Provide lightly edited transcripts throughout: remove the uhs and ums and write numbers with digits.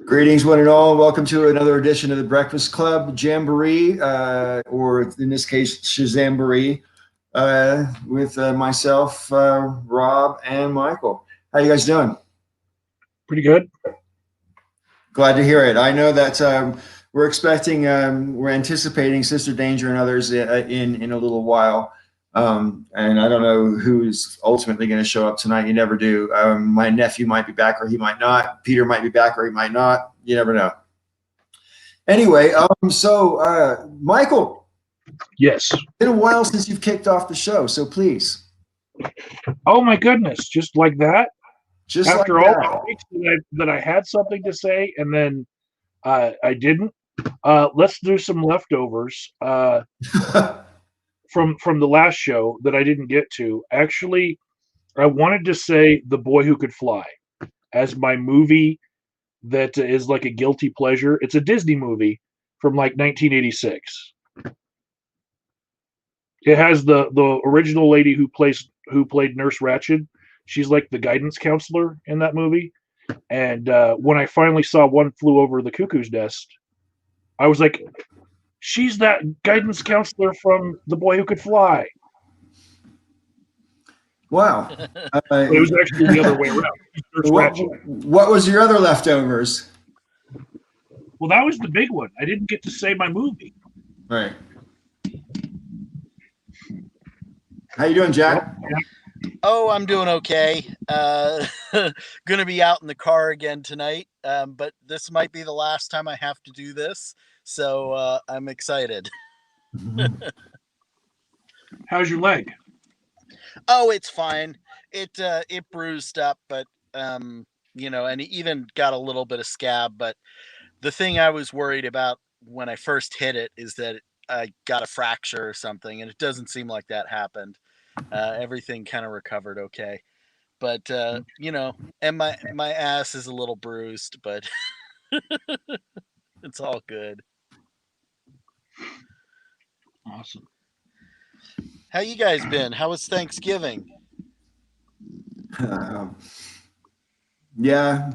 Greetings, one and all. Welcome to another edition of the Breakfast Club Jamboree, or in this case, Shazamboree, with myself, Rob, and Michael. How you guys doing? Pretty good. Glad to hear it. I know that we're anticipating Sister Danger and others in a little while. And I don't know who's ultimately going to show up tonight. You never do. My nephew might be back or he might not. Peter might be back or he might not. You never know. Anyway, so Michael. Yes. It's been a while since you've kicked off the show, so please. Oh my goodness, just like that? Just after like all the weeks that I had something to say and then I didn't. Let's do some leftovers. From the last show that I didn't get to. Actually, I wanted to say The Boy Who Could Fly as my movie that is like a guilty pleasure. It's a Disney movie from like 1986. It has the original lady who played Nurse Ratched. She's like the guidance counselor in that movie. And when I finally saw One Flew Over the Cuckoo's Nest, I was like, she's that guidance counselor from The Boy Who Could Fly. Wow. It was actually the other way around. What was your other leftovers? Well, that was the big one. I didn't get to say my movie. Right. How you doing, Jack? Oh, I'm doing okay. Gonna be out in the car again tonight, but this might be the last time I have to do this. So I'm excited. How's your leg? Oh, it's fine. It bruised up, but and it even got a little bit of scab. But the thing I was worried about when I first hit it is that I got a fracture or something, and it doesn't seem like that happened. Everything kind of recovered okay. But and my ass is a little bruised, but it's all good. Awesome. How you guys been? How was Thanksgiving? Yeah.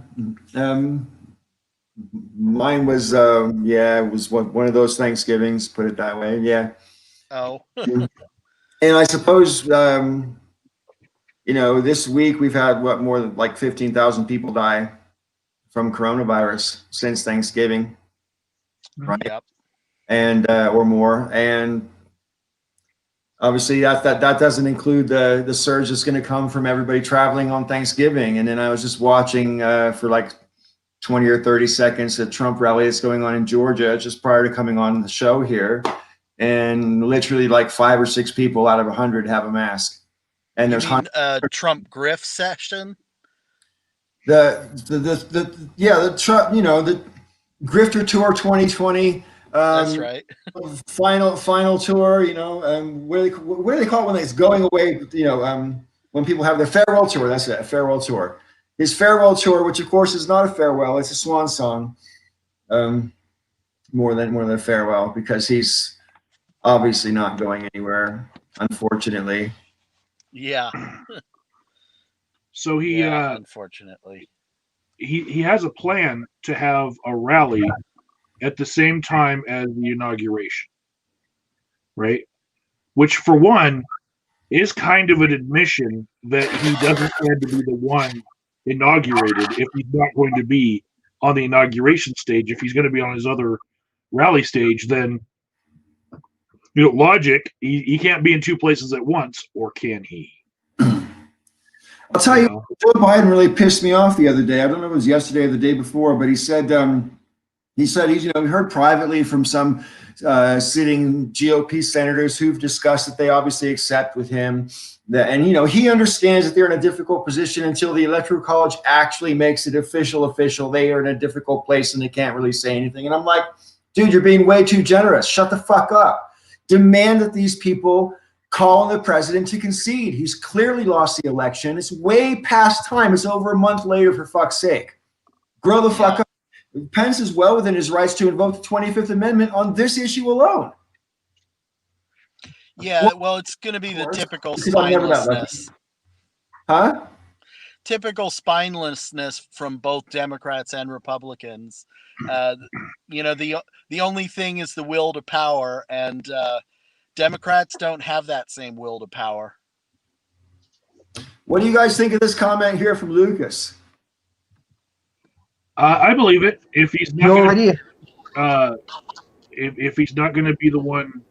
Mine was it was one of those Thanksgivings, put it that way. Yeah. Oh. And I suppose this week we've had more than like 15,000 people die from coronavirus since Thanksgiving. Right. Yep. And or more. And obviously that doesn't include the surge that's going to come from everybody traveling on Thanksgiving. And then I was just watching for like 20 or 30 seconds the Trump rally that's going on in Georgia just prior to coming on the show here. And literally like 5 or 6 people out of 100 have a mask. And there's Trump grift session. The Trump, the Grifter Tour 2020. That's right. Final tour, what do they call it when it's going away? When people have their farewell tour. That's it, a farewell tour. His farewell tour, which of course is not a farewell, it's a swan song. More than a farewell, because he's obviously not going anywhere, unfortunately. Yeah. So he unfortunately he has a plan to have a rally at the same time as the inauguration, right? Which, for one, is kind of an admission that he doesn't plan to be the one inaugurated if he's not going to be on the inauguration stage. If he's going to be on his other rally stage, then logic, he can't be in 2 places at once, or can he? I'll tell you, Joe Biden really pissed me off the other day. I don't know if it was yesterday or the day before, but he said he's heard privately from some sitting GOP senators who've discussed that they obviously accept with him that, and he understands that they're in a difficult position until the Electoral College actually makes it official. They are in a difficult place and they can't really say anything. And I'm like, dude, you're being way too generous. Shut the fuck up. Demand that these people call on the president to concede. He's clearly lost the election. It's way past time. It's over a month later, for fuck's sake. Grow the fuck up. Pence is well within his rights to invoke the 25th Amendment on this issue alone. Yeah, well, it's going to be the typical spinelessness. Huh? typical spinelessness from both Democrats and Republicans. The only thing is the will to power, and Democrats don't have that same will to power. What do you guys think of this comment here from Lucas? I believe it. If he's not You gonna, already if he's not going to be the one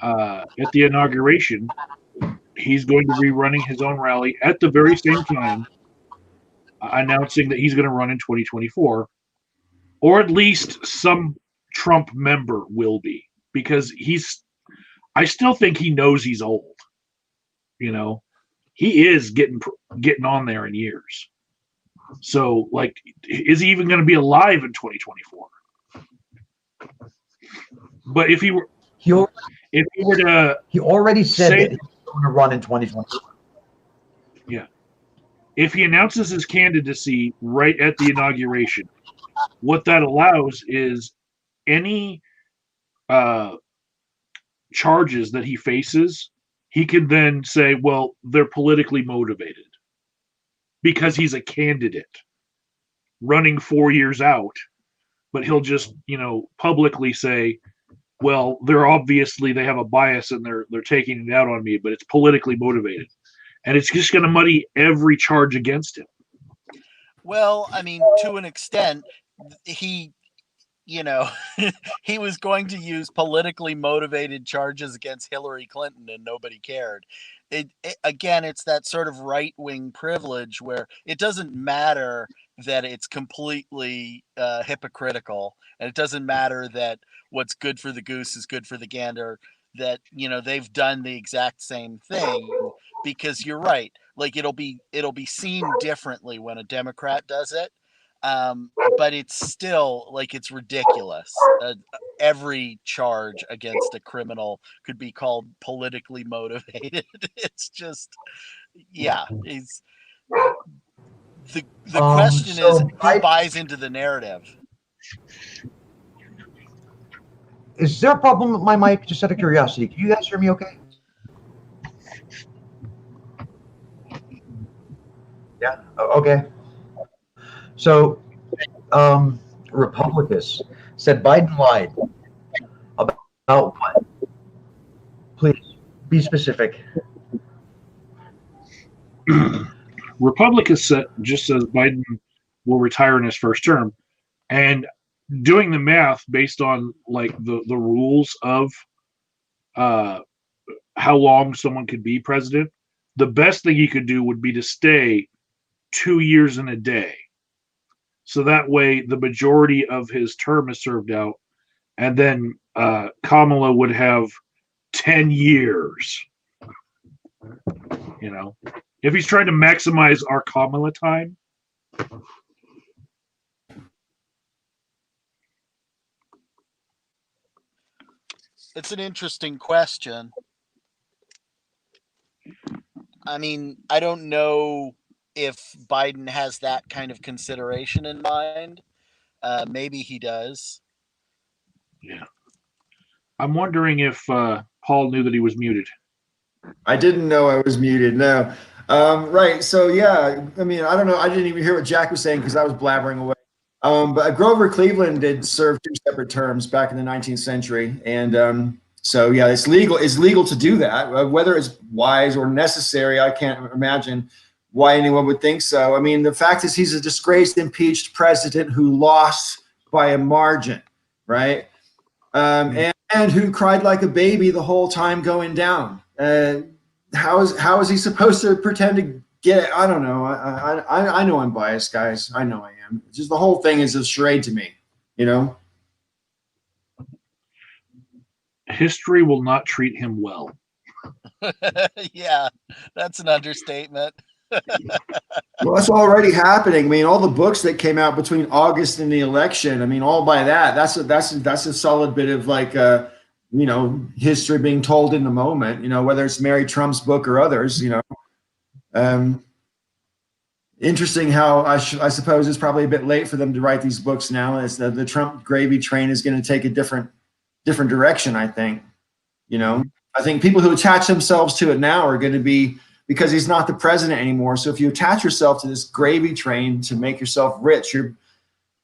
at the inauguration, he's going to be running his own rally at the very same time, announcing that he's going to run in 2024, or at least some Trump member will be, because I still think he knows he's old. You know, he is getting on there in years. So, like, is he even going to be alive in 2024? But if he were to, he already said say, that he's going to run in 2020. yeah, if he announces his candidacy right at the inauguration, what that allows is any charges that he faces, he can then say, well, they're politically motivated because he's a candidate running 4 years out, but he'll just, publicly say, well, they have a bias and they're taking it out on me, but it's politically motivated. And it's just going to muddy every charge against him. Well, I mean, to an extent, he was going to use politically motivated charges against Hillary Clinton and nobody cared. Again, it's that sort of right-wing privilege where it doesn't matter that it's completely hypocritical, and it doesn't matter that what's good for the goose is good for the gander, that they've done the exact same thing, because you're right, like it'll be seen differently when a Democrat does it, but it's still, like, it's ridiculous. Every charge against a criminal could be called politically motivated. It's just, yeah, it's the question is who buys into the narrative. Is there a problem with my mic? Just out of curiosity, can you guys hear me okay? Yeah. Okay. So, Republicans said Biden lied about what? Please be specific. Republicans just says Biden will retire in his first term, and doing the math based on, like, the rules of how long someone could be president, the best thing he could do would be to stay 2 years and a day. So that way the majority of his term is served out, and then Kamala would have 10 years. If he's trying to maximize our Kamala time. It's an interesting question. I mean, I don't know if Biden has that kind of consideration in mind. Maybe he does. Yeah. I'm wondering if Paul knew that he was muted. I didn't know I was muted. No. Right. So, yeah, I mean, I don't know. I didn't even hear what Jack was saying because I was blabbering away. But Grover Cleveland did serve 2 separate terms back in the 19th century. And so, yeah, it's legal to do that. Whether it's wise or necessary, I can't imagine why anyone would think so. I mean, the fact is he's a disgraced, impeached president who lost by a margin, right? And who cried like a baby the whole time going down. How is he supposed to pretend to get it? I don't know. I know I'm biased, guys. I know I am. Just the whole thing is a charade to me, History will not treat him well. Yeah, that's an understatement. Well, that's already happening. I mean, all the books that came out between August and the election, I mean, all by that. That's a solid bit of, like, history being told in the moment. Whether it's Mary Trump's book or others. Interesting how I suppose it's probably a bit late for them to write these books now. As the Trump gravy train is going to take a different direction. I think. I think people who attach themselves to it now are going to be because he's not the president anymore. So if you attach yourself to this gravy train to make yourself rich, you're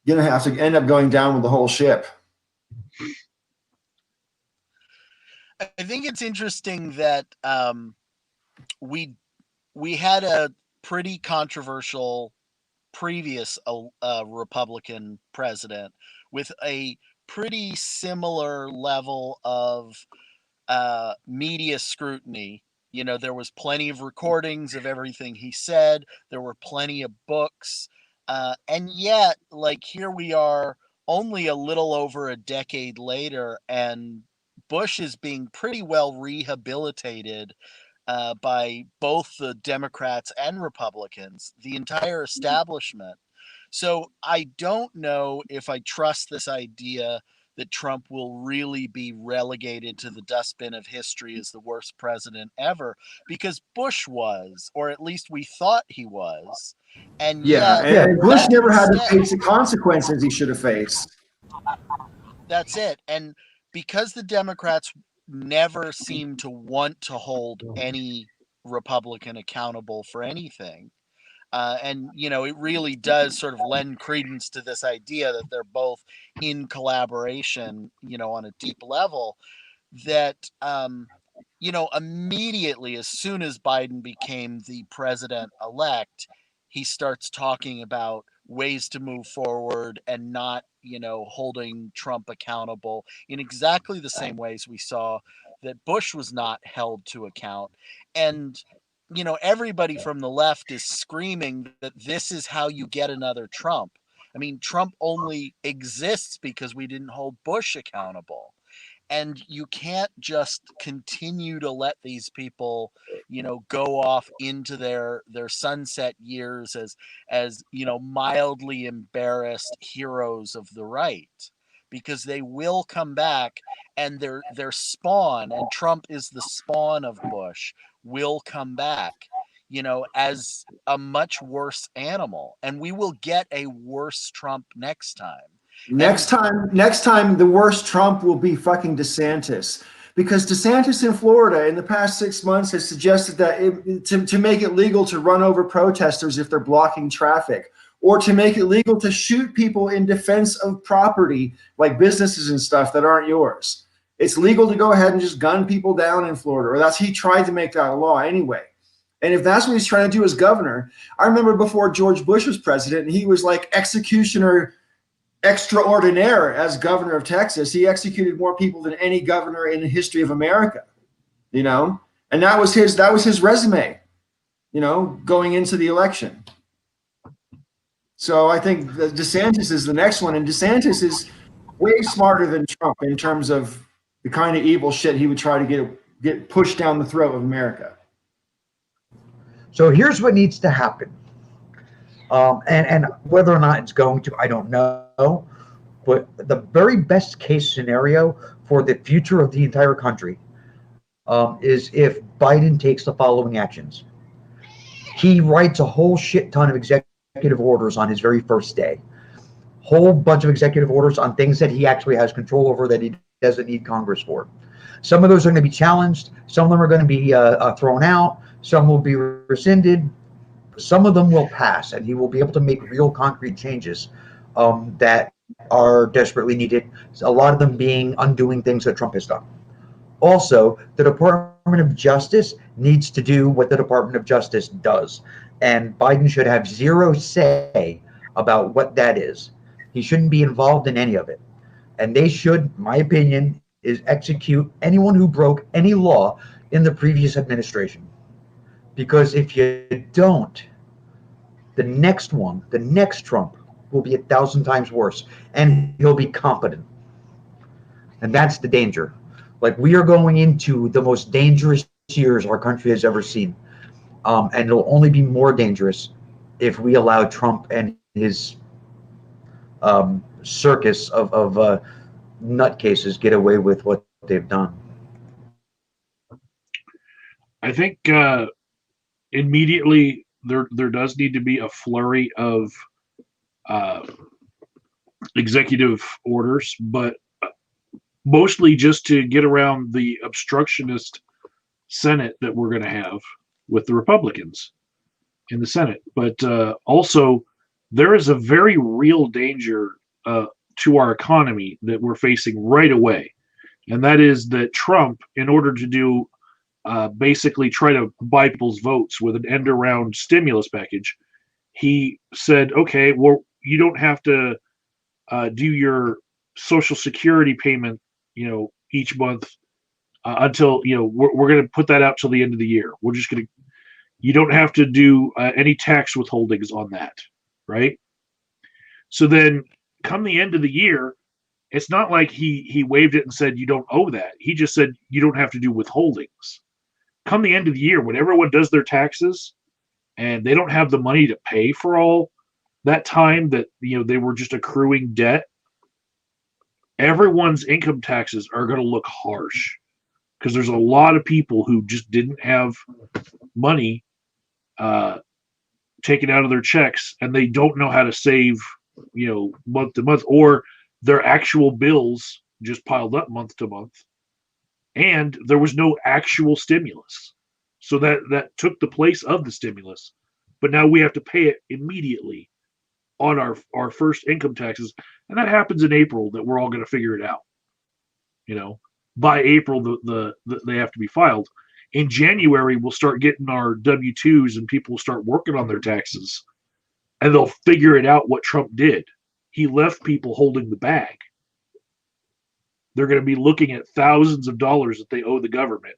going to have to end up going down with the whole ship. I think it's interesting that we had a pretty controversial previous Republican president with a pretty similar level of media scrutiny. You know, there was plenty of recordings of everything he said. There were plenty of books. And yet, like, here we are only a little over a decade later, and Bush is being pretty well rehabilitated by both the Democrats and Republicans, the entire establishment. So I don't know if I trust this idea that Trump will really be relegated to the dustbin of history as the worst president ever, because Bush was, or at least we thought he was. And Yeah, yet, and Bush never had to instead, face the consequences he should have faced. that's it. And because the Democrats never seem to want to hold any Republican accountable for anything, and, you know, it really does sort of lend credence to this idea that they're both in collaboration, you know, on a deep level, that, you know, immediately as soon as Biden became the president-elect, he starts talking about ways to move forward and not, you know, holding Trump accountable in exactly the same ways we saw that Bush was not held to account. And, you know, everybody from the left is screaming that this is how you get another Trump. I mean, Trump only exists because we didn't hold Bush accountable. And you can't just continue to let these people, you know, go off into their sunset years as, you know, mildly embarrassed heroes of the right, because they will come back, and their spawn, and Trump is the spawn of Bush, will come back, you know, as a much worse animal, and we will get a worse Trump next time. Next time, the worst Trump will be fucking DeSantis, because DeSantis in Florida in the past 6 months has suggested that to make it legal to run over protesters if they're blocking traffic, or to make it legal to shoot people in defense of property, like businesses and stuff that aren't yours. It's legal to go ahead and just gun people down in Florida, or he tried to make that a law anyway. And if that's what he's trying to do as governor, I remember before George Bush was president, and he was like executioner extraordinaire as governor of Texas. He executed more people than any governor in the history of America, you know, and that was his resume, you know, going into the election. So I think DeSantis is the next one, and DeSantis is way smarter than Trump in terms of the kind of evil shit he would try to get pushed down the throat of America. So here's what needs to happen. And whether or not it's going to, I don't know. But the very best case scenario for the future of the entire country is if Biden takes the following actions. He writes a whole shit ton of executive orders on his very first day. Whole bunch of executive orders on things that he actually has control over that he doesn't need Congress for. Some of those are going to be challenged. Some of them are going to be thrown out. Some will be rescinded. Some of them will pass, and he will be able to make real concrete changes that are desperately needed. A lot of them being undoing things that Trump has done. Also, the Department of Justice needs to do what the Department of Justice does, and Biden should have zero say about what that is. He shouldn't be involved in any of it. And they should, my opinion, is execute anyone who broke any law in the previous administration. Because if you don't, the next Trump, will be 1,000 times worse, and he'll be competent. And that's the danger. Like, we are going into the most dangerous years our country has ever seen. And it'll only be more dangerous if we allow Trump and his circus of nutcases get away with what they've done. I think immediately there does need to be a flurry of executive orders, but mostly just to get around the obstructionist Senate that we're going to have, with the Republicans in the Senate. But also, there is a very real danger to our economy that we're facing right away. And that is that Trump, in order to do basically try to buy people's votes with an end around stimulus package, he said, okay, well, you don't have to do your Social Security payment, each month until, we're going to put that out till the end of the year. We're just going to, you don't have to do any tax withholdings on that, right? So then come the end of the year, it's not like he waived it and said you don't owe that. He just said you don't have to do withholdings. Come the end of the year, when everyone does their taxes and they don't have the money to pay for all that time that they were just accruing debt, everyone's income taxes are going to look harsh because there's a lot of people who just didn't have money taken out of their checks, and they don't know how to save month to month, or their actual bills just piled up month to month, and there was no actual stimulus, so that took the place of the stimulus, but now we have to pay it immediately on our first income taxes, and that happens in April. That we're all going to figure it out. By April they have to be filed. In January we'll start getting our W-2s, and people will start working on their taxes, and they'll figure it out what Trump did. He left people holding the bag. They're going to be looking at thousands of dollars that they owe the government.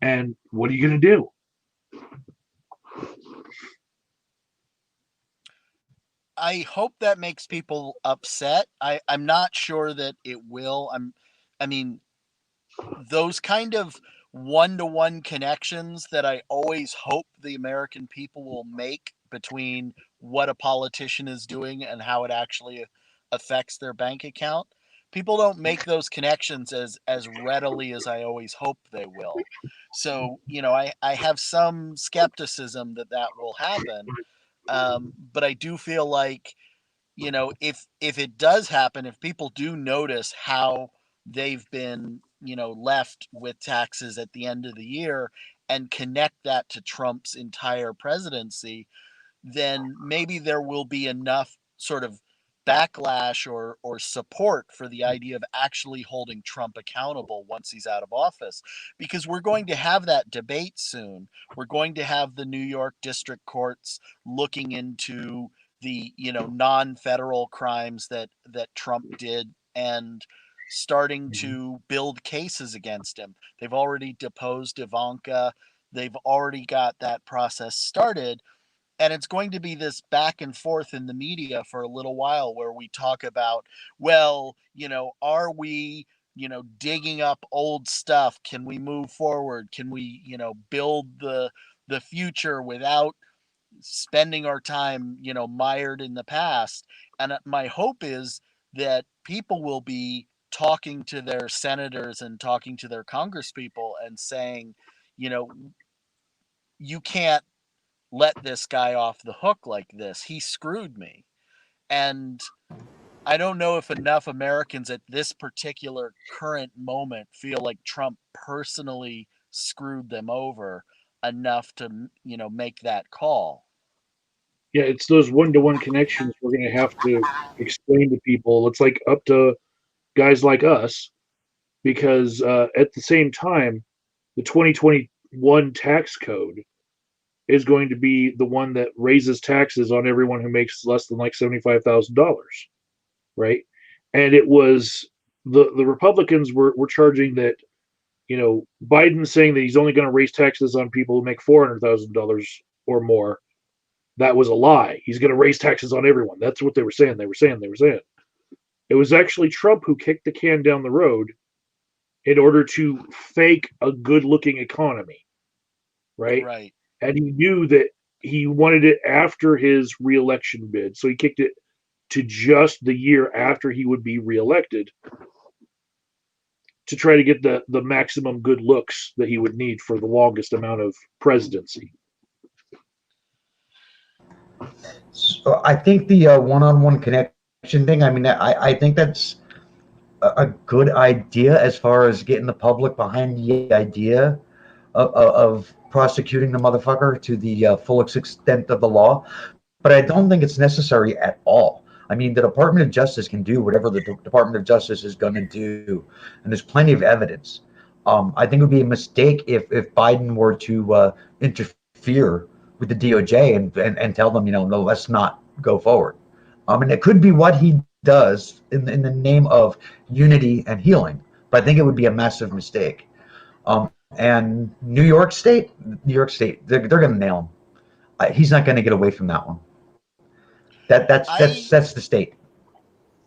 And what are you going to do? I hope that makes people upset. I'm not sure that it will. I mean, those kind of one-to-one connections that I always hope the American people will make between what a politician is doing and how it actually affects their bank account. People don't make those connections as readily as I always hope they will. So, I have some skepticism that will happen. But I do feel like, if it does happen, if people do notice how they've been, left with taxes at the end of the year and connect that to Trump's entire presidency, then maybe there will be enough sort of backlash or support for the idea of actually holding Trump accountable once he's out of office, because we're going to have that debate soon. We're going to have the New York district courts looking into the non-federal crimes that Trump did and starting to build cases against him. They've already deposed Ivanka. They've already got that process started. And it's going to be this back and forth in the media for a little while where we talk about, well, are we, digging up old stuff? Can we move forward? Can we, build the future without spending our time, mired in the past? And my hope is that people will be talking to their senators and talking to their congresspeople and saying, you can't let this guy off the hook like this. He screwed me. And I don't know if enough Americans at this particular current moment feel like Trump personally screwed them over enough to, make that call. Yeah, it's those one-to-one connections we're going to have to explain to people. It's like up to guys like us, because at the same time, the 2021 tax code is going to be the one that raises taxes on everyone who makes less than like $75,000, right? And it was the Republicans were charging that, Biden saying that he's only going to raise taxes on people who make $400,000 or more. That was a lie. He's going to raise taxes on everyone. That's what they were saying. They were saying. It was actually Trump who kicked the can down the road in order to fake a good-looking economy, right? Right. And he knew that he wanted it after his reelection bid. So he kicked it to just the year after he would be reelected to try to get the maximum good looks that he would need for the longest amount of presidency. So I think the one-on-one connection thing, I think that's a good idea as far as getting the public behind the idea of prosecuting the motherfucker to the full extent of the law, but I don't think it's necessary at all. I mean, the Department of Justice can do whatever the Department of Justice is going to do, and there's plenty of evidence. I think it would be a mistake if Biden were to interfere with the DOJ and tell them, no, let's not go forward. And it could be what he does in the name of unity and healing, but I think it would be a massive mistake. And New York State, they're going to nail him. He's not going to get away from that one. That's the state.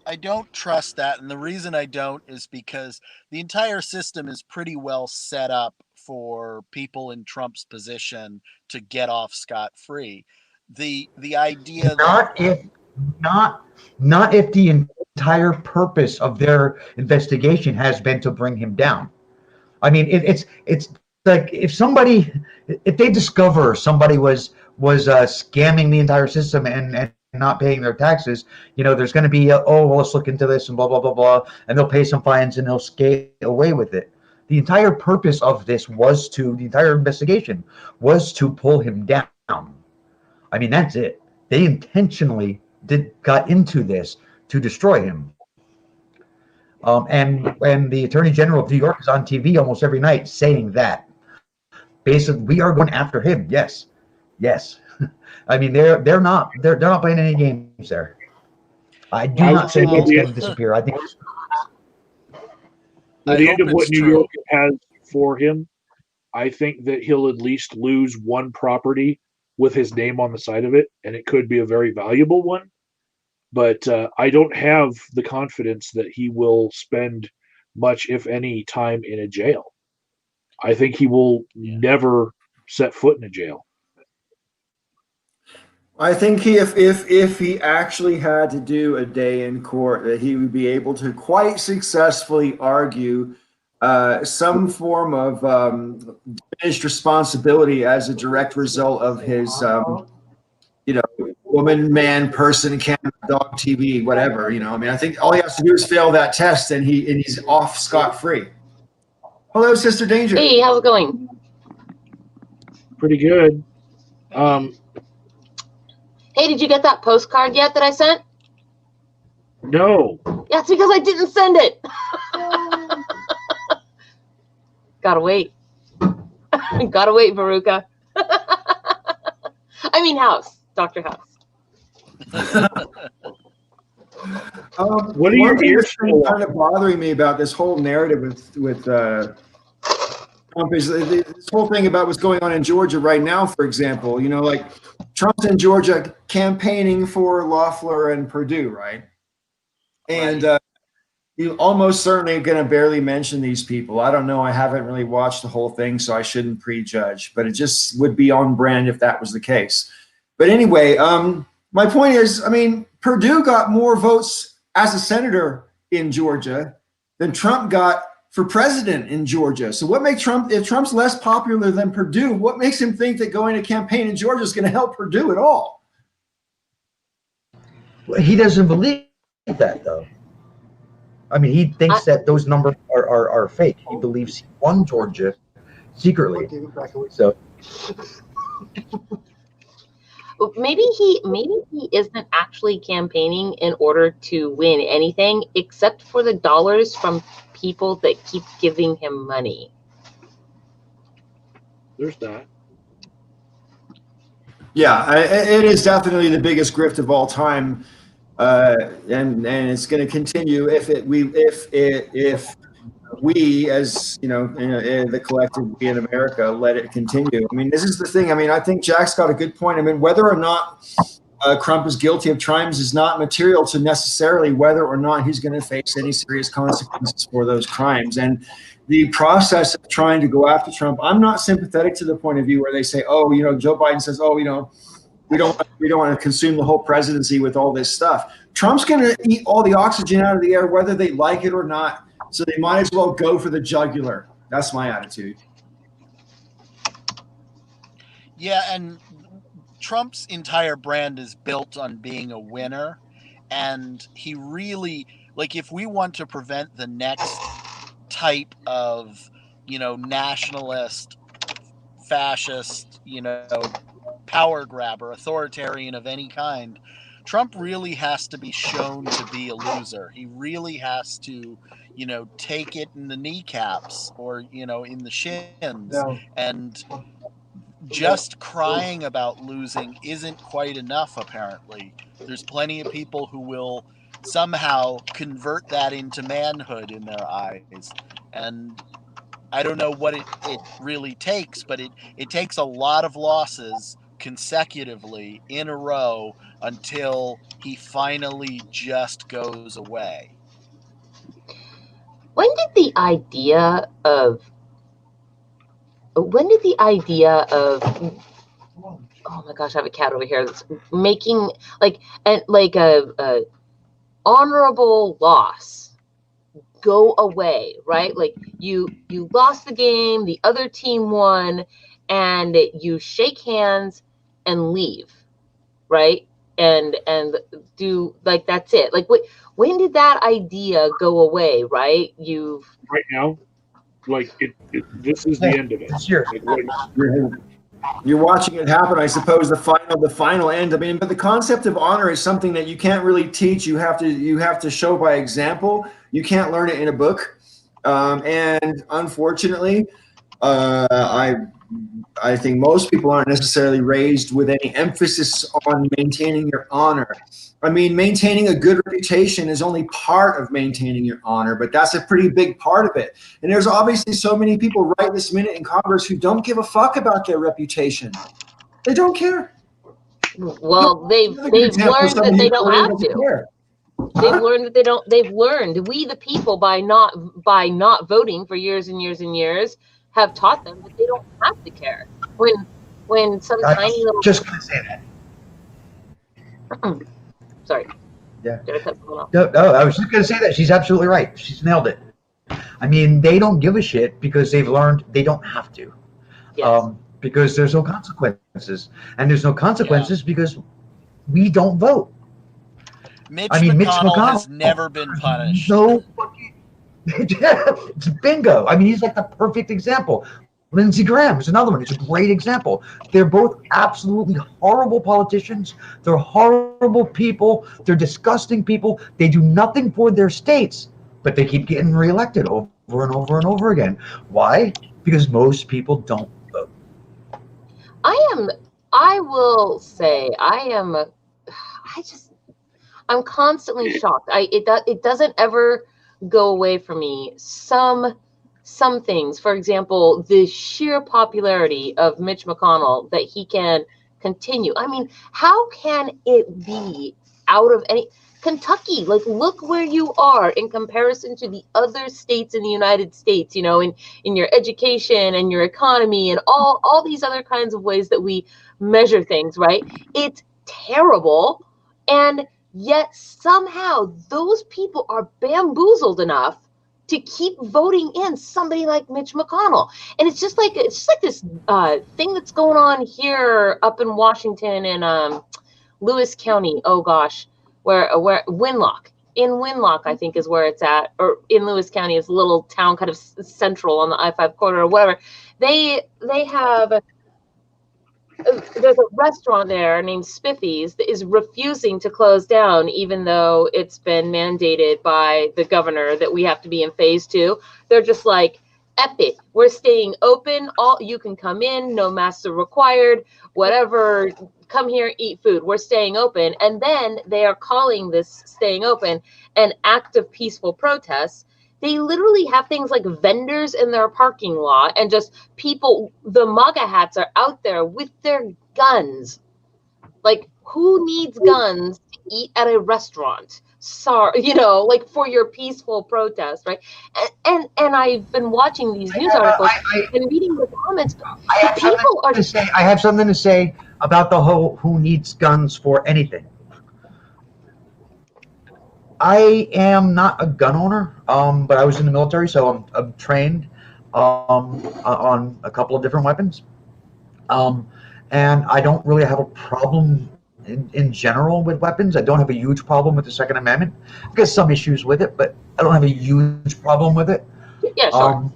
I don't trust that, and the reason I don't is because the entire system is pretty well set up for people in Trump's position to get off scot-free. The idea not if the entire purpose of their investigation has been to bring him down. I mean, it's like if they discover somebody was scamming the entire system and not paying their taxes, there's going to be let's look into this and blah blah blah blah, and they'll pay some fines and they'll skate away with it. The entire purpose of this the entire investigation was to pull him down. I mean, that's it. They intentionally got into this to destroy him. And the Attorney General of New York is on TV almost every night saying that. Basically, we are going after him. Yes. I mean, they're not playing any games there. I do not think it's going to disappear. I think at the end of what New York has for him, I think that he'll at least lose one property with his name on the side of it, and it could be a very valuable one. But I don't have the confidence that he will spend much, if any, time in a jail. I think he will never set foot in a jail. I think if he actually had to do a day in court, that he would be able to quite successfully argue some form of diminished responsibility as a direct result of his, woman, man, person, cat, dog, TV, whatever. I mean, I think all he has to do is fail that test, and he's off scot-free. Hello, Sister Danger. Hey, how's it going? Pretty good. Hey, did you get that postcard yet that I sent? No. Yeah, it's because I didn't send it. Gotta wait. Gotta wait, Veruca. I mean, Dr. House. What are your ears kind of bothering me about this whole narrative with Trump is this whole thing about what's going on in Georgia right now, for example. Like Trump's in Georgia campaigning for Loeffler and Perdue, right? And you almost certainly going to barely mention these people. I don't know. I haven't really watched the whole thing, so I shouldn't prejudge. But it just would be on brand if that was the case. But anyway, my point is, I mean, Perdue got more votes as a senator in Georgia than Trump got for president in Georgia. So what makes Trump, if Trump's less popular than Perdue, what makes him think that going to campaign in Georgia is going to help Perdue at all? Well, he doesn't believe that, though. I mean, he thinks that those numbers are fake. He believes he won Georgia secretly. So maybe he isn't actually campaigning in order to win anything except for the dollars from people that keep giving him money. There's that. Yeah, it is definitely the biggest grift of all time, and it's going to continue if we, as the collective we in America, let it continue. I mean, this is the thing. I mean, I think Jack's got a good point. I mean, whether or not Trump is guilty of crimes is not material to necessarily whether or not he's going to face any serious consequences for those crimes. And the process of trying to go after Trump, I'm not sympathetic to the point of view where they say, Joe Biden says, we don't want to consume the whole presidency with all this stuff. Trump's going to eat all the oxygen out of the air, whether they like it or not. So they might as well go for the jugular. That's my attitude. Yeah, and Trump's entire brand is built on being a winner. And he really, if we want to prevent the next type of, nationalist fascist, power grabber, authoritarian of any kind, Trump really has to be shown to be a loser. He really has to, take it in the kneecaps or, in the shins. And just crying about losing isn't quite enough, apparently. There's plenty of people who will somehow convert that into manhood in their eyes. And I don't know what it really takes, but it takes a lot of losses consecutively in a row until he finally just goes away. When did the idea of oh my gosh, I have a cat over here that's making like a honorable loss go away, right? Like you lost the game, the other team won, and you shake hands and leave, right? And do like that's it. Like when did that idea go away, right? Right now, like this is the end of it. You're watching it happen, I suppose. The final end. I mean, but the concept of honor is something that you can't really teach. You have to show by example. You can't learn it in a book. And unfortunately, I think most people aren't necessarily raised with any emphasis on maintaining your honor. I mean, maintaining a good reputation is only part of maintaining your honor, but that's a pretty big part of it. And there's obviously so many people right this minute in Congress who don't give a fuck about their reputation. They don't care. Well, they've learned that they don't have to. They've learned that they don't. They've learned, we the people, by not voting for years and years and years, have taught them that they don't have to care. When some tiny little just gonna say that. Sorry. Yeah. Did I cut someone off? No, I was just gonna say that. She's absolutely right. She's nailed it. I mean, they don't give a shit because they've learned they don't have to. Yes. Because there's no consequences, and there's no consequences because we don't vote. Mitch McConnell has never been punished. No fucking it's bingo. I mean, he's like the perfect example. Lindsey Graham is another one. He's a great example. They're both absolutely horrible politicians. They're horrible people. They're disgusting people. They do nothing for their states, but they keep getting reelected over and over and over again. Why? Because most people don't vote. I'm constantly shocked. It doesn't ever go away from me. Some things, for example, the sheer popularity of Mitch McConnell, that he can continue. I mean, how can it be out of any Kentucky? Like, look where you are in comparison to the other states in the United States, in your education and your economy and all these other kinds of ways that we measure things, right? It's terrible. And yet somehow those people are bamboozled enough to keep voting in somebody like Mitch McConnell. And it's just like this thing that's going on here up in Washington in Lewis County. Oh gosh, where Winlock. In Winlock, I think is where it's at, or in Lewis County, is a little town kind of central on the I-5 corridor or whatever. They have there's a restaurant there named Spiffy's that is refusing to close down, even though it's been mandated by the governor that we have to be in phase 2. They're just like, epic, we're staying open. You can come in, no masks are required, whatever, come here, eat food. We're staying open. And then they are calling this staying open an act of peaceful protest. They literally have things like vendors in their parking lot, and just people, the MAGA hats are out there with their guns. Like, who needs guns to eat at a restaurant? Sorry, like for your peaceful protest, right? And I've been watching these news articles and reading the comments. I have something to say about the whole who needs guns for anything. I am not a gun owner, but I was in the military, so I'm trained on a couple of different weapons. And I don't really have a problem in general with weapons. I don't have a huge problem with the Second Amendment. I've got some issues with it, but I don't have a huge problem with it. Yeah, sure.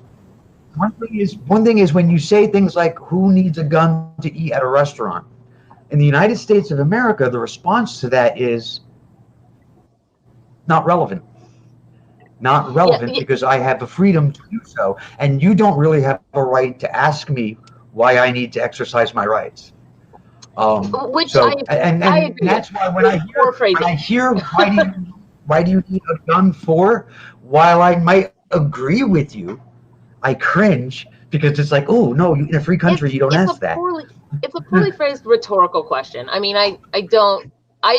one thing is when you say things like "Who needs a gun to eat at a restaurant?" In the United States of America, the response to that is not relevant. Not relevant because I have the freedom to do so, and you don't really have a right to ask me why I need to exercise my rights. Which So I agree that's with. why when I hear why do you need a gun for? While I might agree with you, I cringe because it's like, oh no, in a free country you don't ask that. It's a poorly phrased rhetorical question. I mean, I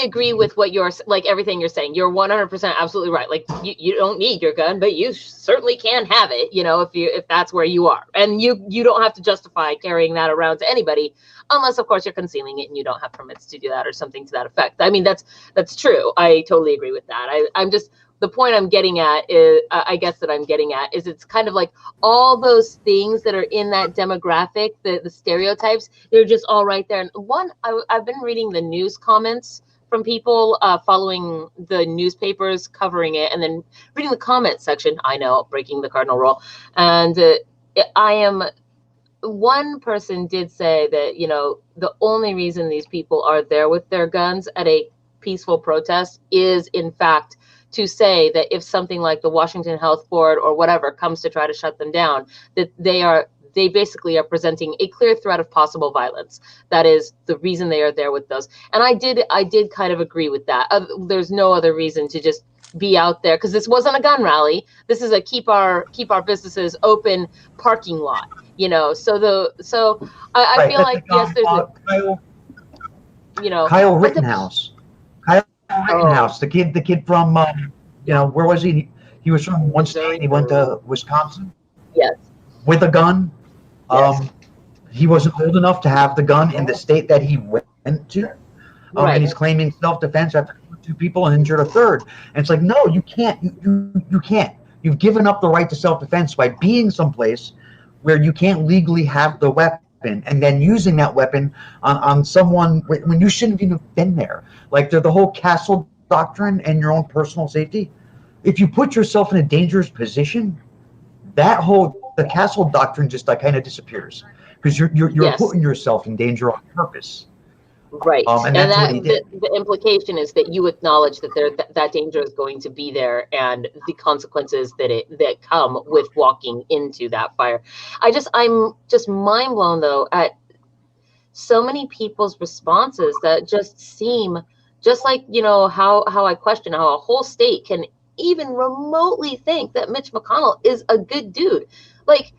agree with what you're like everything you're saying. You're 100% absolutely right. Like you don't need your gun, but you certainly can have it, you know, if that's where you are. And you don't have to justify carrying that around to anybody unless of course you're concealing it and you don't have permits to do that or something to that effect. I mean, that's true. I totally agree with that. I'm just the point I'm getting at is, I guess that I'm getting at is it's kind of like all those things that are in that demographic, the stereotypes, they're just all right there. And one, I've been reading the news comments from people following the newspapers covering it and then reading the comment section. I know, breaking the cardinal rule. And one person did say that, you know, the only reason these people are there with their guns at a peaceful protest is in fact to say that if something like the Washington Health Board or whatever comes to try to shut them down, that they basically are presenting a clear threat of possible violence. That is the reason they are there with those. And I did kind of agree with that. There's no other reason to just be out there because this wasn't a gun rally. This is a keep our businesses open parking lot, you know. So I feel like yes, there's Kyle Rittenhouse. Rittenhouse, the kid from, where was he? He was from one state. He went to Wisconsin. Yes. With a gun. Yes. He wasn't old enough to have the gun in the state that he went to. Right. And he's claiming self-defense after two people and injured a third. And it's like, no, you can't. You can't. You've given up the right to self-defense by being someplace where you can't legally have the weapon and then using that weapon on someone when you shouldn't even have been there. Like the whole castle doctrine and your own personal safety. If you put yourself in a dangerous position, the castle doctrine just kind of disappears because you're Yes. putting yourself in danger on purpose. Right. And that's what he did. The implication is that you acknowledge that that danger is going to be there and the consequences that come with walking into that fire. I'm just mind blown though at so many people's responses that just seem just like, you know, how I question how a whole state can even remotely think that Mitch McConnell is a good dude. Like,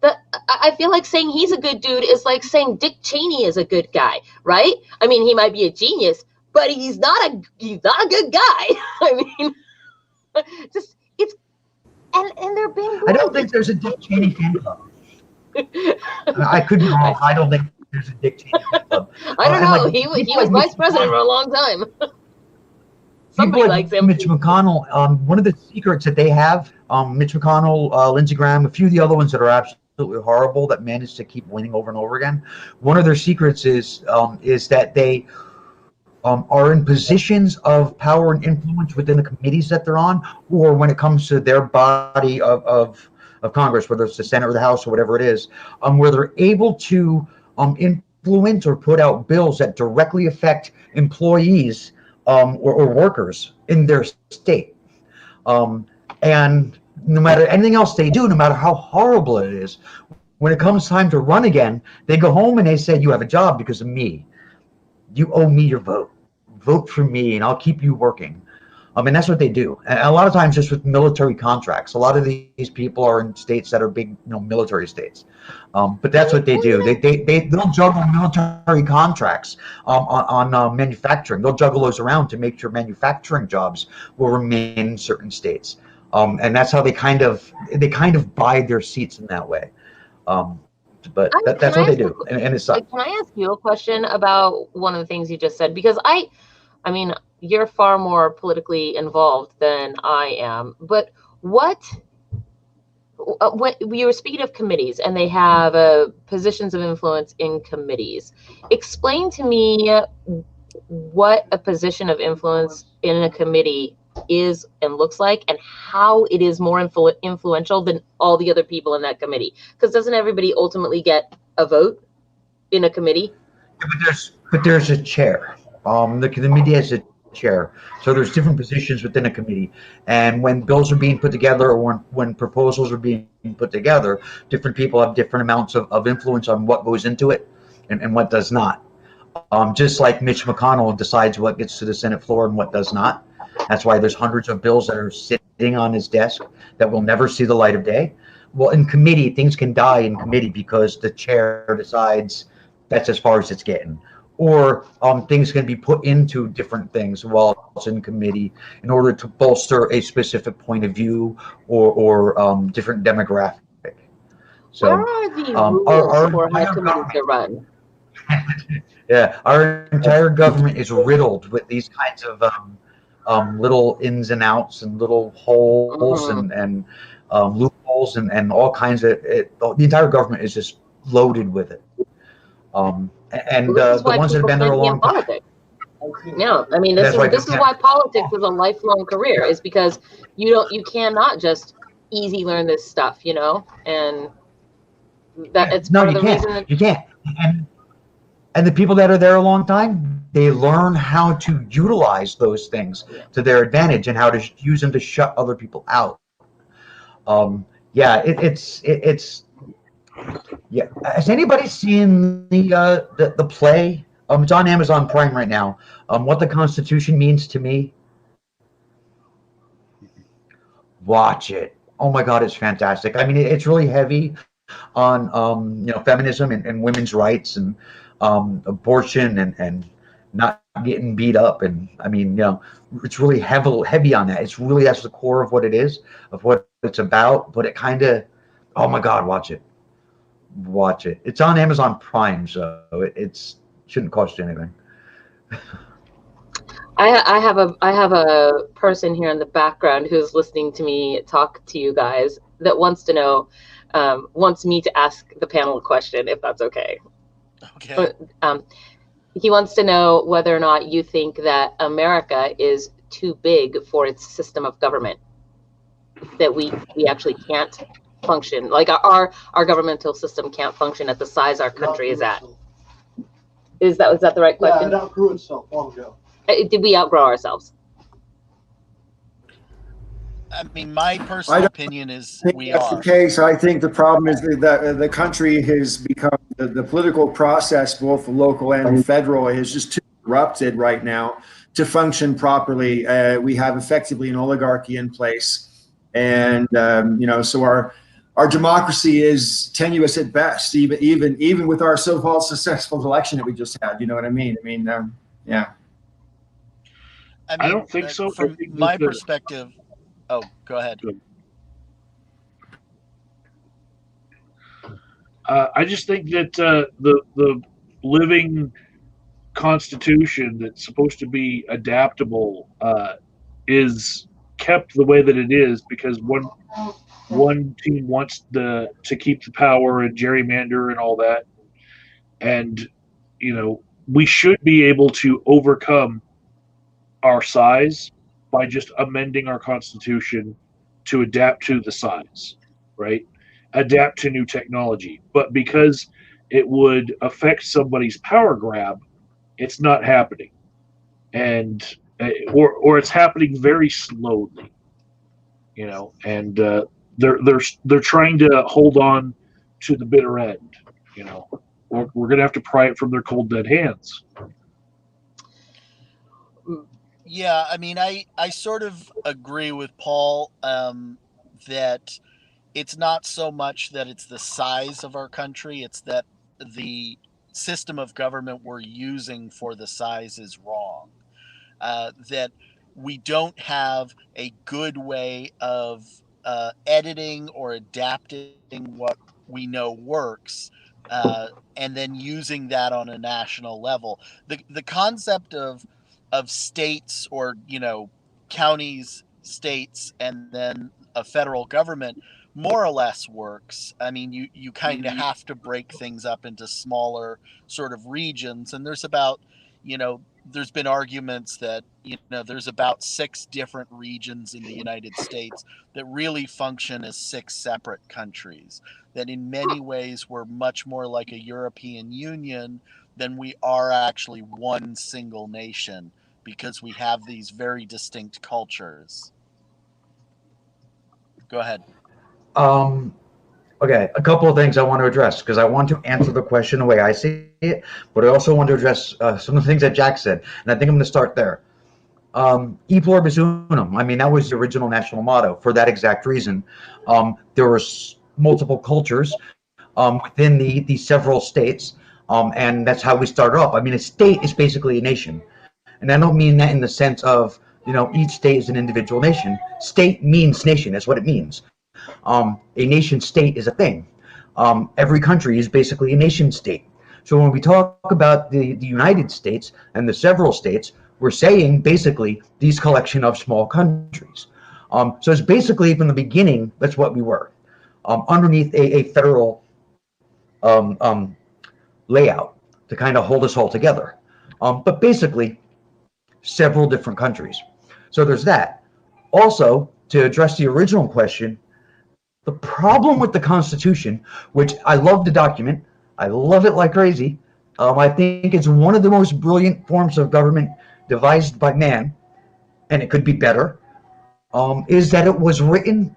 I feel like saying he's a good dude is like saying Dick Cheney is a good guy, right? I mean, he might be a genius, but he's not a good guy. I mean, just it's and they're being. I don't think there's a Dick Cheney fan club. I could be wrong. I don't think there's a Dick Cheney fan club. I don't know. He was vice president for a long time. Somebody likes him. Mitch McConnell. One of the secrets that they have, Mitch McConnell, Lindsey Graham, a few of the other ones that are absolutely horrible that manage to keep winning over and over again. One of their secrets is that they are in positions of power and influence within the committees that they're on, or when it comes to their body of Congress, whether it's the Senate or the House or whatever it is, where they're able to influence or put out bills that directly affect employees or workers in their state. And no matter anything else they do, no matter how horrible it is, when it comes time to run again, they go home and they say, you have a job because of me. You owe me your vote. Vote for me and I'll keep you working. And that's what they do. And a lot of times just with military contracts. A lot of these people are in states that are big, military states. But that's what they do. They'll juggle military contracts on manufacturing. They'll juggle those around to make sure manufacturing jobs will remain in certain states. And that's how they kind of buy their seats in that way. But that's what they do, and it sucks. Can I ask you a question about one of the things you just said? Because I mean, you're far more politically involved than I am. But when you were speaking of committees, and they have positions of influence in committees, explain to me what a position of influence in a committee is and looks like, and how it is more influential than all the other people in that committee. Because doesn't everybody ultimately get a vote in a committee? But there's a chair. The committee has a chair. So there's different positions within a committee. And when bills are being put together, or when proposals are being put together, different people have different amounts of influence on what goes into it and what does not. Just like Mitch McConnell decides what gets to the Senate floor and what does not. That's why there's hundreds of bills that are sitting on his desk that will never see the light of day. Well, in committee, things can die in committee because the chair decides that's as far as it's getting. Or things can be put into different things while it's in committee in order to bolster a specific point of view or different demographic. So, Where are the our rules for how entire committees are run? Yeah, our entire government is riddled with these kinds of little ins and outs and little holes Mhm. and loopholes and all kinds of it. The entire government is just loaded with it. And Well, this is the why ones that have people been there can't a be in long time. politics. Yeah, I mean, That's why this people is can't. why politics is a lifelong career. Is because you cannot just easy learn this stuff, and that it's No, part of you the can't. reason that You can't. And and the people that are there a long time, they learn how to utilize those things to their advantage and how to use them to shut other people out. Yeah, it's yeah. Has anybody seen the play? It's on Amazon Prime right now. What the Constitution means to me. Watch it. Oh my God, it's fantastic. I mean, it's really heavy on feminism and women's rights and abortion and not getting beat up. And I mean, it's really heavy on that. It's really that's the core of what it is, of what it's about. But it kind of, oh my God, watch it. It's on Amazon Prime, so it's shouldn't cost you anything. I have a person here in the background who's listening to me talk to you guys that wants to know, wants me to ask the panel a question, if that's okay. Okay. Um, he wants to know whether or not you think that America is too big for its system of government, that we actually can't function, like our governmental system can't function at the size our country is at. Is that the right question? Yeah, it outgrew itself long ago. Did we outgrow ourselves? I mean, my personal opinion is I think we that's are. the case. I think the problem is that the country has become the political process, both local and federal, is just too corrupted right now to function properly. We have effectively an oligarchy in place, and so our democracy is tenuous at best. Even with our so-called successful election that we just had, you know what I mean? I mean, yeah. I I mean, don't think so. I from think my that perspective. Oh, go ahead. I just think that the living constitution that's supposed to be adaptable is kept the way that it is because one team wants to keep the power and gerrymander and all that, and we should be able to overcome our size by just amending our constitution to adapt to the size, right? Adapt to new technology. But because it would affect somebody's power grab, it's not happening. And or it's happening very slowly, and they're trying to hold on to the bitter end, we're gonna have to pry it from their cold dead hands. Yeah, I mean, I sort of agree with Paul that it's not so much that it's the size of our country, it's that the system of government we're using for the size is wrong. That we don't have a good way of editing or adapting what we know works, and then using that on a national level. The concept of states or counties, states, and then a federal government more or less works. I mean, you kind of have to break things up into smaller sort of regions, and there's about there's been arguments that, there's about 6 different regions in the United States that really function as 6 separate countries. That in many ways we're much more like a European Union than we are actually one single nation, because we have these very distinct cultures. Go ahead. Okay, a couple of things I want to address, because I want to answer the question the way I see it, but I also want to address some of the things that Jack said, and I think I'm going to start there. E pluribus unum, I mean, that was the original national motto for that exact reason. There were multiple cultures within the several states, and that's how we started off. I mean, a state is basically a nation, and I don't mean that in the sense of, each state is an individual nation. State means nation, that's what it means. A nation state is a thing. Every country is basically a nation state. So when we talk about the United States and the several states, we're saying basically these collection of small countries. So it's basically from the beginning, that's what we were, underneath a federal layout to kind of hold us all together. But basically, several different countries. So there's that. Also, to address the original question, the problem with the Constitution, which I love the document, I love it like crazy. I think it's one of the most brilliant forms of government devised by man, and it could be better, is that it was written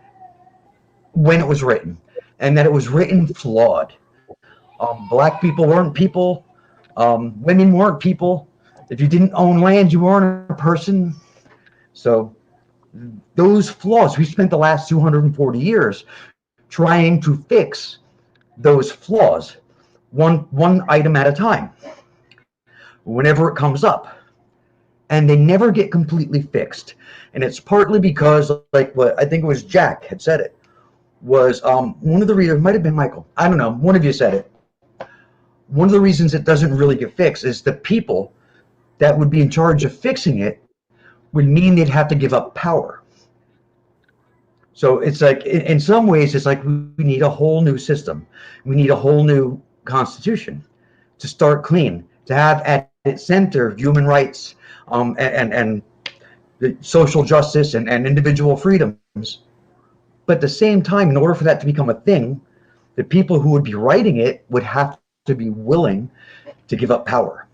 when it was written, and that it was written flawed. Black people weren't people. Women weren't people. If you didn't own land, you weren't a person. So those flaws, we spent the last 240 years trying to fix those flaws, one item at a time, whenever it comes up. And they never get completely fixed. And it's partly because, like what I think it was Jack had said it, was one of the reasons, might have been Michael, I don't know, one of you said it. One of the reasons it doesn't really get fixed is the people that would be in charge of fixing it would mean they'd have to give up power. So it's like, in some ways, it's like we need a whole new system. We need a whole new constitution to start clean, to have at its center human rights and the social justice and individual freedoms. But at the same time, in order for that to become a thing, the people who would be writing it would have to be willing to give up power.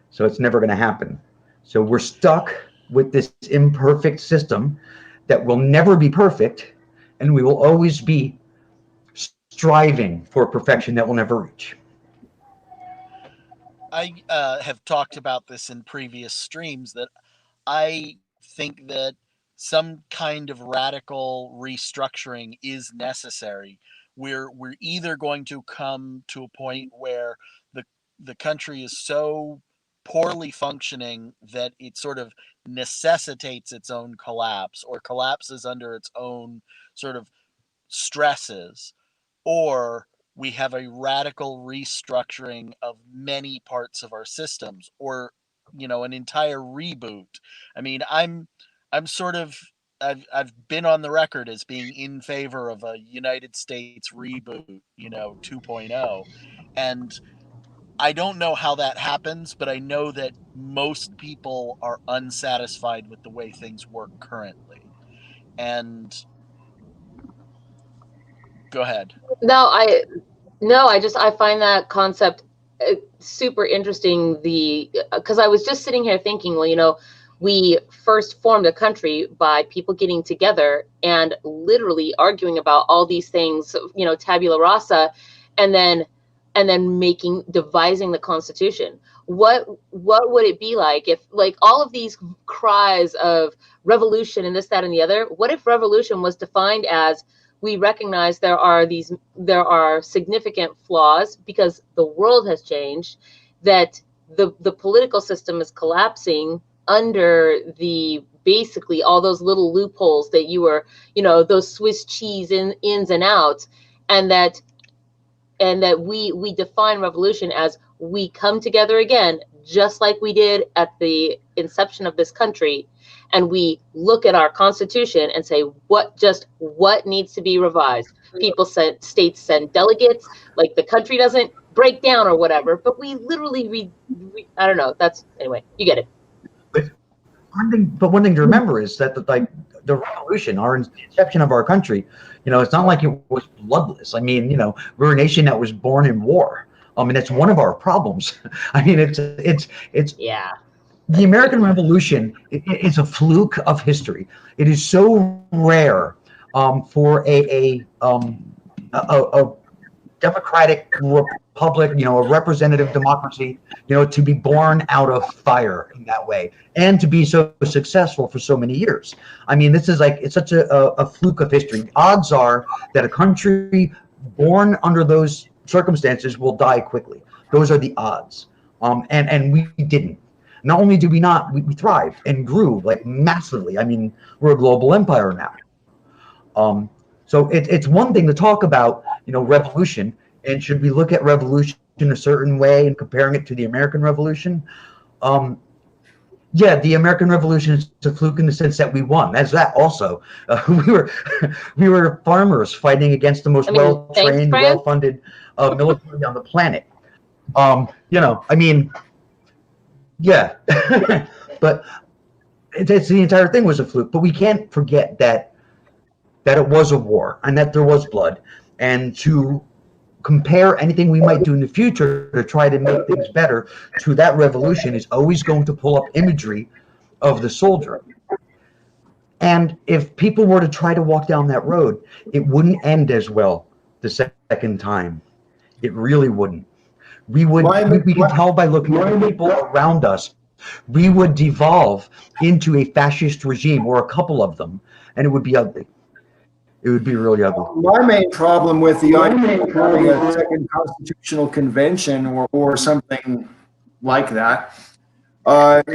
So it's never going to happen. So we're stuck with this imperfect system that will never be perfect, and we will always be striving for perfection that we'll never reach. I have talked about this in previous streams, that I think that some kind of radical restructuring is necessary. We're either going to come to a point where the country is so poorly functioning that it sort of necessitates its own collapse, or collapses under its own sort of stresses, or we have a radical restructuring of many parts of our systems, or an entire reboot. I mean, I'm sort of, I've been on the record as being in favor of a United States reboot, 2.0, and I don't know how that happens, but I know that most people are unsatisfied with the way things work currently. And go ahead. No, I find that concept super interesting. Because I was just sitting here thinking, well, we first formed a country by people getting together and literally arguing about all these things, tabula rasa, and then devising the Constitution. What would it be like if, like, all of these cries of revolution and this, that, and the other? What if revolution was defined as, we recognize there are significant flaws because the world has changed, that the political system is collapsing under basically all those little loopholes that you were, those Swiss cheese ins and outs, and that we define revolution as, we come together again, just like we did at the inception of this country, and we look at our Constitution and say, what needs to be revised? States send delegates. Like, the country doesn't break down or whatever, but we literally I don't know. That's anyway. You get it. One thing to remember is that the revolution, the inception of our country, it's not like it was bloodless. I mean, we're a nation that was born in war. I mean, it's one of our problems. I mean, it's Yeah. the American Revolution is a fluke of history. It is so rare for a democratic republic, a representative democracy, to be born out of fire in that way and to be so successful for so many years. I mean, this is it's such a fluke of history. The odds are that a country born under those circumstances will die quickly. Those are the odds. And we didn't. Not only did we not, we thrived and grew massively. I mean, we're a global empire now. So it's one thing to talk about, revolution, and should we look at revolution a certain way and comparing it to the American Revolution? Yeah, the American Revolution is a fluke in the sense that we won. That's that also. We were farmers fighting against the most well-trained, well-funded military on the planet. I mean, yeah, but it's the entire thing was a fluke. But we can't forget that it was a war and that there was blood, and to compare anything we might do in the future to try to make things better to that revolution is always going to pull up imagery of the soldier. And if people were to try to walk down that road, it wouldn't end as well the second time. It really wouldn't. We can tell by looking at the people around us, we would devolve into a fascist regime or a couple of them, and it would be ugly. It would be really ugly. My main problem with the idea of having a second constitutional convention or something like that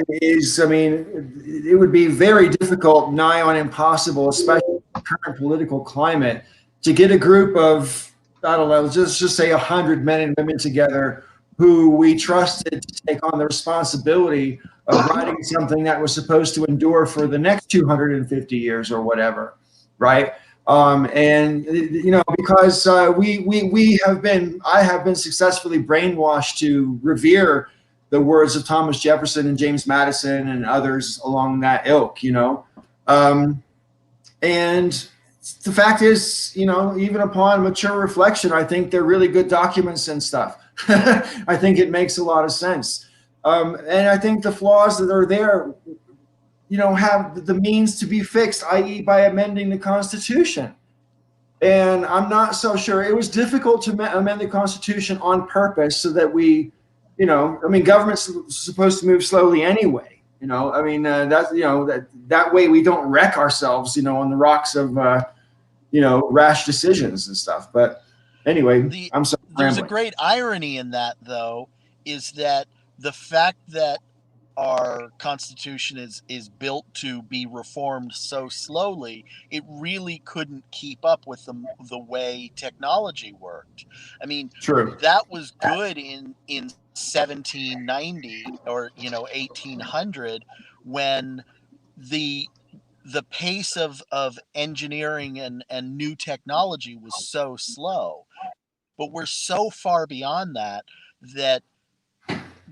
is, I mean, it would be very difficult, nigh on impossible, especially in the current political climate, to get a group of, I don't know, just say 100 men and women together who we trusted to take on the responsibility of writing something that was supposed to endure for the next 250 years or whatever, right? And because I have been successfully brainwashed to revere the words of Thomas Jefferson and James Madison and others along that ilk, and the fact is, even upon mature reflection, I think they're really good documents and stuff. I think it makes a lot of sense. And I think the flaws that are there, have the means to be fixed, i.e. by amending the Constitution. And I'm not so sure. It was difficult to amend the Constitution on purpose so that we, government's supposed to move slowly anyway. That way we don't wreck ourselves, on the rocks of, rash decisions and stuff. But anyway, I'm sorry. There's a great irony in that, though, is that the fact that our Constitution is built to be reformed so slowly, it really couldn't keep up with the way technology worked. I mean, true. That was good in 1790 or 1800 when the pace of engineering and new technology was so slow. But we're so far beyond that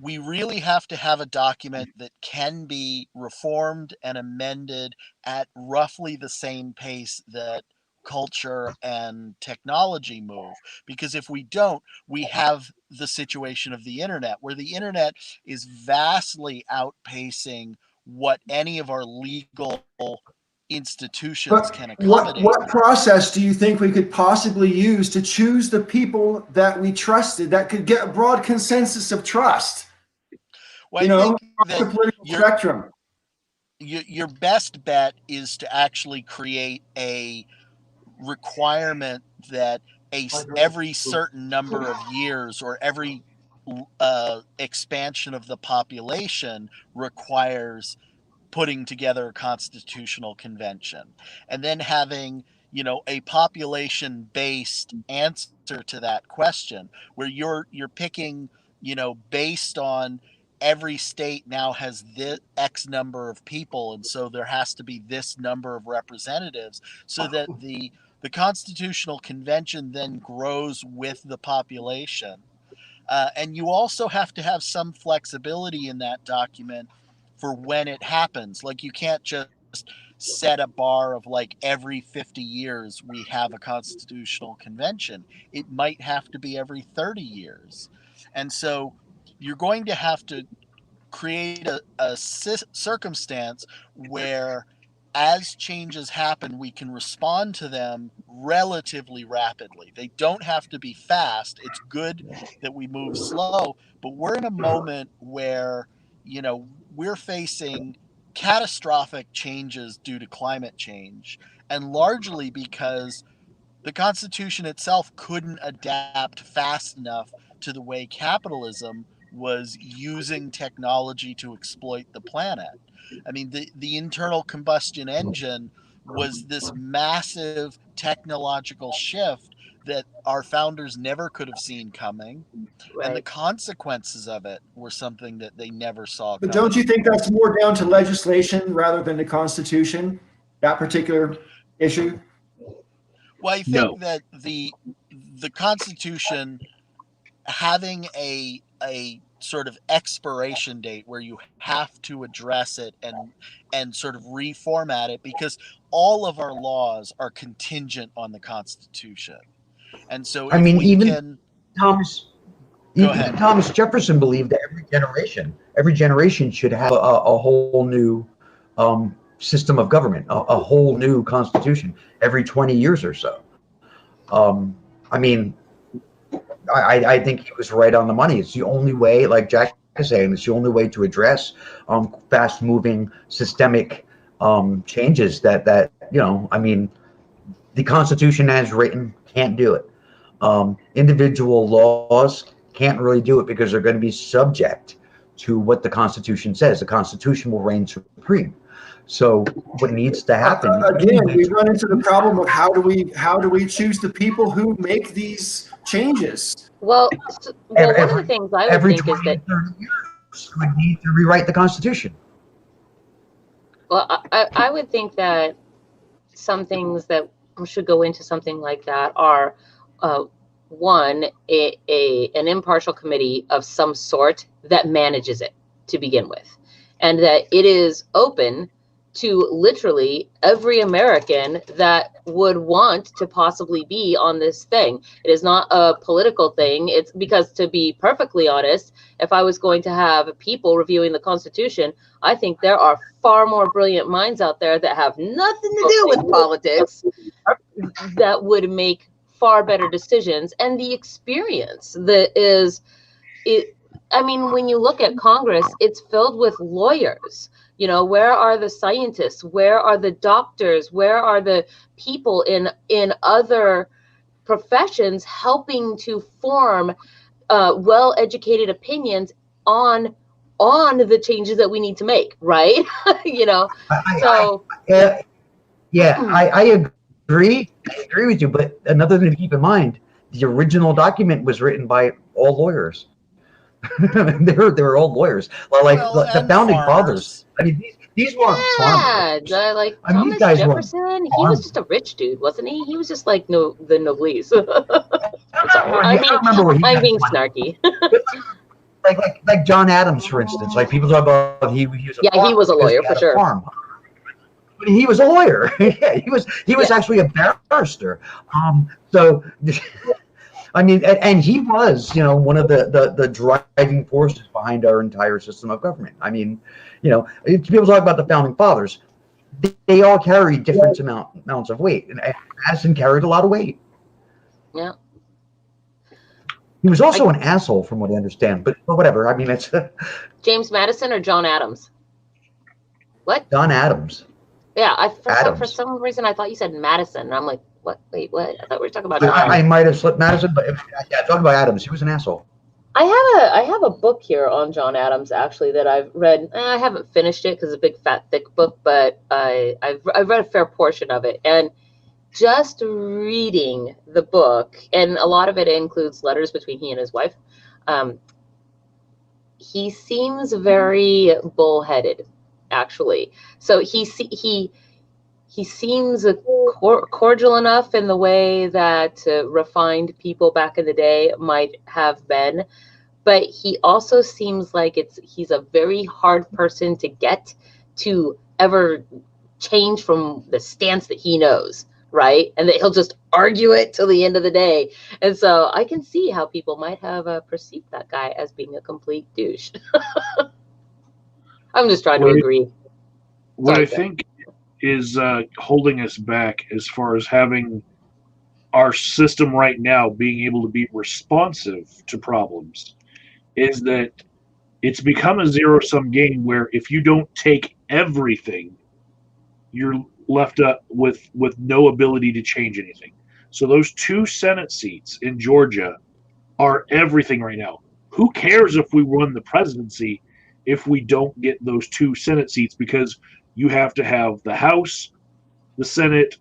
we really have to have a document that can be reformed and amended at roughly the same pace that culture and technology move. Because if we don't, we have the situation of the internet, where the internet is vastly outpacing what any of our legal institutions can accommodate. What process do you think we could possibly use to choose the people that we trusted that could get a broad consensus of trust? Well, I think that the political spectrum. Your best bet is to actually create a requirement that every certain number of years or every expansion of the population requires putting together a constitutional convention, and then having a population-based answer to that question, where you're picking based on every state now has this X number of people, and so there has to be this number of representatives, so that the constitutional convention then grows with the population. And you also have to have some flexibility in that document for when it happens. Like, you can't just set a bar of like every 50 years we have a constitutional convention. It might have to be every 30 years. And so you're going to have to create a circumstance where, as changes happen, we can respond to them relatively rapidly. They don't have to be fast. It's good that we move slow, but we're in a moment where, we're facing catastrophic changes due to climate change, and largely because the Constitution itself couldn't adapt fast enough to the way capitalism was using technology to exploit the planet. I mean, the internal combustion engine was this massive technological shift that our founders never could have seen coming. And the Right. consequences of it were something that they never saw But coming. don't you think that's more down to legislation rather than the Constitution, that particular issue? Well, I think No. that the Constitution having a sort of expiration date where you have to address it and sort of reformat it, because all of our laws are contingent on the Constitution. And so I if mean, we even can Thomas, Go even ahead. Thomas Jefferson believed that every generation should have a whole new system of government, a whole new constitution every 20 years or so. I mean, I think he was right on the money. It's the only way, like Jack is saying, it's the only way to address fast-moving systemic changes that I mean, the Constitution as written can't do it. Individual laws can't really do it because they're going to be subject to what the Constitution says. The Constitution will reign supreme. So what needs to happen Again, we run into the problem of how do we choose the people who make these changes? Well, one of Every- the things I would every think is 20 that, to 30 years would need to rewrite the Constitution. well, I would think that some things that should go into something like that are, one, an impartial committee of some sort that manages it to begin with, and that it is open to literally every American that would want to possibly be on this thing. It is not a political thing. It's because, to be perfectly honest, if I was going to have people reviewing the Constitution, I think there are far more brilliant minds out there that have nothing to do with politics that would make far better decisions. And the experience that is it, I mean, when you look at Congress, it's filled with lawyers. Where are the scientists? Where are the doctors? Where are the people in other professions helping to form well-educated opinions on the changes that we need to make, right? So I agree. I agree with you. But another thing to keep in mind: the original document was written by all lawyers. they were all lawyers. Like the founding fathers. I mean, these weren't farmers. like I mean, these Thomas guys weren't Jefferson, he was farmers. just a rich dude, wasn't he? He was just like the noblesse. I don't remember where he I'm got being his money. snarky. like John Adams, for instance. Like, people talk about he was a Yeah, he farmer was a because lawyer he for had a sure. farm. But he was a lawyer. Yeah, he was actually a barrister. So I mean, and he was, one of the driving forces behind our entire system of government. I mean, people talk about the founding fathers. They all carry different amounts of weight, and Madison carried a lot of weight. Yeah. He was also an asshole, from what I understand, but whatever. I mean, it's James Madison or John Adams? What? John Adams. Yeah, for Adams. some reason I thought you said Madison, and I'm like, what? Wait, what? I thought we were talking about. I might have slipped Madison, but yeah, talking about Adams, he was an asshole. I have a book here on John Adams, actually, that I've read. I haven't finished it because it's a big, fat, thick book, but I've read a fair portion of it. And just reading the book, and a lot of it includes letters between he and his wife, he seems very bullheaded, actually. So he seems cordial enough in the way that refined people back in the day might have been, but he also seems like he's a very hard person to get to ever change from the stance that he knows, right? And that he'll just argue it till the end of the day. And so I can see how people might have perceived that guy as being a complete douche. I'm just trying to agree. What Sorry, I think is holding us back as far as having our system right now being able to be responsive to problems is that it's become a zero-sum game where if you don't take everything, you're left up with no ability to change anything. So those 2 Senate seats in Georgia are everything right now. Who cares if we run the presidency if we don't get those 2 Senate seats, because you have to have the House, the Senate,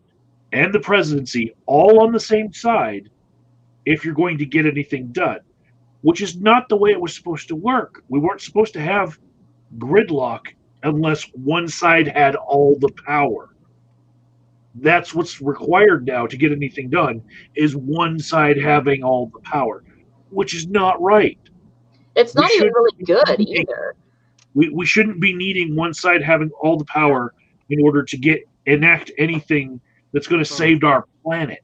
and the presidency all on the same side if you're going to get anything done, which is not the way it was supposed to work. We weren't supposed to have gridlock unless one side had all the power. That's what's required now to get anything done, is one side having all the power, which is not right. it's not even really good needing, either. we shouldn't be needing one side having all the power in order to enact anything that's going to save our planet.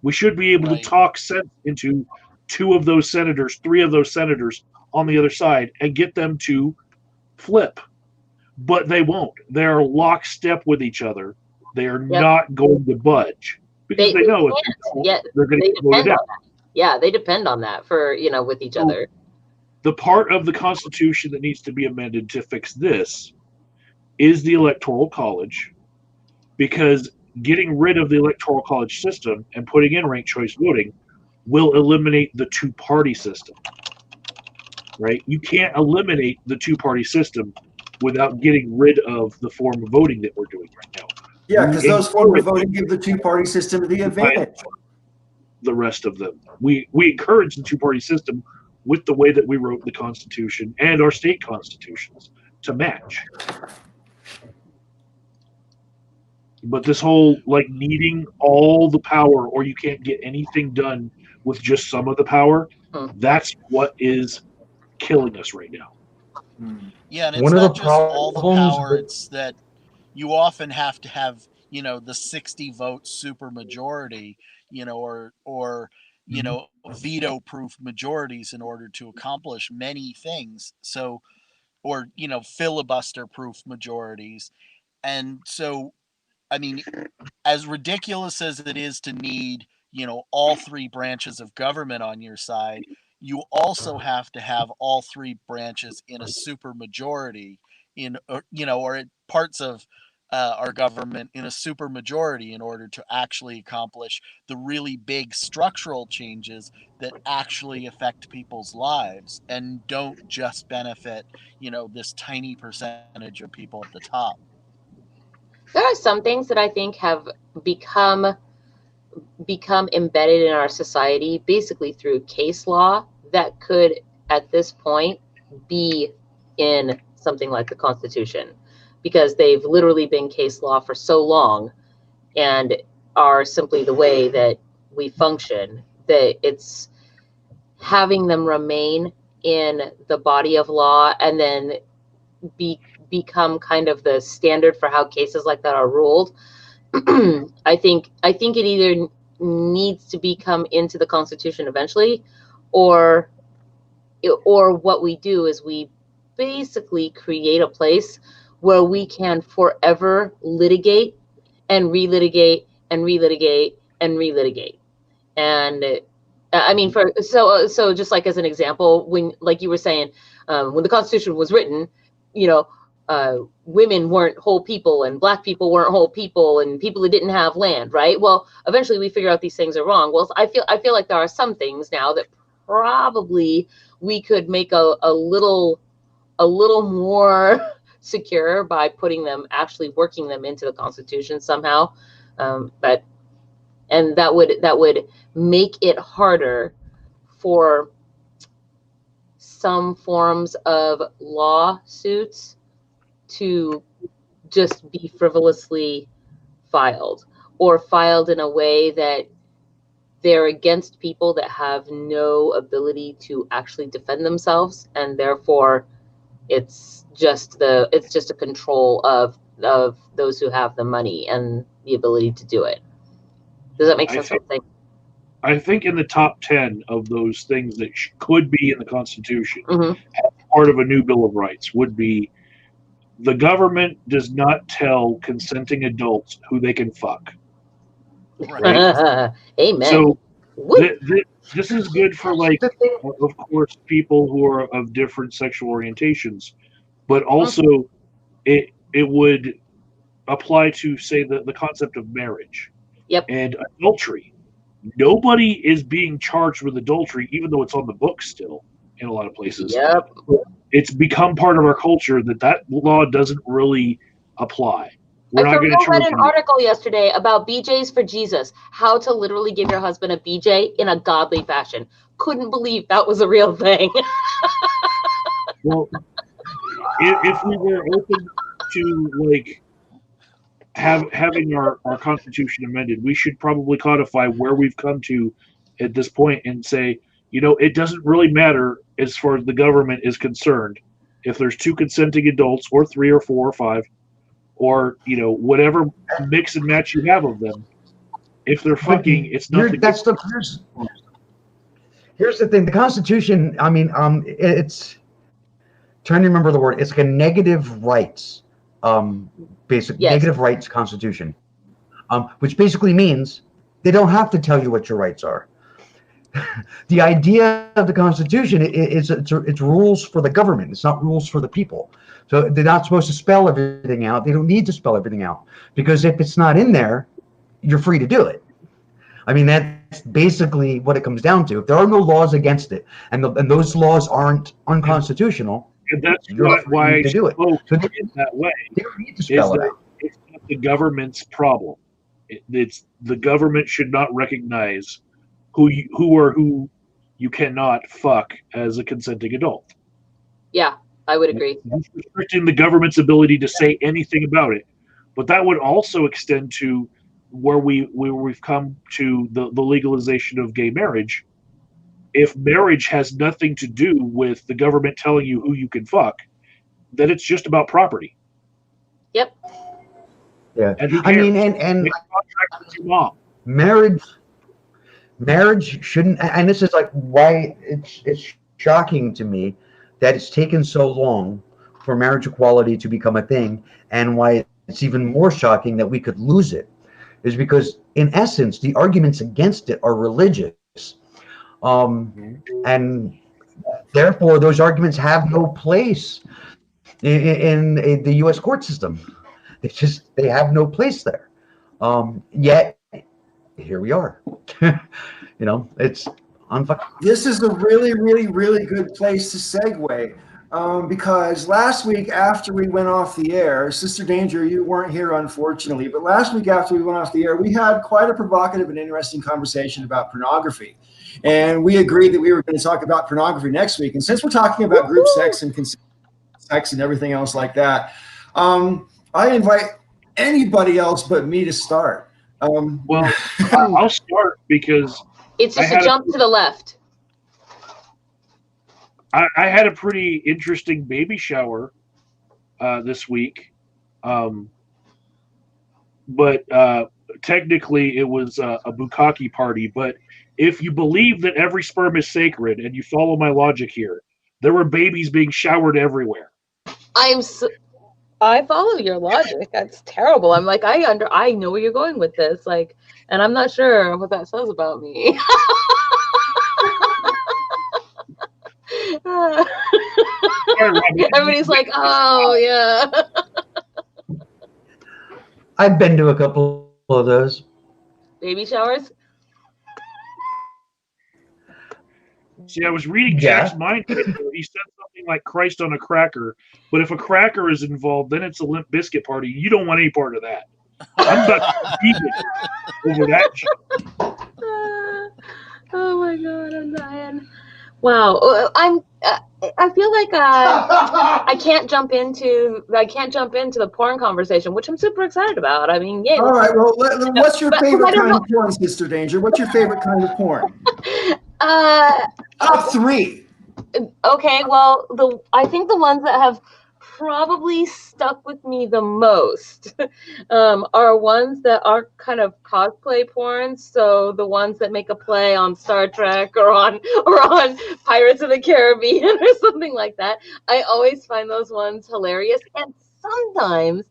We should be able to talk sense into 2 of those senators, 3 of those senators on the other side, and get them to flip. But they won't. They're lockstep with each other. They are not going to budge because they know if they don't, they're going to get voted out. Yeah, they depend on that for, with each other. The part of the Constitution that needs to be amended to fix this is the Electoral College, because getting rid of the Electoral College system and putting in ranked choice voting will eliminate the 2-party system. Right? You can't eliminate the 2-party system without getting rid of the form of voting that we're doing right now. Yeah, because those forms of voting give the 2-party system the advantage. The rest of them. We encourage the 2-party system with the way that we wrote the Constitution and our state constitutions to match. But this whole needing all the power, or you can't get anything done with just some of the power, that's what is killing us right now. Yeah, and it's not just all the power, it's that you often have to have, the 60 vote supermajority, or veto proof majorities in order to accomplish many things. So, or, filibuster proof majorities. And so, I mean, as ridiculous as it is to need, all 3 branches of government on your side, you also have to have all 3 branches in a supermajority or parts of our government in a supermajority in order to actually accomplish the really big structural changes that actually affect people's lives and don't just benefit, this tiny percentage of people at the top. There are some things that I think have become embedded in our society basically through case law that could at this point be in something like the Constitution, because they've literally been case law for so long and are simply the way that we function, that it's having them remain in the body of law and then become kind of the standard for how cases like that are ruled. I think it either needs to become into the Constitution eventually, or what we do is we basically create a place where we can forever litigate and relitigate and relitigate and relitigate. And I mean, so just like as an example, when, like you were saying, when the Constitution was written, women weren't whole people and Black people weren't whole people and people that didn't have land, right? Well, eventually we figure out these things are wrong. Well, I feel like there are some things now that probably we could make a little more secure by actually working them into the Constitution somehow. And that would make it harder for some forms of lawsuits to just be frivolously filed, or filed in a way that they're against people that have no ability to actually defend themselves, and therefore it's just a control of those who have the money and the ability to do it. Does that make sense? I think in the top 10 of those things that could be in the Constitution, Mm-hmm. as part of a new Bill of Rights, would be the government does not tell consenting adults who they can fuck. Right. Amen. So this is good for, like, of course, people who are of different sexual orientations, but also it would apply to, say, the concept of marriage. Yep. And adultery. Nobody is being charged with adultery, even though it's on the books still in a lot of places. Yep. It's become part of our culture that law doesn't really apply. We're not going to read an article yesterday about BJs for Jesus, how to literally give your husband a BJ in a godly fashion. Couldn't believe that was a real thing. Well, if we were open to, like, having our Constitution amended, we should probably codify where we've come to at this point and say, it doesn't really matter as far as the government is concerned if there's 2 consenting adults or 3 or 4 or 5 or whatever mix and match you have of them. If they're fucking, it's nothing. Here's the thing: the Constitution. I mean, it's trying to remember the word. It's like a negative rights. Negative rights constitution, which basically means they don't have to tell you what your rights are. The idea of the Constitution is it's rules for the government. It's not rules for the people. So they're not supposed to spell everything out. They don't need to spell everything out, because if it's not in there, you're free to do it. I mean, that's basically what it comes down to. If there are no laws against it, and those laws aren't unconstitutional, and that's why I do it. In that way, they don't need to spell it out. It's not the government's problem. It's the government should not recognize who you cannot fuck as a consenting adult. Yeah, I would agree. It's restricting the government's ability to say anything about it, but that would also extend to where we've come to the legalization of gay marriage. If marriage has nothing to do with the government telling you who you can fuck, then it's just about property. Yep. Yeah. And who I cares? mean, and Make a contract with your mom. Marriage shouldn't, and this is like why it's shocking to me that it's taken so long for marriage equality to become a thing, and why it's even more shocking that we could lose it, is because in essence the arguments against it are religious. And therefore those arguments have no place in the U.S. court system. They have no place there. Yet here we are. It's unfucking. This is a really, really, really good place to segue. Because last week after we went off the air, Sister Danger, you weren't here unfortunately, but last week after we went off the air, we had quite a provocative and interesting conversation about pornography. And we agreed that we were going to talk about pornography next week. And since we're talking about group sex and sex and everything else like that, I invite anybody else but me to start. Well, I'll start because it's just a jump to the left. I had a pretty interesting baby shower this week, but technically it was a bukkake party. But if you believe that every sperm is sacred, and you follow my logic here, there were babies being showered everywhere. I follow your logic. That's terrible. I'm like, I know where you're going with this. Like, and I'm not sure what that says about me. Everybody's like, oh yeah. I've been to a couple of those Baby showers. See, I was reading Jack's mind. He said something like Christ on a cracker, but if a cracker is involved, then it's a Limp Biscuit party. You don't want any part of that. I'm about to keep it over that shit. Oh my god, I'm dying. Wow, I feel like I can't jump into the porn conversation, which I'm super excited about. I mean, yeah. All right. Well, what's your But I favorite don't kind of porn, Sister Danger? What's your favorite kind of porn? Top three. Okay, well, I think the ones that have probably stuck with me the most are ones that are kind of cosplay porn. So the ones that make a play on Star Trek or on Pirates of the Caribbean or something like that. I always find those ones hilarious, and sometimes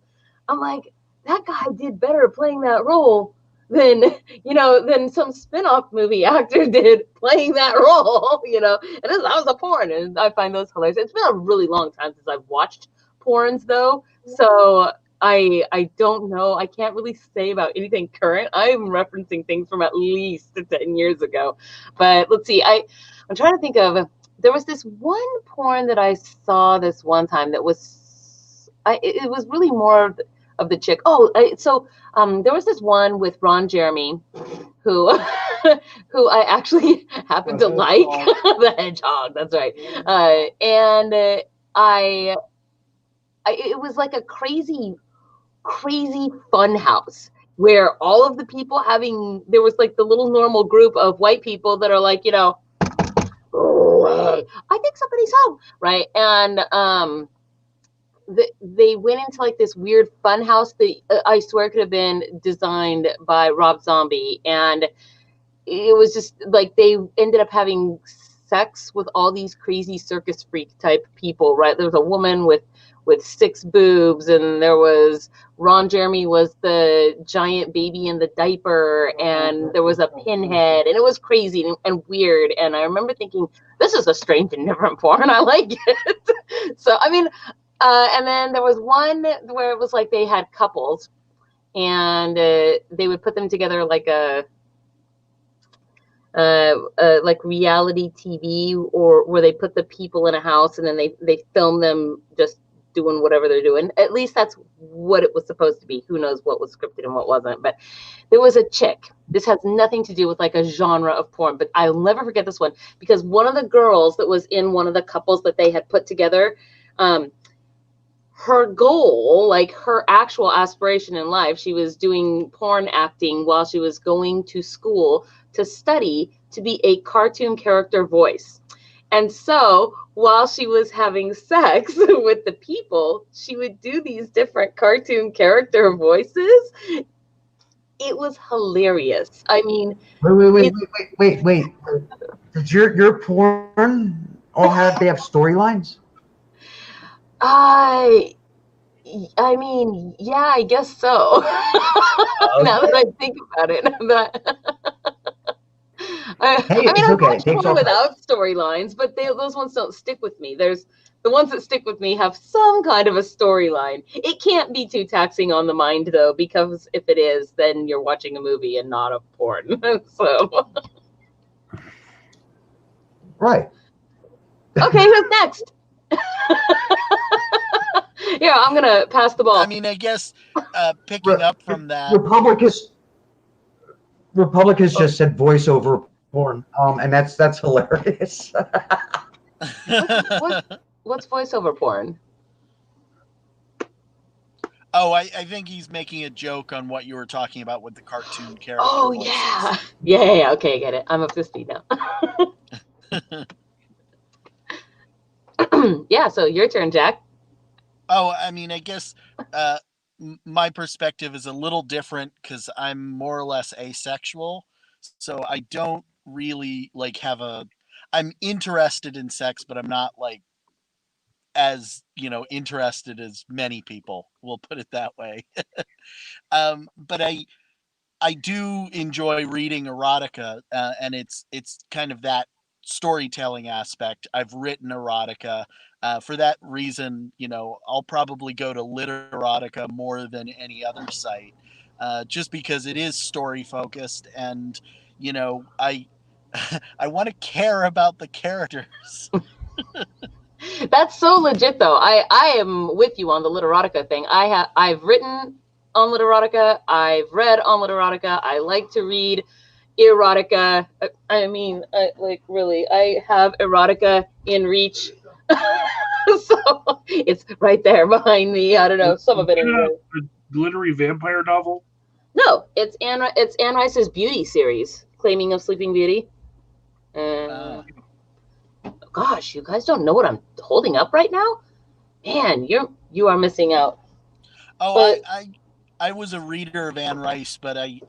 I'm like, that guy did better playing that role than some spin-off movie actor did playing that role, and that was a porn, and I find those hilarious. It's been a really long time since I've watched porns though, so I don't know. I can't really say about anything current. I'm referencing things from at least 10 years ago, but let's see. I'm trying to think of, there was this one porn that I saw this one time that was, it was really more of the chick. There was this one with Ron Jeremy, who who I actually happen to like. The hedgehog, that's right. It was like a crazy fun house where all of the people there was like the little normal group of white people that are like, oh, I think somebody's home, right? And they went into like this weird fun house that I swear could have been designed by Rob Zombie, and it was just like they ended up having sex with all these crazy circus freak type people, right? There was a woman with 6 boobs, and there was Ron Jeremy was the giant baby in the diaper, and there was a pinhead, and it was crazy and weird. And I remember thinking, this is a strange and different porn. I like it. So I mean. And then there was one where it was like they had couples, and they would put them together like like reality TV, or where they put the people in a house and then they film them just doing whatever they're doing. At least that's what it was supposed to be. Who knows what was scripted and what wasn't. But there was a chick. This has nothing to do with like a genre of porn, but I'll never forget this one, because one of the girls that was in one of the couples that they had put together, her goal, like her actual aspiration in life, she was doing porn acting while she was going to school to study to be a cartoon character voice. And so while she was having sex with the people, she would do these different cartoon character voices. It was hilarious. I mean, wait. Did your porn all they have storylines? I mean, yeah, I guess so. Now that I think about it, I watch porn without storylines, but those ones don't stick with me. There's the ones that stick with me have some kind of a storyline. It can't be too taxing on the mind though, because if it is, then you're watching a movie and not a porn. So, right. Okay, who's next? Yeah, I'm gonna pass the ball. I mean, I guess picking up from that, Republicans just said voiceover porn, and that's hilarious. What's voiceover porn? Oh, I think he's making a joke on what you were talking about with the cartoon character. Oh voices. Yeah. Okay, I get it. I'm up to speed now. Yeah, so your turn, Jack. Oh, I mean, I guess my perspective is a little different because I'm more or less asexual. So I don't really like I'm interested in sex, but I'm not like as, interested as many people. We'll put it that way. But I do enjoy reading erotica, and it's kind of that storytelling aspect. I've written erotica. For that reason, I'll probably go to Literotica more than any other site, just because it is story focused, and I I want to care about the characters. That's so legit, though. I am with you on the Literotica thing. I've written on Literotica. I've read on Literotica. I like to read erotica. I mean, really, I have erotica in reach. So it's right there behind me. I don't know, some of it anyway. A glittery vampire novel? No, it's Anne Rice's Beauty series, Claiming of Sleeping Beauty. Gosh, you guys don't know what I'm holding up right now? Man, you are missing out. Oh, But- I was a reader of Anne Rice, but I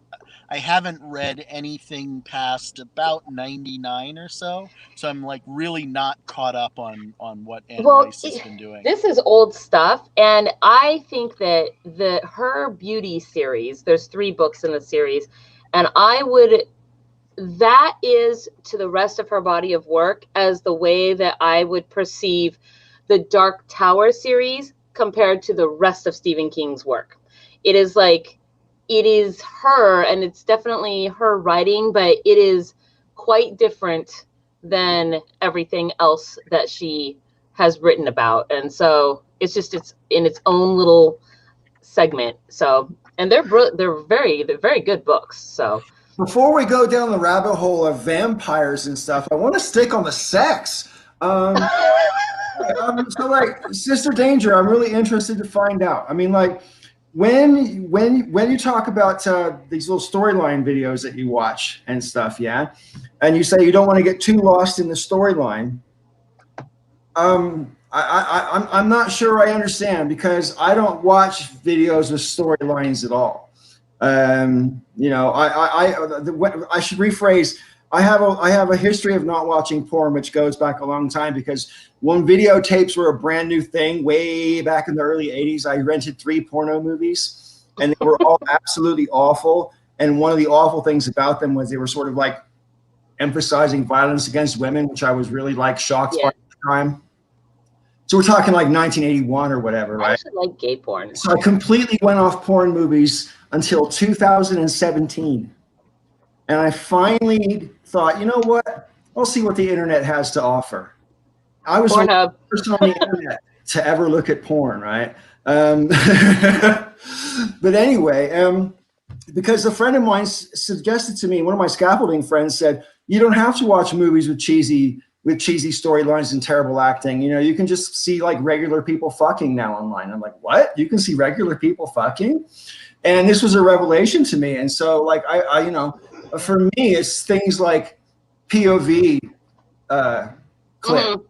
haven't read anything past about 99 or so. So I'm like really not caught up on what Anne Rice has been doing. This is old stuff, and I think that her Beauty series, there's 3 books in the series, and that is to the rest of her body of work as the way that I would perceive the Dark Tower series compared to the rest of Stephen King's work. It is like, it is her, and it's definitely her writing, but it is quite different than everything else that she has written about. And so it's in its own little segment. So, and they're very good books. So Before we go down the rabbit hole of vampires and stuff, I want to stick on the sex. So, like, Sister Danger, I'm really interested to find out. I mean, like, when you talk about these little storyline videos that you watch and stuff, yeah, and you say you don't want to get too lost in the storyline, I'm not sure I understand, because I don't watch videos with storylines at all. You know, I should rephrase. I have a history of not watching porn, which goes back a long time, because when videotapes were a brand new thing way back in the early 80s, I rented 3 porno movies, and they were all absolutely awful. And one of the awful things about them was they were sort of like emphasizing violence against women, which I was really like shocked by at the time. So we're talking like 1981 or whatever, right? I actually like gay porn. So I completely went off porn movies until 2017. And I finally thought, you know what? I'll see what the internet has to offer. I was the first person on the internet to ever look at porn, right? But anyway, because a friend of mine suggested to me, one of my scaffolding friends said, you don't have to watch movies with cheesy storylines and terrible acting. You know, you can just see like regular people fucking now online. I'm like, what? You can see regular people fucking? And this was a revelation to me. And so, like, I you know, for me, it's things like POV clip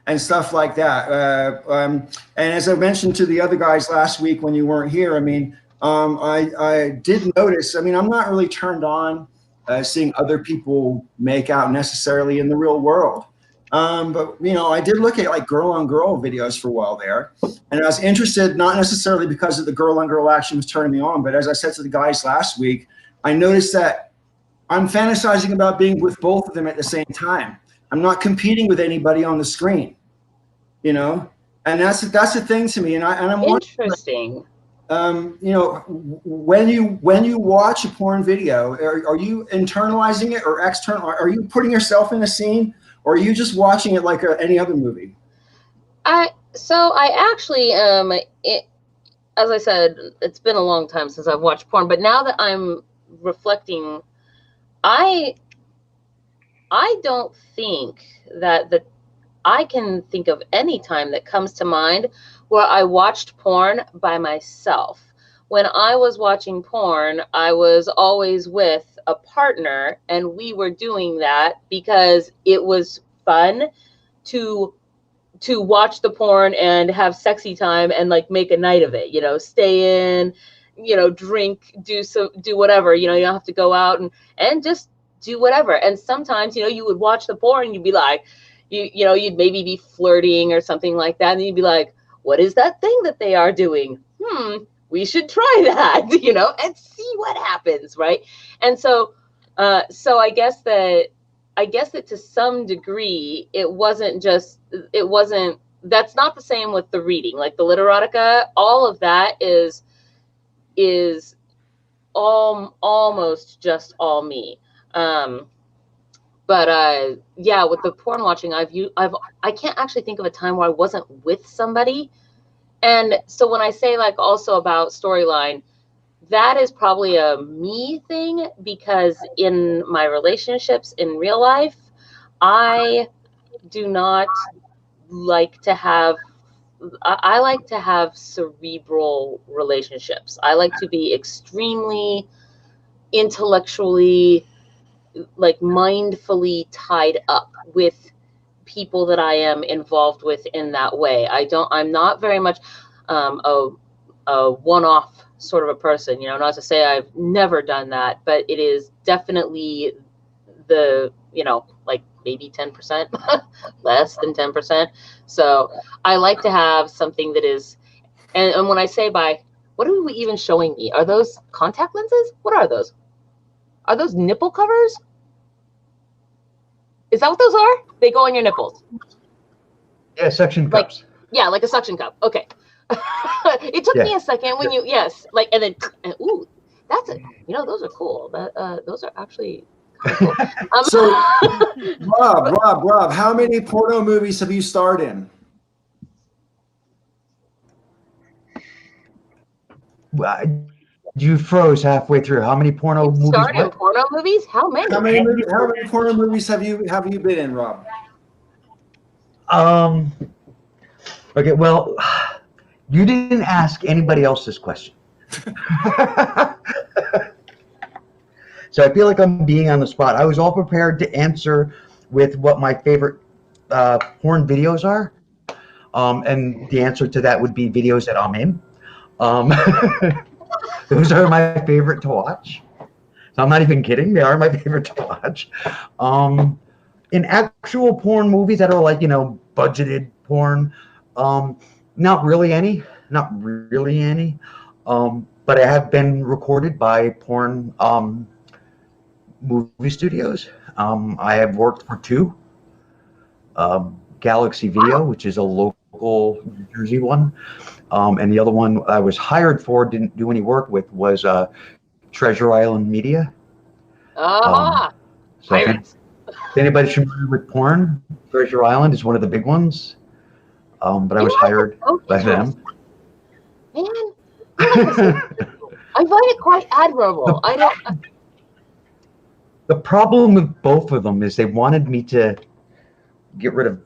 and stuff like that. And as I mentioned to the other guys last week when you weren't here, I mean, I did notice, I mean, I'm not really turned on seeing other people make out necessarily in the real world. But, you know, I did look at like girl on girl videos for a while there. And I was interested, not necessarily because of the girl on girl action was turning me on, but as I said to the guys last week, I noticed that I'm fantasizing about being with both of them at the same time. I'm not competing with anybody on the screen, you know, and that's the thing to me. And I'm interesting. You know, when you watch a porn video, are you internalizing it or external? Are you putting yourself in a scene, or are you just watching it like any other movie? So I actually, as I said, it's been a long time since I've watched porn, but now that I'm reflecting, I don't think that I can think of any time that comes to mind where I watched porn by myself. When I was watching porn, I was always with a partner, and we were doing that because it was fun to watch the porn and have sexy time and like make a night of it, you know, stay in, you know, drink, do whatever, you know, you don't have to go out and just do whatever. And sometimes, you know, you would watch the porn and you'd be like, you know, you'd maybe be flirting or something like that. And you'd be like, what is that thing that they are doing? We should try that, you know, and see what happens. Right. And so I guess that to some degree, that's not the same with the reading, like the literotica. All of that is almost just all me. But yeah, with the porn watching, I can't actually think of a time where I wasn't with somebody. And so when I say like also about storyline, that is probably a me thing, because in my relationships in real life, I do not like to have I like to have cerebral relationships. I like to be extremely intellectually, like mindfully tied up with people that I am involved with in that way. I'm not very much a one-off sort of a person, you know, not to say I've never done that, but it is definitely the, you know, like maybe 10%, less than 10%. So I like to have something that is, and when I say by, what are we even showing me? Are those contact lenses? What are those? Are those nipple covers? Is that what those are? They go on your nipples. Yeah, suction cups. Yeah, like a suction cup. Okay. It took me a second when yes, like, and then, ooh, that's it. You know, those are cool. Those are actually kind of cool. So, Rob, how many porno movies have you starred in? You froze halfway through. How many porno movies? Starred in porno movies? How many? How many porno movies have you been in, Rob? Okay, well, you didn't ask anybody else this question. So I feel like I'm being on the spot. I was all prepared to answer with what my favorite porn videos are. And the answer to that would be videos that I'm in. Those are my favorite to watch. So I'm not even kidding. They are my favorite to watch. In actual porn movies that are like, you know, budgeted porn, not really any. But I have been recorded by porn movie studios. I have worked for two. Galaxy Video, which is a local New Jersey one. And the other one I was hired for, didn't do any work with, was Treasure Island Media. So if anybody's familiar with porn, Treasure Island is one of the big ones. But I was hired by them. Man, I find it quite admirable. The problem with both of them is they wanted me to get rid of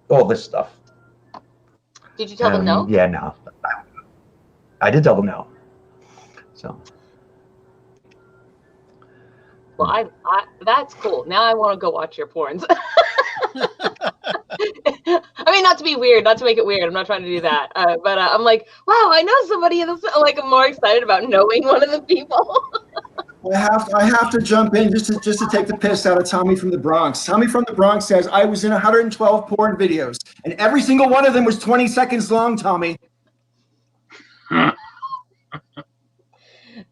all this stuff. Did you tell them no? Yeah, no. I did tell them no. So. Well, I that's cool. Now I want to go watch your porns. I mean, not to be weird, not to make it weird. I'm not trying to do that. But I'm like, wow, I know somebody in this. Like, I'm more excited about knowing one of the people. I have to jump in just to take the piss out of Tommy from the Bronx. Tommy from the Bronx says, I was in 112 porn videos, and every single one of them was 20 seconds long, Tommy.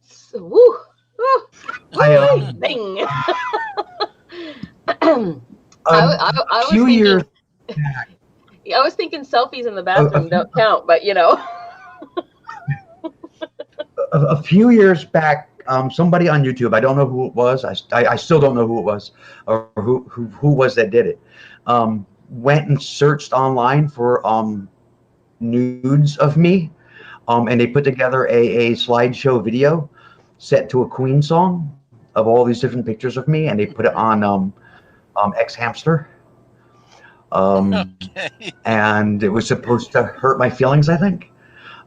So, woo, thing. I was thinking selfies in the bathroom don't count, but you know. A few years back, somebody on YouTube, I don't know who it was, I still don't know who it was, or who was that did it, went and searched online for nudes of me, and they put together a slideshow video set to a Queen song of all these different pictures of me, and they put it on X Hamster. And it was supposed to hurt my feelings, I think.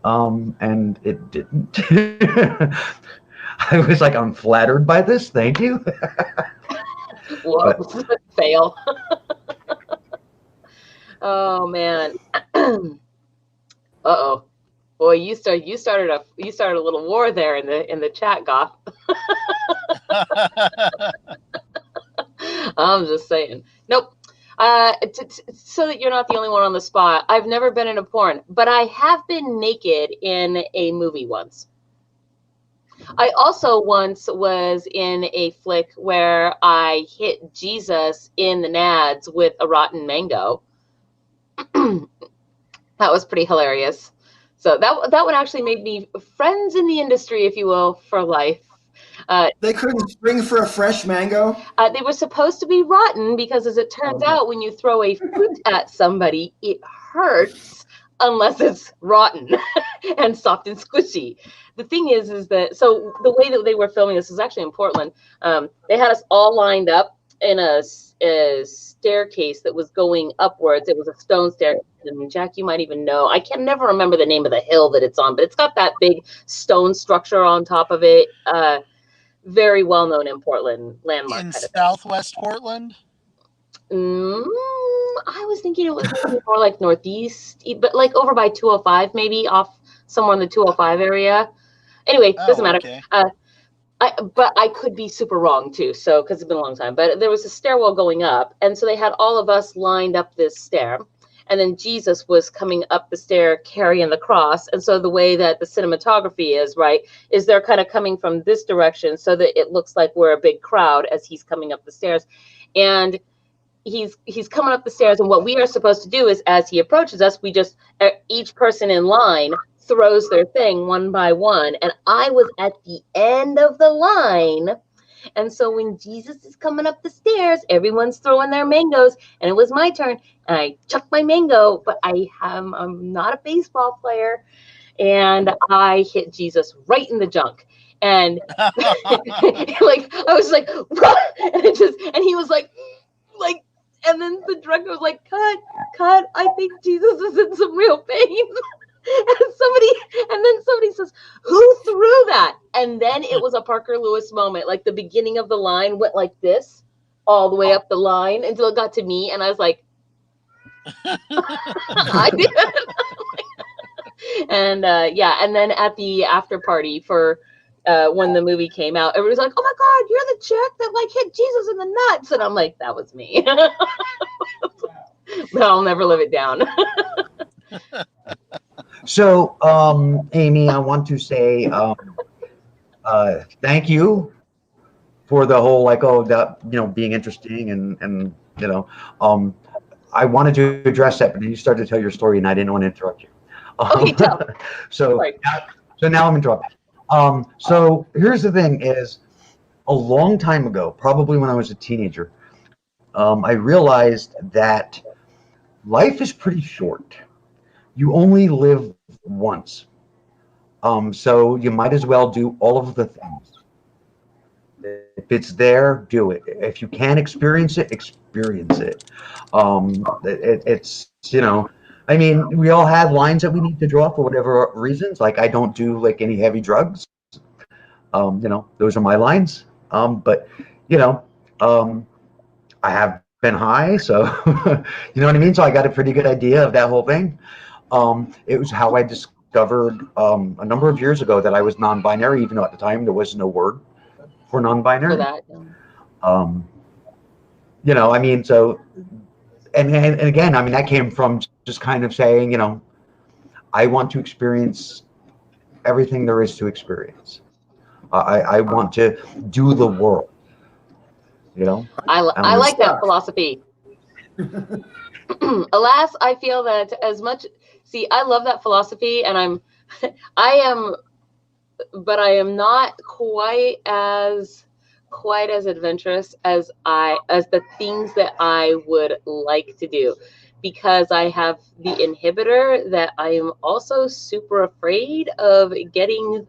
And it didn't. I was like, I'm flattered by this. Thank you. Whoa, fail. Oh man. Uh-oh. Boy, you started a little war there in the chat, Goth. I'm just saying. Nope. So that you're not the only one on the spot, I've never been in a porn, but I have been naked in a movie once. I also once was in a flick where I hit Jesus in the nads with a rotten mango. That was pretty hilarious. So that one actually made me friends in the industry, if you will, for life. They couldn't spring for a fresh mango? They were supposed to be rotten because, as it turns out, when you throw a fruit at somebody, it hurts unless it's rotten and soft and squishy. The thing is that, so the way that they were filming this was actually in Portland. They had us all lined up a staircase that was going upwards. It was a stone staircase. And Jack, you might even know. I can never remember the name of the hill that it's on, but it's got that big stone structure on top of it. Very well known in Portland, landmark. In Southwest Portland? I was thinking it was maybe more like northeast, but like over by 205, maybe off somewhere in the 205 area. Anyway, doesn't matter. Okay. But I could be super wrong too. So, because it's been a long time, but there was a stairwell going up. And so they had all of us lined up this stair. And then Jesus was coming up the stair carrying the cross. And so the way that the cinematography is, right, is they're kind of coming from this direction so that it looks like we're a big crowd as he's coming up the stairs. And he's coming up the stairs. And what we are supposed to do is, as he approaches us, we just, each person in line throws their thing one by one. And I was at the end of the line. And so when Jesus is coming up the stairs, everyone's throwing their mangoes, and it was my turn, and I chucked my mango, but I'm not a baseball player, and I hit Jesus right in the junk. And like I was like, what? And he was like, and then the director was like, cut, I think Jesus is in some real pain. And then somebody says, who threw that? And then it was a Parker Lewis moment. Like the beginning of the line went like this all the way up the line until it got to me. And I was like, I did. And and then at the after party for when the movie came out, everybody's like, oh my God, you're the chick that like hit Jesus in the nuts. And I'm like, that was me. But I'll never live it down. So, Amy, I want to say thank you for the whole being interesting and I wanted to address that, but then you started to tell your story and I didn't want to interrupt you. Okay, tell. So now I'm interrupted. So here's the thing: is a long time ago, probably when I was a teenager, I realized that life is pretty short. You only live once. So you might as well do all of the things. If it's there, do it. If you can experience it, experience it. It's I mean, we all have lines that we need to draw for whatever reasons. Like I don't do like any heavy drugs. Those are my lines. But I have been high, so you know what I mean? So I got a pretty good idea of that whole thing. It was how I discovered a number of years ago that I was non-binary, even though at the time there was no word for non-binary. For that. I mean, so, and again, I mean, that came from just kind of saying, I want to experience everything there is to experience. I want to do the world, I like that philosophy. Alas, I feel that as much, I love that philosophy, and I am not quite as adventurous as the things that I would like to do, because I have the inhibitor that I am also super afraid of getting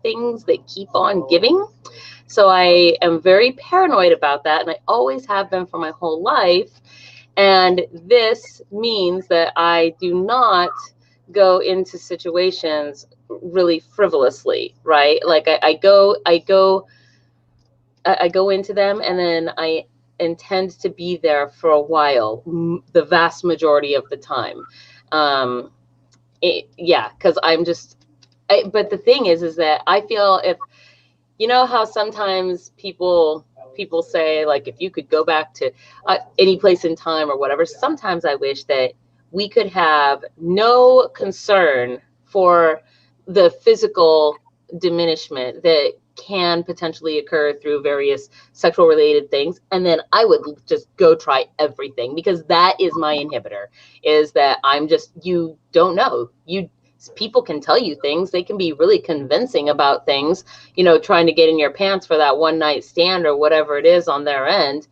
things that keep on giving. So I am very paranoid about that, and I always have been for my whole life. And this means that I do not go into situations really frivolously, right? Like I go into them, and then I intend to be there for a while, the vast majority of the time. Because I'm just, but the thing is that I feel, if how sometimes people say, like, if you could go back to any place in time or whatever, sometimes I wish that we could have no concern for the physical diminishment that can potentially occur through various sexual related things. And then I would just go try everything, because that is my inhibitor, is that you don't know. People can tell you things. They can be really convincing about things, trying to get in your pants for that one night stand or whatever it is on their end.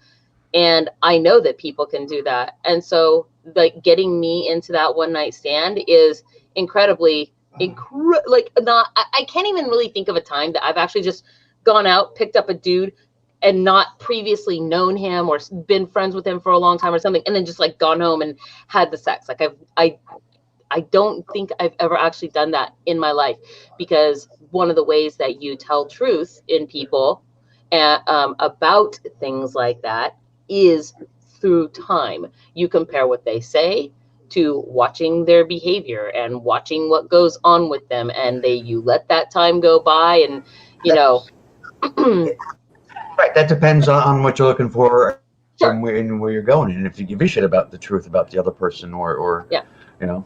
And I know that people can do that. And so like getting me into that one night stand is incredibly, I can't even really think of a time that I've actually just gone out, picked up a dude, and not previously known him or been friends with him for a long time or something, and then just like gone home and had the sex. Like I don't think I've ever actually done that in my life, because one of the ways that you tell truth in people about things like that is through time. You compare what they say to watching their behavior and watching what goes on with them, and you let that time go by, and you know. Right, that depends on what you're looking for. Sure. And where you're going, and if you give a shit about the truth about the other person, or Yeah. you know.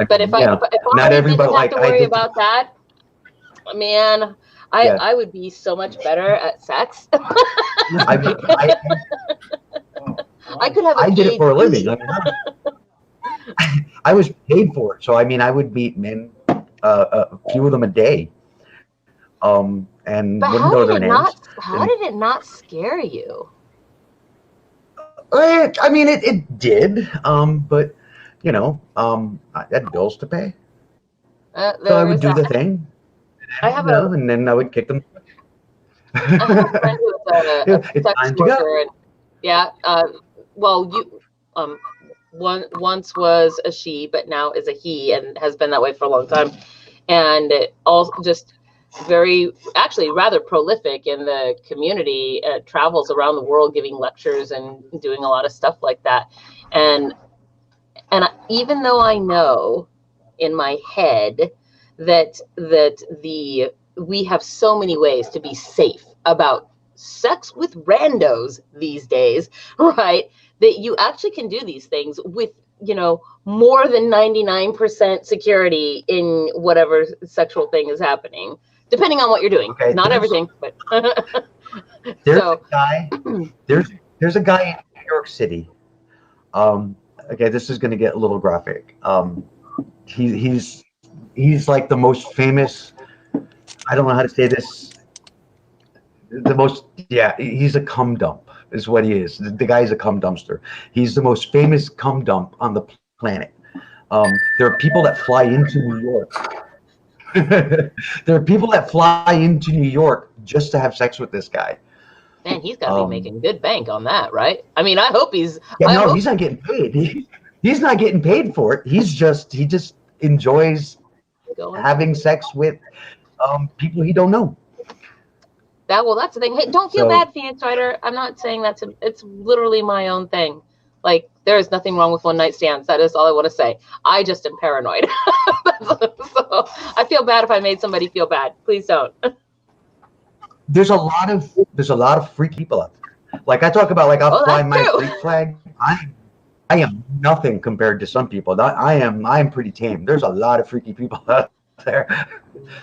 But if I not everybody didn't have to worry about that, man, I would be so much better at sex. I could have. I did it for a living. I mean, I was paid for it, so I mean, I would meet men, a few of them a day, and but wouldn't know their names. How did it not scare you? I mean, it did, but you know, I had bills to pay, so I would do the thing. I have and then I would kick them. I have a friend who's a sex worker, and once was a she, but now is a he, and has been that way for a long time, and all just actually rather prolific in the community. Travels around the world giving lectures and doing a lot of stuff like that, and even though I know in my head that we have so many ways to be safe about sex with randos these days, right? That you actually can do these things with, more than 99% security in whatever sexual thing is happening, depending on what you're doing. Okay, not everything, but there's a guy in New York City. Okay, this is going to get a little graphic. He's like the most famous. I don't know how to say this. He's a cum dump, is what he is. The guy's a cum dumpster. He's the most famous cum dump on the planet. There are people that fly into New York. There are people that fly into New York just to have sex with this guy. Man, he's got to be making good bank on that, right? I mean, I hope he's. He's not getting paid. He's not getting paid for it. He just enjoys having sex with people he don't know. That's the thing. Hey, don't feel bad, Phoenix Writer. I'm not saying it's literally my own thing. Like, there is nothing wrong with one night stands. That is all I want to say. I just am paranoid. So I feel bad if I made somebody feel bad. Please don't. There's a lot of freak people out there. Like, I talk about, like, I'll fly my freak flag. I am nothing compared to some people. I am pretty tame. There's a lot of freaky people out there.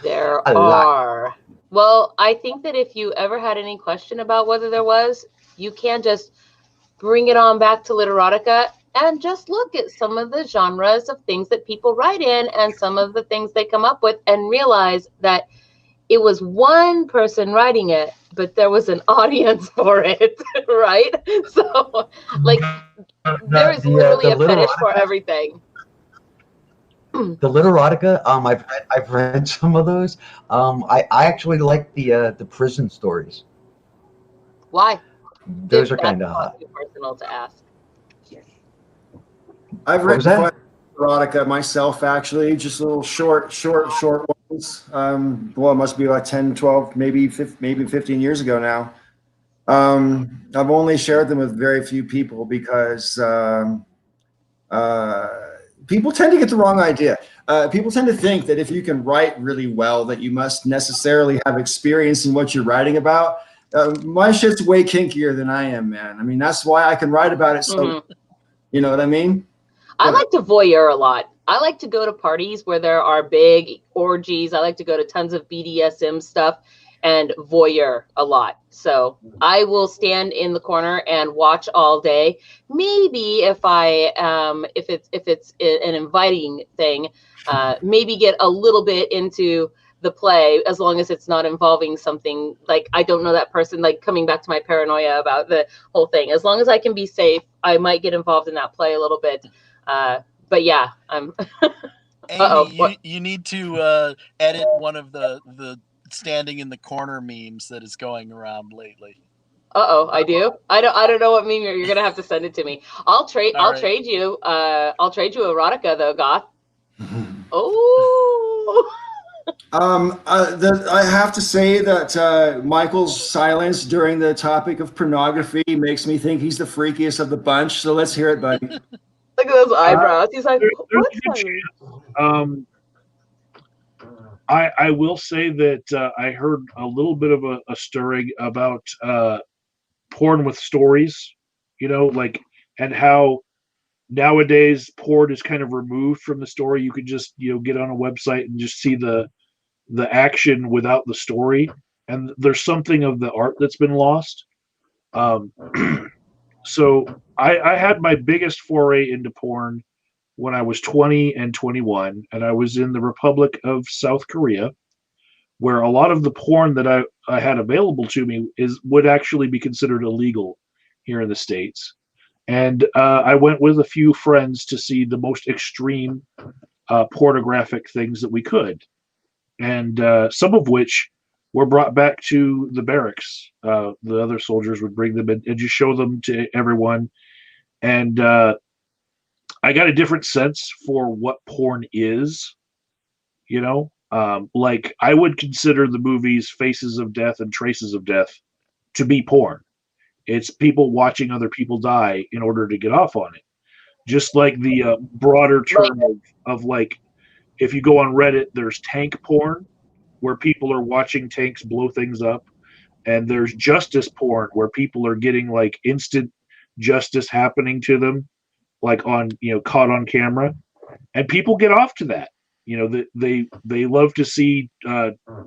There are. Well, I think that if you ever had any question about whether there was, you can just bring it on back to Literotica and just look at some of the genres of things that people write in and some of the things they come up with, and realize that it was one person writing it, but there was an audience for it, right? So, like, there is literally a fetish for everything. The Literotica, I've read some of those. I actually like the prison stories. Why? Those are kind of too personal to ask. I've read erotica myself, actually, just little short ones. Well, it must be like 10, 12, maybe 15 years ago now. I've only shared them with very few people because people tend to get the wrong idea. People tend to think that if you can write really well, that you must necessarily have experience in what you're writing about. My shit's way kinkier than I am, man. I mean, that's why I can write about it. So, you know what I mean? I like to voyeur a lot. I like to go to parties where there are big orgies. I like to go to tons of BDSM stuff and voyeur a lot. So I will stand in the corner and watch all day. Maybe if it's an inviting thing, maybe get a little bit into the play, as long as it's not involving something like, I don't know that person, like coming back to my paranoia about the whole thing. As long as I can be safe, I might get involved in that play a little bit. But yeah, I'm. Amy, you need to edit one of the standing in the corner memes that is going around lately. I do. I don't know what meme you're gonna have to send it to me. I'll trade you erotica though, Goth. Oh. I have to say that Michael's silence during the topic of pornography makes me think he's the freakiest of the bunch. So let's hear it, buddy. Look at those eyebrows. He's like, what's that? I will say that I heard a little bit of a stirring about porn with stories, like, and how nowadays porn is kind of removed from the story. You could just, get on a website and just see the action without the story. And there's something of the art that's been lost. So I had my biggest foray into porn when I was 20 and 21, and I was in the Republic of South Korea, where a lot of the porn that I had available to me would actually be considered illegal here in the States. And I went with a few friends to see the most extreme pornographic things that we could. And some of which were brought back to the barracks. The other soldiers would bring them in and just show them to everyone. And I got a different sense for what porn is, like I would consider the movies Faces of Death and Traces of Death to be porn. It's people watching other people die in order to get off on it. Just like the broader term of like, if you go on Reddit, there's tank porn, where people are watching tanks blow things up. And there's justice porn, where people are getting like instant justice happening to them, like on, caught on camera. And people get off to that. They love to see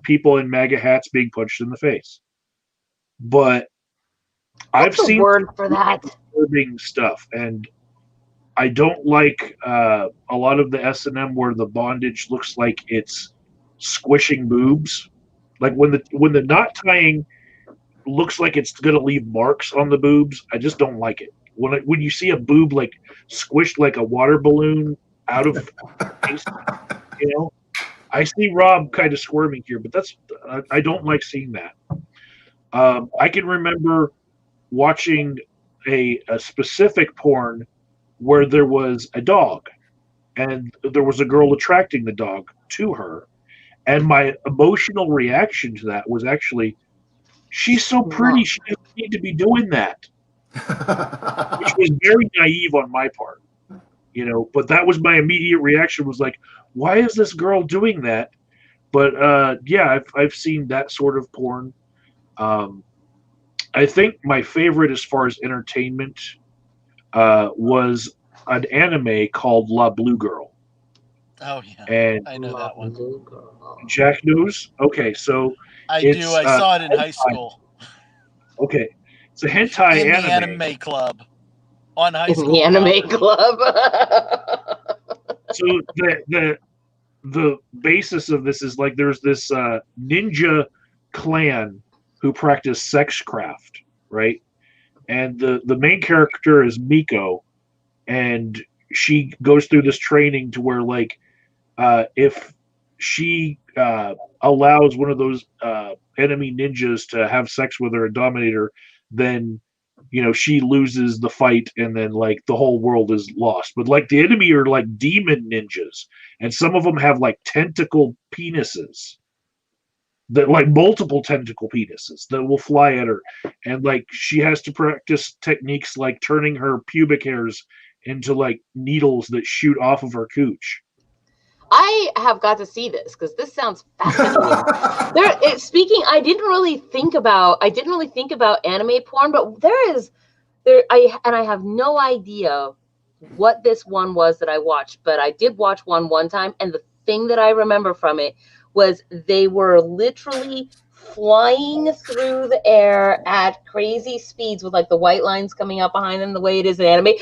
people in MAGA hats being punched in the face. But I've seen word for that disturbing stuff, and I don't like a lot of the S&M where the bondage looks like it's squishing boobs. Like when the knot tying looks like it's going to leave marks on the boobs, I just don't like it. When you see a boob like squished like a water balloon out of face, I see Rob kind of squirming here, but I don't like seeing that. I can remember watching a specific porn where there was a dog and there was a girl attracting the dog to her. And my emotional reaction to that was actually, she's so pretty, she doesn't need to be doing that. Which was very naive on my part, but that was my immediate reaction, was like, why is this girl doing that? But yeah, I've seen that sort of porn. I think my favorite as far as entertainment was an anime called La Blue Girl. Oh yeah, and I know that one. Jack knows. Okay, so I do. I saw it in high school. Okay, it's a hentai in anime. the anime club on high school. The anime club. So the basis of this is like there's this ninja clan who practice sexcraft, right? And the main character is Miko, and she goes through this training to where like if she allows one of those enemy ninjas to have sex with her and dominate her, then she loses the fight, and then like the whole world is lost. But like the enemy are like demon ninjas, and some of them have like tentacle penises, that like multiple tentacle penises that will fly at her, and like she has to practice techniques like turning her pubic hairs into like needles that shoot off of her cooch. I have got to see this because this sounds fascinating. I didn't really think about anime porn, but I have no idea what this one was that I watched, but I did watch one time, and the thing that I remember from it was they were literally flying through the air at crazy speeds with like the white lines coming out behind them the way it is in anime,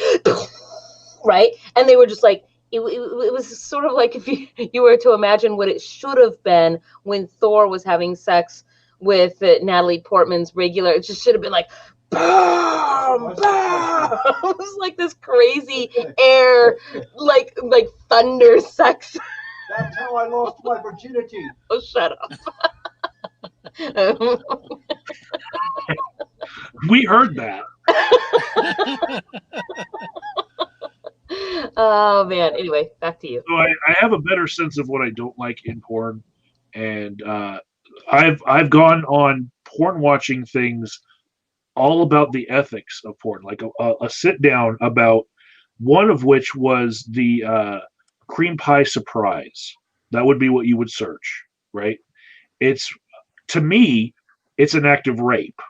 right? And they were just like, it was sort of like if you were to imagine what it should have been when Thor was having sex with Natalie Portman's regular. It just should have been like, boom, boom. It was like this crazy air, like thunder sex. That's how I lost my virginity. Oh, shut up. We heard that. Oh man. Anyway, back to you. So I have a better sense of what I don't like in porn, and I've gone on porn watching things all about the ethics of porn, like a sit down about one of which was the cream pie surprise. That would be what you would search, right? It's to me, it's an act of rape.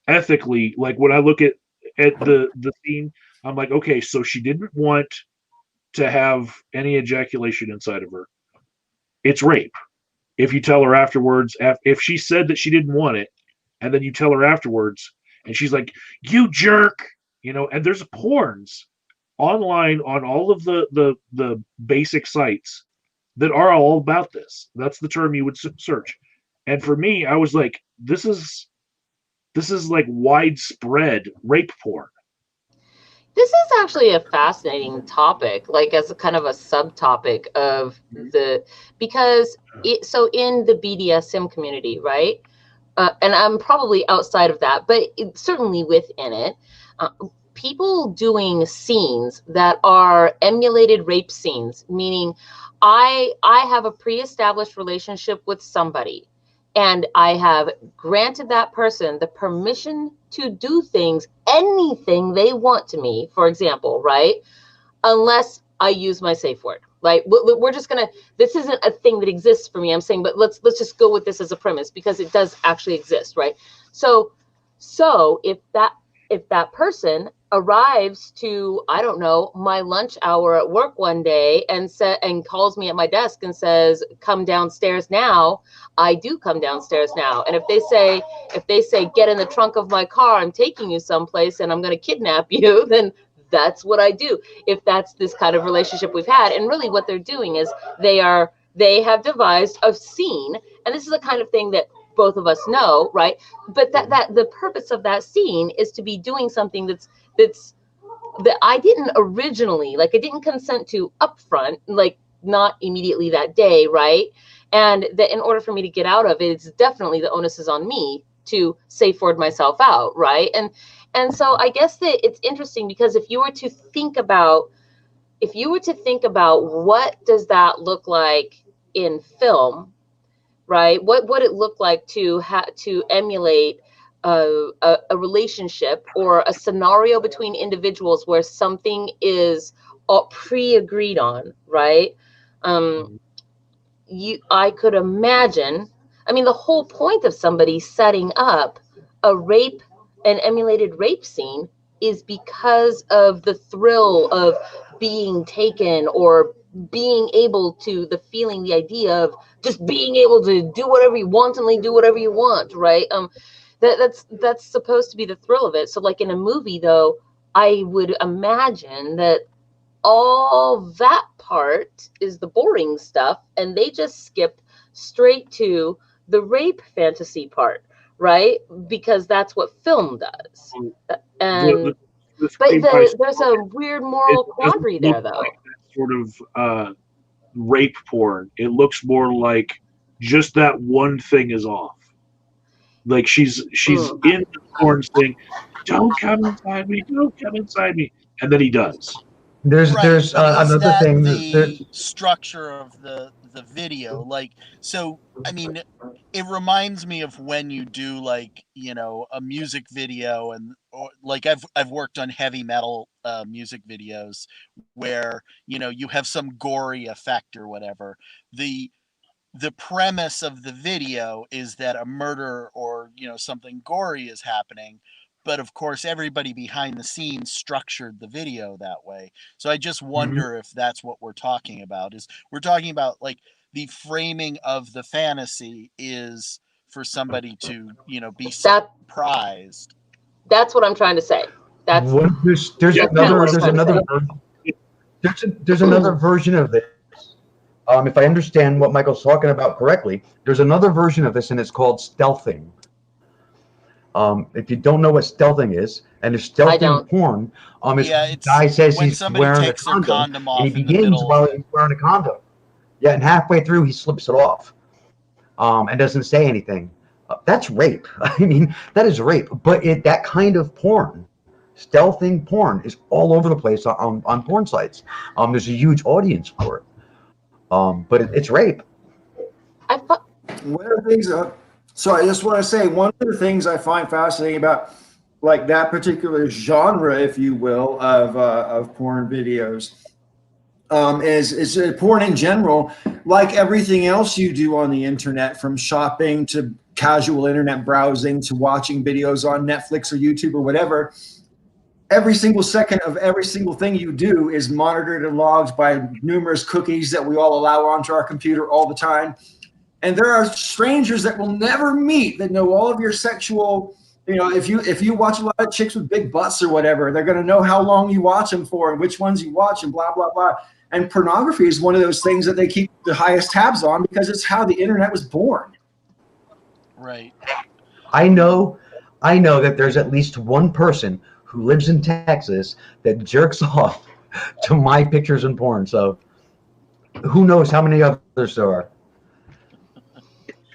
Ethically, like when I look at the scene, I'm like, okay, so she didn't want to have any ejaculation inside of her. It's rape. If you tell her afterwards, if she said that she didn't want it, and then you tell her afterwards, and she's like, "You jerk," and there's porns online on all of the basic sites that are all about this. That's the term you would search. And for me, I was like, this is like widespread rape porn. This is actually a fascinating topic, like as a kind of a subtopic of because so in the BDSM community, right? And I'm probably outside of that, but certainly within it, people doing scenes that are emulated rape scenes, meaning I have a pre-established relationship with somebody, and I have granted that person the permission to do things, anything they want to me, for example, right? Unless I use my safe word. Like we're just gonna. This isn't a thing that exists for me. I'm saying, but let's just go with this as a premise because it does actually exist, right? So if that person arrives to, I don't know, my lunch hour at work one day and calls me at my desk and says, "Come downstairs now," I do come downstairs now. And if they say, "Get in the trunk of my car, I'm taking you someplace and I'm going to kidnap you," then that's what I do. If that's this kind of relationship we've had. And really what they're doing is they have devised a scene, and this is the kind of thing that both of us know, right? But that the purpose of that scene is to be doing something that I didn't originally, like I didn't consent to upfront, like not immediately that day, right? And that in order for me to get out of it, it's definitely the onus is on me to safe word myself out, right? And so I guess that it's interesting because if you were to think about what does that look like in film, right? What would it look like to emulate a relationship or a scenario between individuals where something is all pre-agreed on, right? I could imagine. I mean, the whole point of somebody setting up an emulated rape scene is because of the thrill of being taken or being able to, the idea of just being able to do whatever you wantonly do whatever you want, right? That's supposed to be the thrill of it. So like in a movie though, I would imagine that all that part is the boring stuff and they just skip straight to the rape fantasy part, right? Because that's what film does. And there's a weird moral quandary there, though. Like that sort of rape porn. It looks more like just that one thing is off. Like she's in the porn saying, "Don't come inside me, don't come inside me," and then he does. There's another thing. The structure of the video, like, so I mean, it reminds me of when you do like, a music video, or like I've worked on heavy metal music videos where you have some gory effect or whatever. The premise of the video is that a murder or something gory is happening, but of course everybody behind the scenes structured the video that way. So I just wonder if that's what we're talking about. Is we're talking about like the framing of the fantasy is for somebody to be surprised. That's what I'm trying to say. There's another version of this. If I understand what Michael's talking about correctly, there's another version of this, and it's called stealthing. If you don't know what stealthing is, and it's stealthing porn, the guy says he's wearing a condom and he begins while he's wearing a condom. Yeah, and halfway through he slips it off, and doesn't say anything. That's rape. I mean, that is rape. But that kind of porn, stealthing porn, is all over the place on porn sites. There's a huge audience for it. But it's rape. I thought, One of the things, so I just want to say, one of the things I find fascinating about like that particular genre, if you will, of porn videos, is porn in general, like everything else you do on the internet, from shopping to casual internet browsing to watching videos on Netflix or YouTube or whatever. Every single second of every single thing you do is monitored and logged by numerous cookies that we all allow onto our computer all the time. And there are strangers that will never meet that know all of your sexual, if you watch a lot of chicks with big butts or whatever, they're going to know how long you watch them for and which ones you watch and blah, blah, blah. And pornography is one of those things that they keep the highest tabs on because it's how the internet was born. Right. I know that there's at least one person who lives in Texas that jerks off to my pictures and porn. So who knows how many others there are.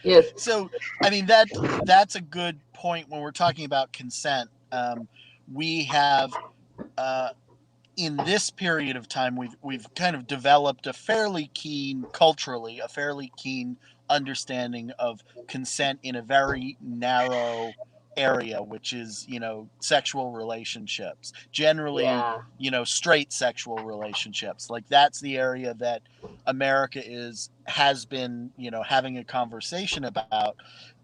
yes. So, I mean, that's a good point when we're talking about consent. We have, in this period of time, we've kind of developed a fairly keen understanding of consent in a very narrow area, which is, sexual relationships, generally, Yeah. straight sexual relationships. Like, that's the area that America has been, having a conversation about.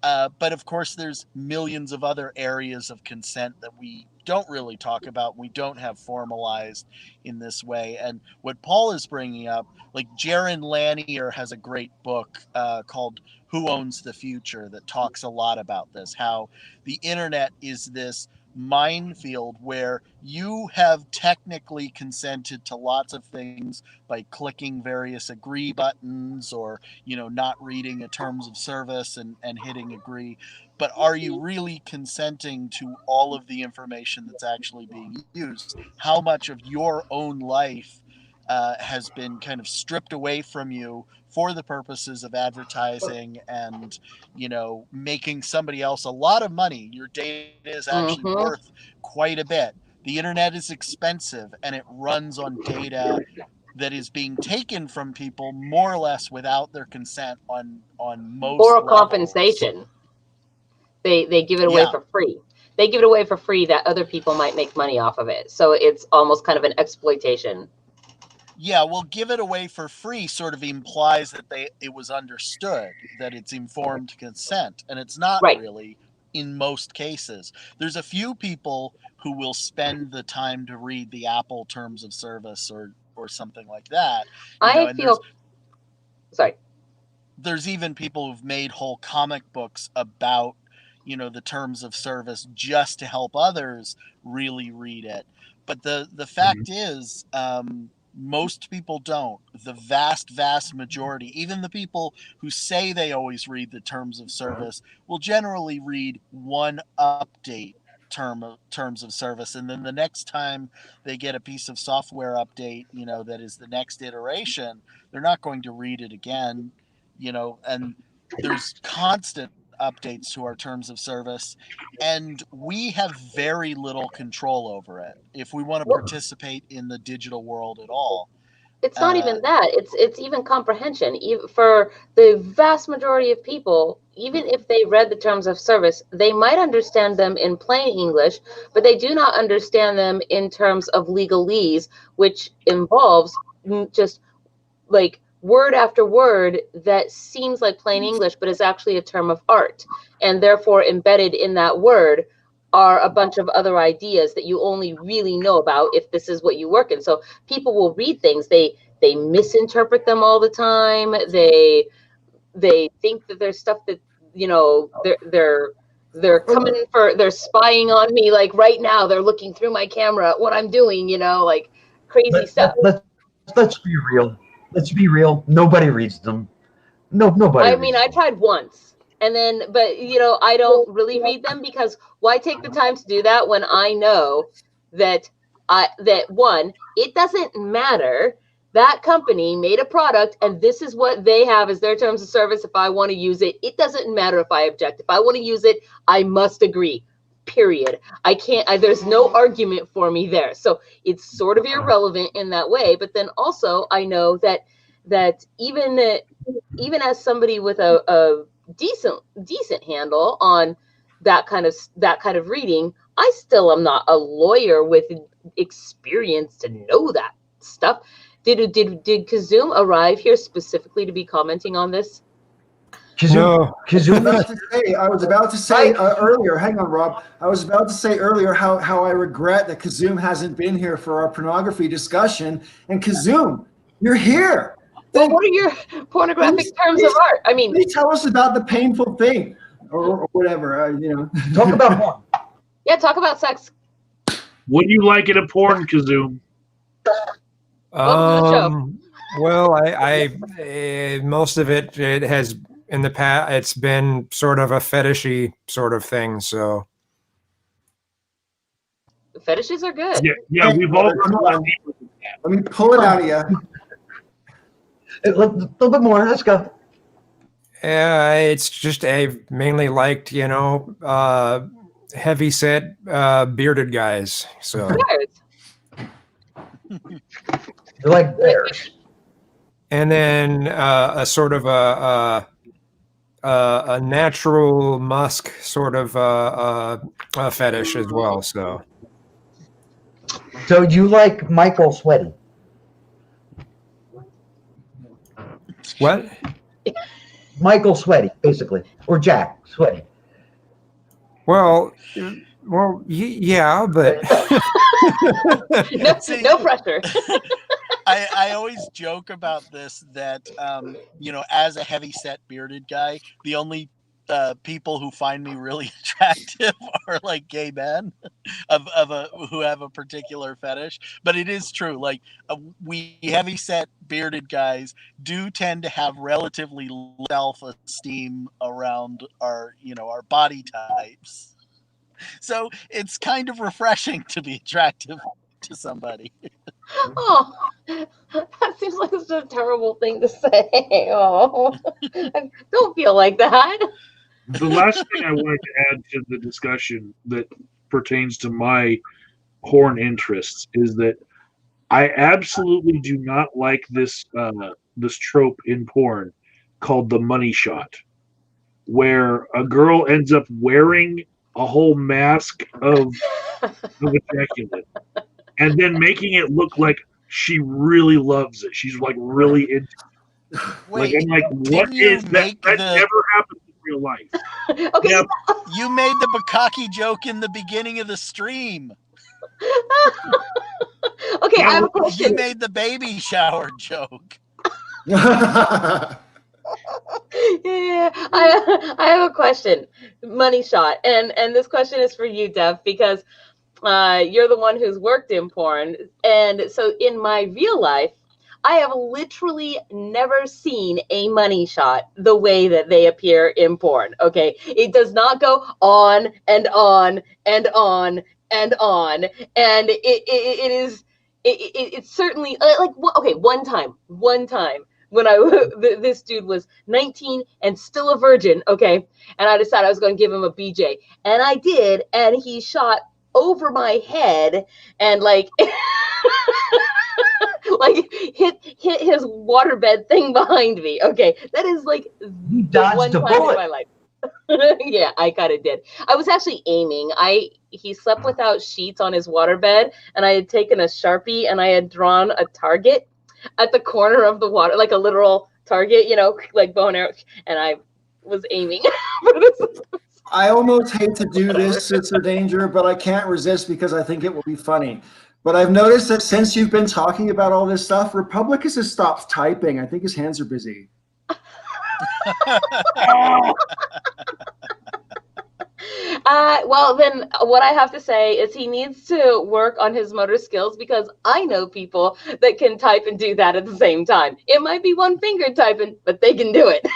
But of course, there's millions of other areas of consent that we don't really talk about. We don't have formalized in this way. And what Paul is bringing up, like Jaron Lanier has a great book called Who Owns the Future that talks a lot about this, how the internet is this minefield where you have technically consented to lots of things by clicking various agree buttons or not reading a terms of service and hitting agree, but are you really consenting to all of the information that's actually being used? How much of your own life has been kind of stripped away from you for the purposes of advertising and making somebody else a lot of money? Your data is actually Mhm. worth quite a bit. The internet is expensive and it runs on data that is being taken from people more or less without their consent on most Or levels. compensation. They give it away Yeah. for free. They give it away for free that other people might make money off of it. So it's almost kind of an exploitation. Yeah, well, give it away for free sort of implies that it was understood, that it's informed consent, and it's not Right. really in most cases. There's a few people who will spend the time to read the Apple terms of service or something like that. I feel sorry. There's even people who've made whole comic books about the terms of service just to help others really read it. But the fact is, most people don't. The vast majority, even the people who say they always read the terms of service, will generally read one update terms of service, and then the next time they get a piece of software update, that is the next iteration, they're not going to read it again. And there's constant updates to our terms of service, and we have very little control over it if we want to participate in the digital world at all. It's not even that. It's even comprehension. Even for the vast majority of people, even if they read the terms of service, they might understand them in plain English, but they do not understand them in terms of legalese, which involves just like word after word that seems like plain English, but is actually a term of art. And therefore, embedded in that word are a bunch of other ideas that you only really know about if this is what you work in. So people will read things, they misinterpret them all the time. They think that there's stuff that they're coming for, they're spying on me. Like right now, they're looking through my camera at what I'm doing. Like crazy stuff. Let's be real. Let's be real. Nobody reads them. Nobody. I mean, I tried once, and then, but I don't really read them because why take the time to do that when I know that one, it doesn't matter that company made a product and this is what they have as their terms of service. If I want to use it, it doesn't matter if I object. If I want to use it, I must agree. Period. I can't, there's no argument for me there. So it's sort of irrelevant in that way. But then also I know that even as somebody with a decent handle on that kind of reading, I still am not a lawyer with experience to know that stuff. Did Kazoom arrive here specifically to be commenting on this? No. I was about to say earlier, hang on, Rob. I was about to say earlier how I regret that Kazoom hasn't been here for our pornography discussion. And Kazoom, you're here. Well, what are your pornographic terms of art? I mean, please tell us about the painful thing or whatever, Talk about porn. Yeah, talk about sex. What do you like in a porn, Kazoom? Welcome to the show. Well, I most of it has in the past. It's been sort of a fetishy sort of thing. So Fetishes are good. Yeah, we've all. Let me pull it out of you. A little bit more. Let's go. yeah, it's just I've mainly liked heavy set bearded guys. So You like bears. and then a sort of a natural musk sort of a fetish as well. So You like Michael Sweaty. what? Michael Sweaty, basically, or Jack Sweaty. Well, yeah, but No pressure. I always joke about this that as a heavy set bearded guy, the only people who find me really attractive are like gay men who have a particular fetish. But it is true, like we heavy set bearded guys do tend to have relatively low self-esteem around our body types. So it's kind of refreshing to be attractive to somebody. Oh, that seems like such a terrible thing to say. Oh, I don't feel like that. The last thing I wanted to add to the discussion that pertains to my porn interests is that I absolutely do not like this trope in porn called the money shot, where a girl ends up wearing a whole mask of ejaculate and then making it look like she really loves it. She's like really into it. Wait, I'm like, what is that? That never happens in real life. Okay. Yeah. You made the bukkake joke in the beginning of the stream. Okay, I have a question. You made the baby shower joke. Yeah, I have a question. Money shot, and this question is for you, Dev, because you're the one who's worked in porn, and so in my real life, I have literally never seen a money shot the way that they appear in porn. Okay, it does not go on and on and on and on, and it's certainly like okay, one time when this dude was 19 and still a virgin, okay, and I decided I was going to give him a BJ, and I did, and he shot over my head and like like hit his waterbed thing behind me. Okay, that is like You dodged one a time in bullet. my life. Yeah, I kind of did. I was actually aiming. He slept without sheets on his waterbed, and I had taken a Sharpie and I had drawn a target at the corner of the water, like a literal target, like bow and arrow, and I was aiming for this. I almost hate to do this, Sister Danger, but I can't resist because I think it will be funny. But I've noticed that since you've been talking about all this stuff, Republicus has stopped typing. I think his hands are busy. Well, then what I have to say is he needs to work on his motor skills, because I know people that can type and do that at the same time. It might be one finger typing, but they can do it.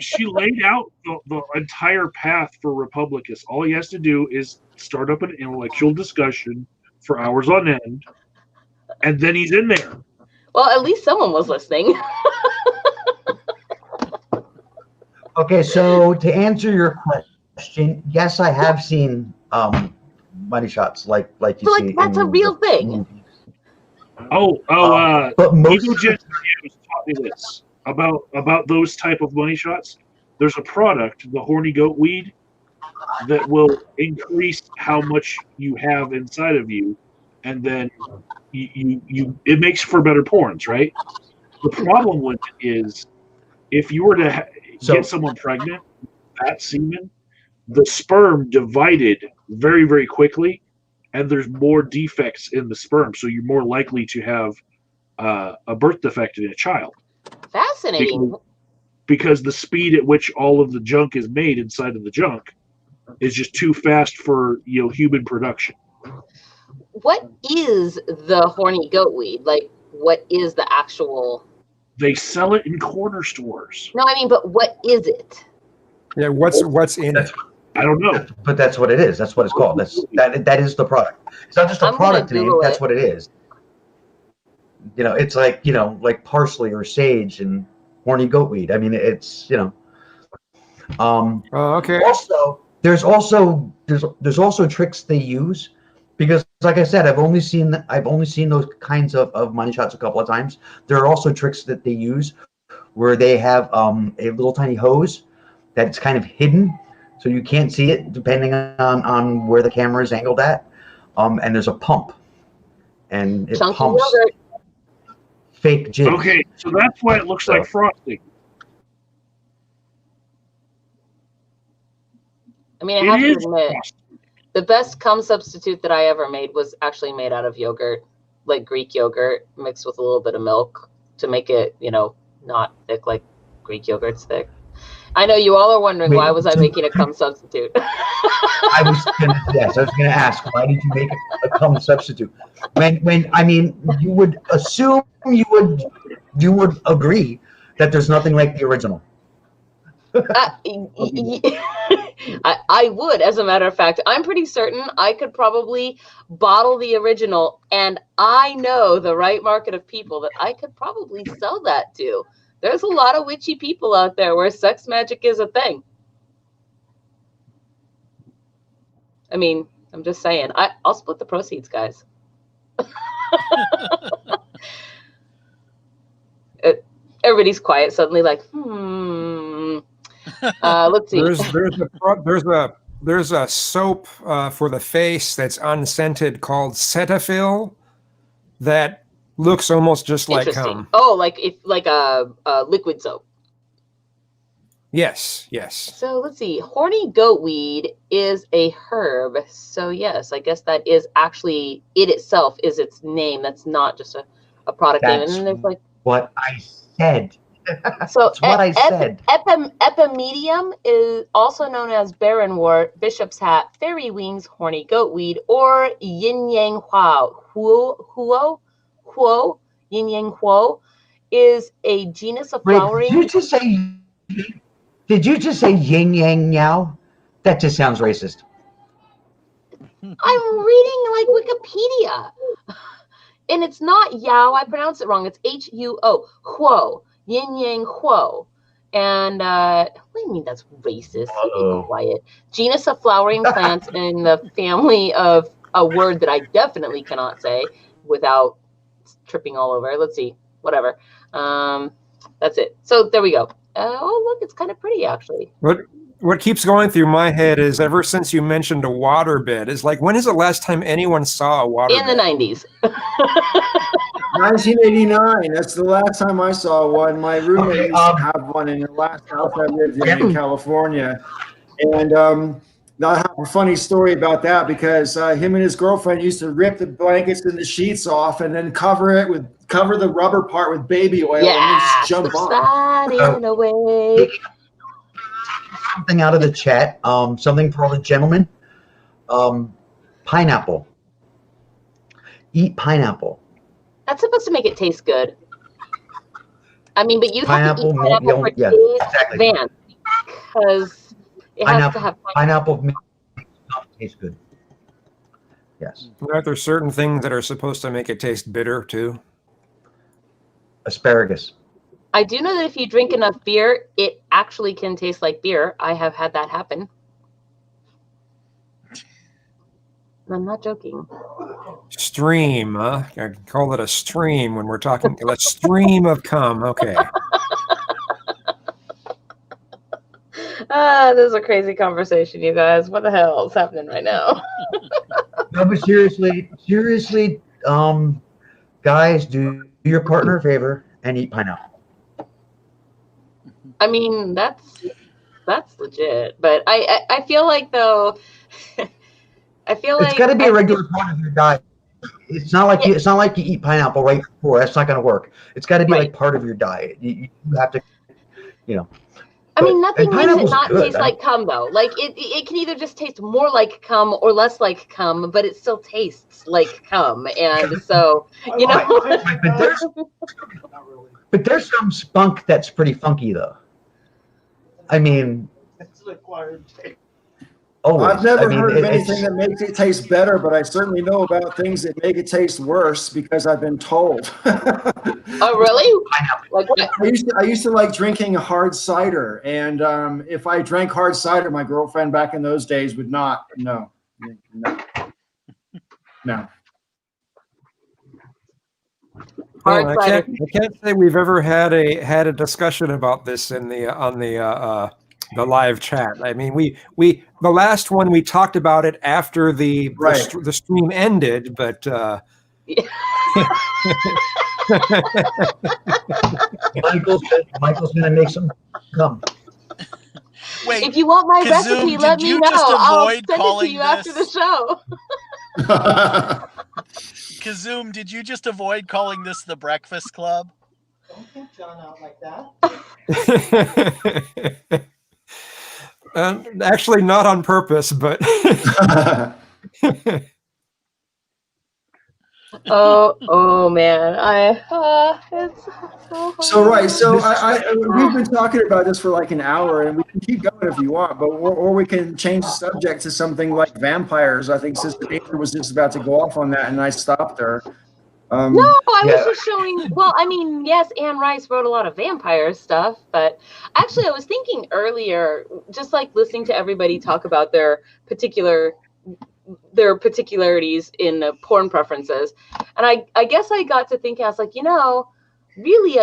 She laid out the entire path for Republicus. All he has to do is start up an intellectual discussion for hours on end, and then he's in there. Well, at least someone was listening. Okay, so to answer your question, yes, I have seen money shots like you So, see like, that's in a real the thing. movies. But most Ego of Jet Studios taught me this about those type of money shots. There's a product, the horny goat weed, that will increase how much you have inside of you, and then you it makes for better porns, right? The problem with it is if you were to So- get someone pregnant, that semen, the sperm divided very, very quickly, and there's more defects in the sperm, so you're more likely to have a birth defect in a child Fascinating. because the speed at which all of the junk is made inside of the junk is just too fast for human production. What is the horny goat weed? Like, what is the actual? They sell it in corner stores. No, I mean, but what is it? Yeah, what's in it? I don't know. But that's what it is. That's what it's called. That is the product. It's not just a I'm gonna product name. Google That's it. what it is. It's like like parsley or sage and horny goat weed. I mean, it's Oh, okay. Also, there's also tricks they use because, like I said, I've only seen those kinds of money shots a couple of times. There are also tricks that they use where they have a little tiny hose that's kind of hidden, so you can't see it depending on where the camera is angled at. And there's a pump, and it Chunky pumps yogurt. fake jizz. Okay, so that's why it looks like frosting. I mean, I It have to is admit, frosting. the best cum substitute that I ever made was actually made out of yogurt, like Greek yogurt mixed with a little bit of milk to make it, not thick like Greek yogurt's thick. I know you all are wondering, why was I making a cum substitute? I was gonna ask, why did you make a cum substitute? When I mean, you would assume you would agree that there's nothing like the original. I would, as a matter of fact. I'm pretty certain I could probably bottle the original, and I know the right market of people that I could probably sell that to. There's a lot of witchy people out there where sex magic is a thing. I mean, I'm just saying. I'll split the proceeds, guys. Everybody's quiet suddenly, like, let's see. There's a soap for the face that's unscented called Cetaphil that looks almost just like Interesting. cum. Oh, like a liquid soap. Yes. So let's see. Horny goat weed is a herb. So yes, I guess that is actually it itself is its name. That's not just a product name. And then there's like what I said. So That's what I said. Epimedium is also known as barrenwort, bishop's hat, fairy wings, horny goat weed, or yin yang huo, yin yang huo is a genus of Wait, flowering. did you just say yin yang meow? That just sounds racist. I'm reading like Wikipedia. And it's not Yao, I pronounce it wrong. It's Huo, Huo, Yin Yang Huo. And what do you mean that's racist? Be quiet. Genus of flowering plants in the family of a word that I definitely cannot say without tripping all over. Let's see, whatever. That's it. So there we go. Oh, look, it's kind of pretty actually. What keeps going through my head is ever since you mentioned a waterbed, is like, when is the last time anyone saw a waterbed? In the 90s. 1989. That's the last time I saw one. My roommate used to have one in the last house I lived in California. And I have a funny story about that because him and his girlfriend used to rip the blankets and the sheets off and then cover the rubber part with baby oil and then just jump on. Sliding away. Something out of the chat. Something for all the gentlemen. Pineapple. Eat pineapple. That's supposed to make it taste good. I mean, but you have to eat Pineapple, pineapple for yeah, days exactly. in advance because it has to have Pineapple makes it not taste good. Yes. Aren't there certain things that are supposed to make it taste bitter too? asparagus. I do know that if you drink enough beer, it actually can taste like beer. I have had that happen. I'm not joking. Stream, huh? I can call it a stream when we're talking. A stream of cum. Okay. This is a crazy conversation, you guys. What the hell is happening right now? No, but seriously, guys, do your partner a favor and eat pineapple. I mean, that's legit. But I feel like though, I feel It's like got to be a regular part of your diet. It's not like it's not like you eat pineapple right before. That's not going to work. It's got to be like part of your diet. You have to, you know. I mean, nothing makes it not good, taste like cum, though. Like, it can either just taste more like cum or less like cum, but it still tastes like cum. And so, you know. But there's some spunk that's pretty funky, though. I mean, It's an acquired taste. I've never heard of anything that makes it taste better, but I certainly know about things that make it taste worse because I've been told. Oh, really? Like what? I used to like drinking hard cider, and if I drank hard cider, my girlfriend back in those days would not. No. Well, I can't say we've ever had a discussion about this on the live chat. I mean, we the last one we talked about it after the stream ended, but Michael's gonna make some cum. Wait, if you want my Kazoom, recipe, let me know. I'll send it to you after the show. Kazoom, did you just avoid calling this the Breakfast Club? Don't think John out like that. Actually, not on purpose, but. oh man, it's so hard. So we've been talking about this for like an hour, and we can keep going if you want, but or we can change the subject to something like vampires. I think Sister April was just about to go off on that, and I stopped her. No, I was just showing. Well, I mean, yes, Anne Rice wrote a lot of vampire stuff, but actually, I was thinking earlier, just like listening to everybody talk about their particularities in porn preferences, and I guess I got to thinking, I was like, really,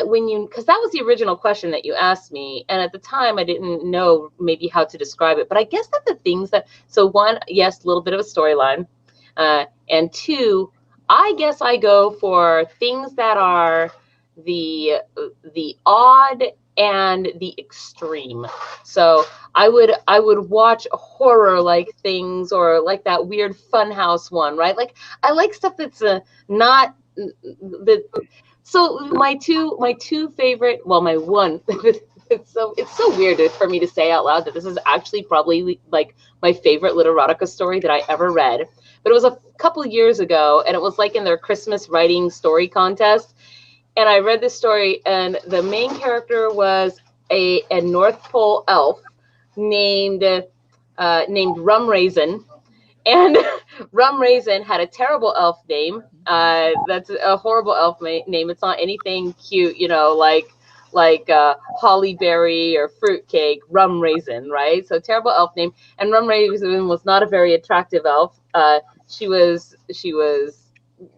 because that was the original question that you asked me, and at the time I didn't know maybe how to describe it, but I guess that the things that, so one, yes, a little bit of a storyline, and two, I guess I go for things that are the odd and the extreme. So I would watch horror like things, or like that weird Funhouse one, right? Like I like stuff that's not the. So my two favorite, well, my one. It's so weird for me to say out loud that this is actually probably like my favorite literotica story that I ever read. But it was a couple of years ago, and it was like in their Christmas writing story contest. And I read this story, and the main character was a North Pole elf named Rum Raisin. And Rum Raisin had a terrible elf name. That's a horrible elf name. It's not anything cute, like holly berry or fruitcake. Rum Raisin, right? So terrible elf name. And Rum Raisin was not a very attractive elf. She was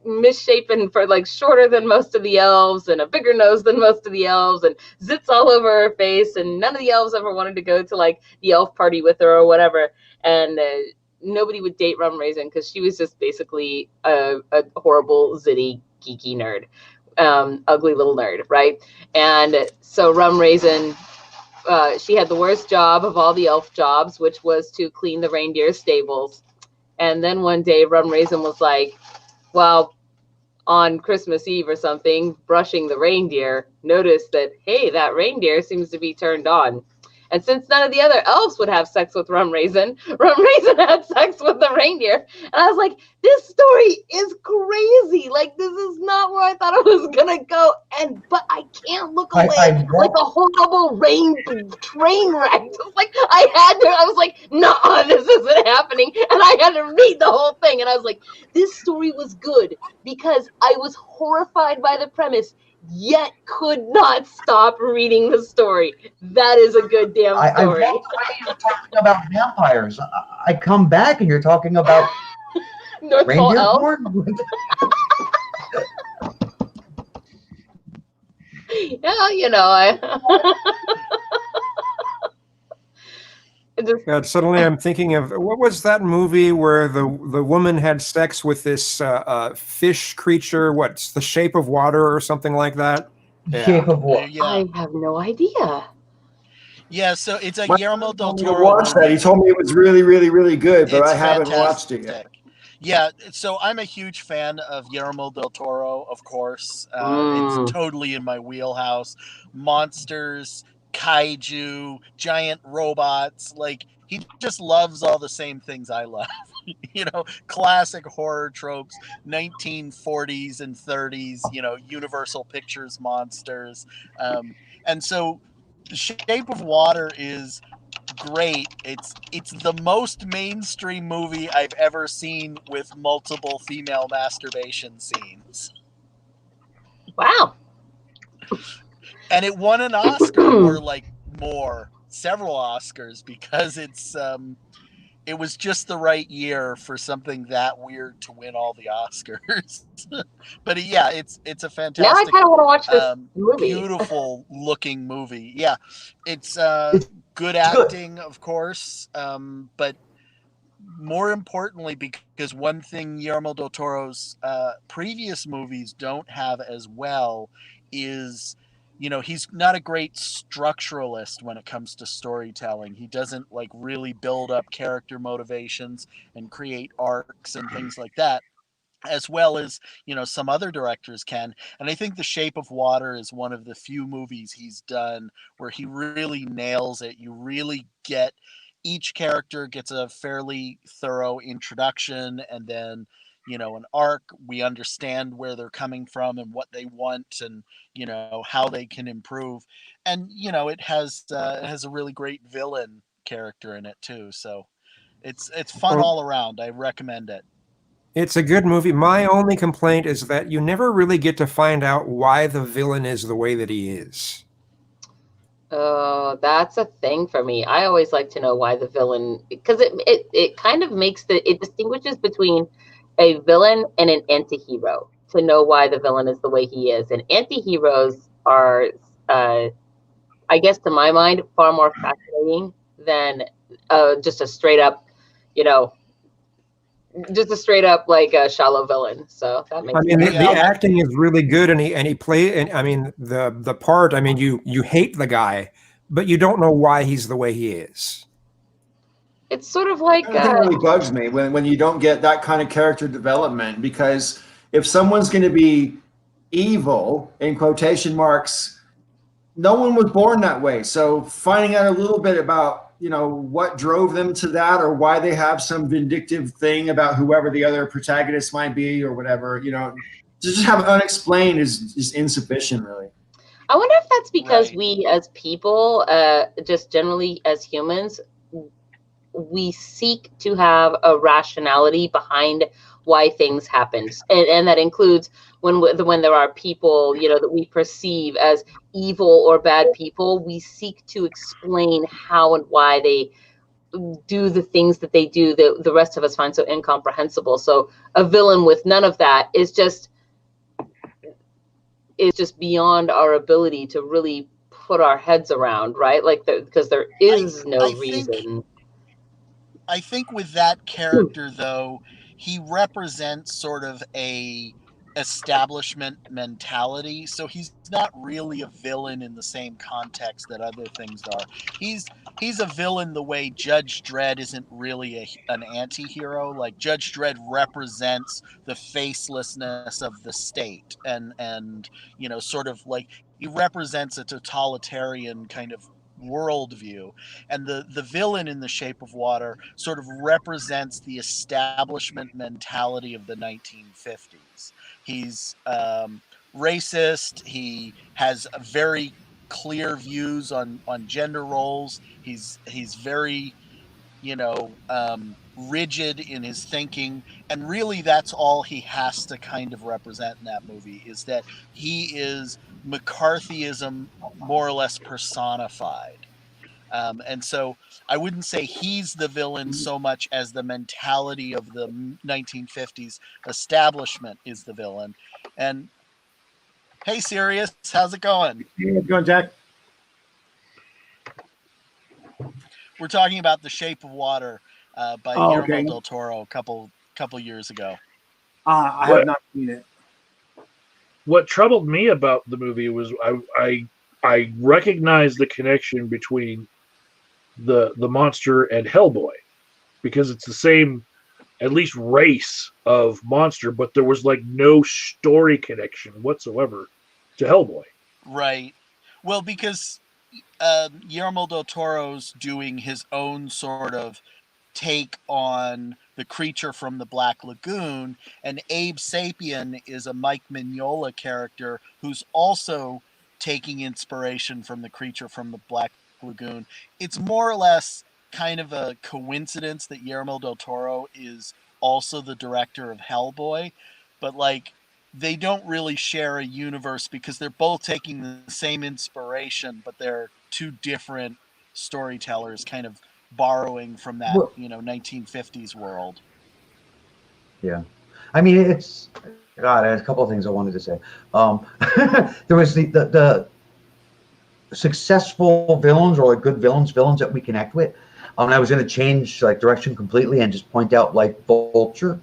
misshapen, for like shorter than most of the elves, and a bigger nose than most of the elves, and zits all over her face, and none of the elves ever wanted to go to like the elf party with her or whatever. And nobody would date Rum Raisin because she was just basically a horrible, zitty, geeky nerd, ugly little nerd, right? And so Rum Raisin, she had the worst job of all the elf jobs, which was to clean the reindeer stables. And then one day Rum Raisin was like, well, on Christmas Eve or something, brushing the reindeer, noticed that, hey, that reindeer seems to be turned on. And since none of the other elves would have sex with Rum Raisin had sex with the reindeer. And I was like, this story is crazy. Like, this is not where I thought it was going to go. But I can't look away like a horrible train wreck. Like, I was like, no, this isn't happening. And I had to read the whole thing. And I was like, this story was good because I was horrified by the premise. yet could not stop reading the story. That is a good damn I story. walked away. You're talking about vampires. I come back and you're talking about North Pole reindeer elf. porn. Yeah, you know, I. God, suddenly I'm thinking of what was that movie where the woman had sex with this fish creature? What's The Shape of Water or something like that? Shape of Water. Yeah. I have no idea. Yeah, so it's a My Guillermo brother del told me to Toro watch that. movie. He told me it was really, really, really good, but It's I haven't watched it yet. fantastic. Yeah, so I'm a huge fan of Guillermo del Toro, of course. It's totally in my wheelhouse. Monsters, kaiju, giant robots. Like, he just loves all the same things I love. You know, classic horror tropes, 1940s and 30s, you know, Universal Pictures monsters. And so Shape of Water is great. It's the most mainstream movie I've ever seen with multiple female masturbation scenes. Wow. And it won an Oscar or like several Oscars because it was just the right year for something that weird to win all the Oscars. But yeah, it's a Now I fantastic, kind of want to watch this movie. beautiful looking movie. Yeah, it's It's good acting, of course, but more importantly, because one thing Guillermo del Toro's previous movies don't have as well is, you know, he's not a great structuralist when it comes to storytelling. He doesn't like really build up character motivations and create arcs and things like that, as well as, you know, some other directors can. And I think The Shape of Water is one of the few movies he's done where he really nails it. You really get, each character gets a fairly thorough introduction, and then, you know, an arc. We understand where they're coming from and what they want, and, you know, how they can improve. And, you know, it has a really great villain character in it too. So it's fun Well, all around. I recommend it. it's a good movie. My only complaint is that you never really get to find out why the villain is the way that he is. That's a thing for me. I always like to know why the villain, because it kind of makes it distinguishes between a villain and an anti-hero, to know why the villain is the way he is. And anti-heroes are, I guess to my mind, far more fascinating than just a straight up, you know, just a straight up like a shallow villain. So that makes I mean, sense. the acting is really good, and he play, and I mean the part. I mean, you hate the guy, but you don't know why he's the way he is. It's sort of like That thing really bugs me when you don't get that kind of character development, because if someone's going to be evil in quotation marks, no one was born that way. So finding out a little bit about, you know, what drove them to that, or why they have some vindictive thing about whoever the other protagonist might be or whatever, you know, to just have it unexplained is insufficient, really. I wonder if that's because Right. we as people, just generally as humans, we seek to have a rationality behind why things happen, and that includes when there are people, you know, that we perceive as evil or bad people. We seek to explain how and why they do the things that they do that the rest of us find so incomprehensible. So a villain with none of that is just beyond our ability to really put our heads around, right? Like, because there is no reason. I think with that character, though, he represents sort of a establishment mentality, so he's not really a villain in the same context that other things are. He's a villain the way Judge Dredd isn't really an anti-hero. Like, Judge Dredd represents the facelessness of the state, and you know, sort of like, he represents a totalitarian kind of worldview. And the villain in The Shape of Water sort of represents the establishment mentality of the 1950s. He's racist. He has a very clear views on gender roles. He's very, you know, rigid in his thinking, and really that's all he has to kind of represent in that movie, is that he is McCarthyism more or less personified. And so I wouldn't say he's the villain so much as the mentality of the 1950s establishment is the villain. And hey, Sirius, how's it going? Hey, how's it going, Jack? We're talking about The Shape of Water by Guillermo del Toro a couple years ago. I have not seen it. What troubled me about the movie was I recognized the connection between the monster and Hellboy, because it's the same, at least, race of monster, but there was like no story connection whatsoever to Hellboy. Right. Well, because Guillermo del Toro's doing his own sort of take on the creature from the Black Lagoon, and Abe Sapien is a Mike Mignola character who's also taking inspiration from the creature from the Black Lagoon. It's more or less kind of a coincidence that Guillermo del Toro is also the director of Hellboy, but like they don't really share a universe because they're both taking the same inspiration, but they're two different storytellers kind of borrowing from that, 1950s world. Yeah. I mean, it's, God, I had a couple of things I wanted to say. There was the successful villains, or like good villains that we connect with. I was going to change like direction completely and just point out like Vulture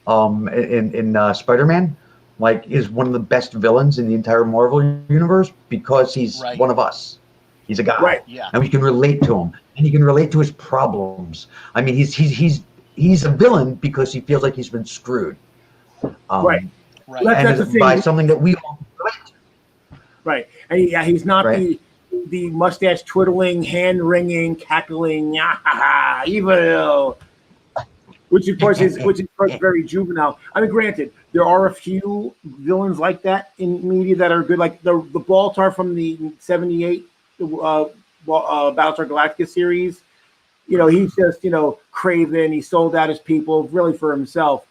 in Spider-Man, like is one of the best villains in the entire Marvel universe because he's one of us. He's a guy, Right. Yeah. And we can relate to him, and he can relate to his problems. I mean, he's a villain because he feels like he's been screwed. Right. Right. That's And the thing. by something that we all relate to. Right. And he's not Right. the mustache twiddling, hand wringing, cackling, evil, which of course is very juvenile. I mean, granted, there are a few villains like that in media that are good, like the Baltar from the '78 Battlestar Galactica series. He's just craven. He sold out his people really for himself.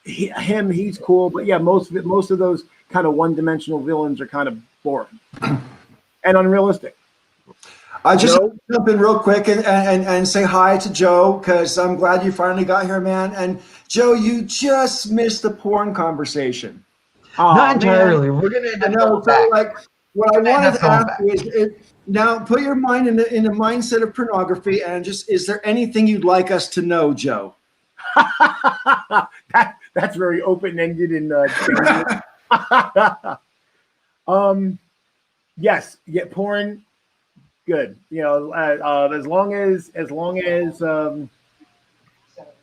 He's cool, but yeah, most of those kind of one-dimensional villains are kind of boring and unrealistic. I just jump in real quick and say hi to Joe, because I'm glad you finally got here, man. And Joe, you just missed the porn conversation. Not entirely. We're gonna end up so like what I wanted to ask you is now put your mind in the mindset of pornography, and just, is there anything you'd like us to know, Joe? That's very open-ended and yes, get porn, good. As long as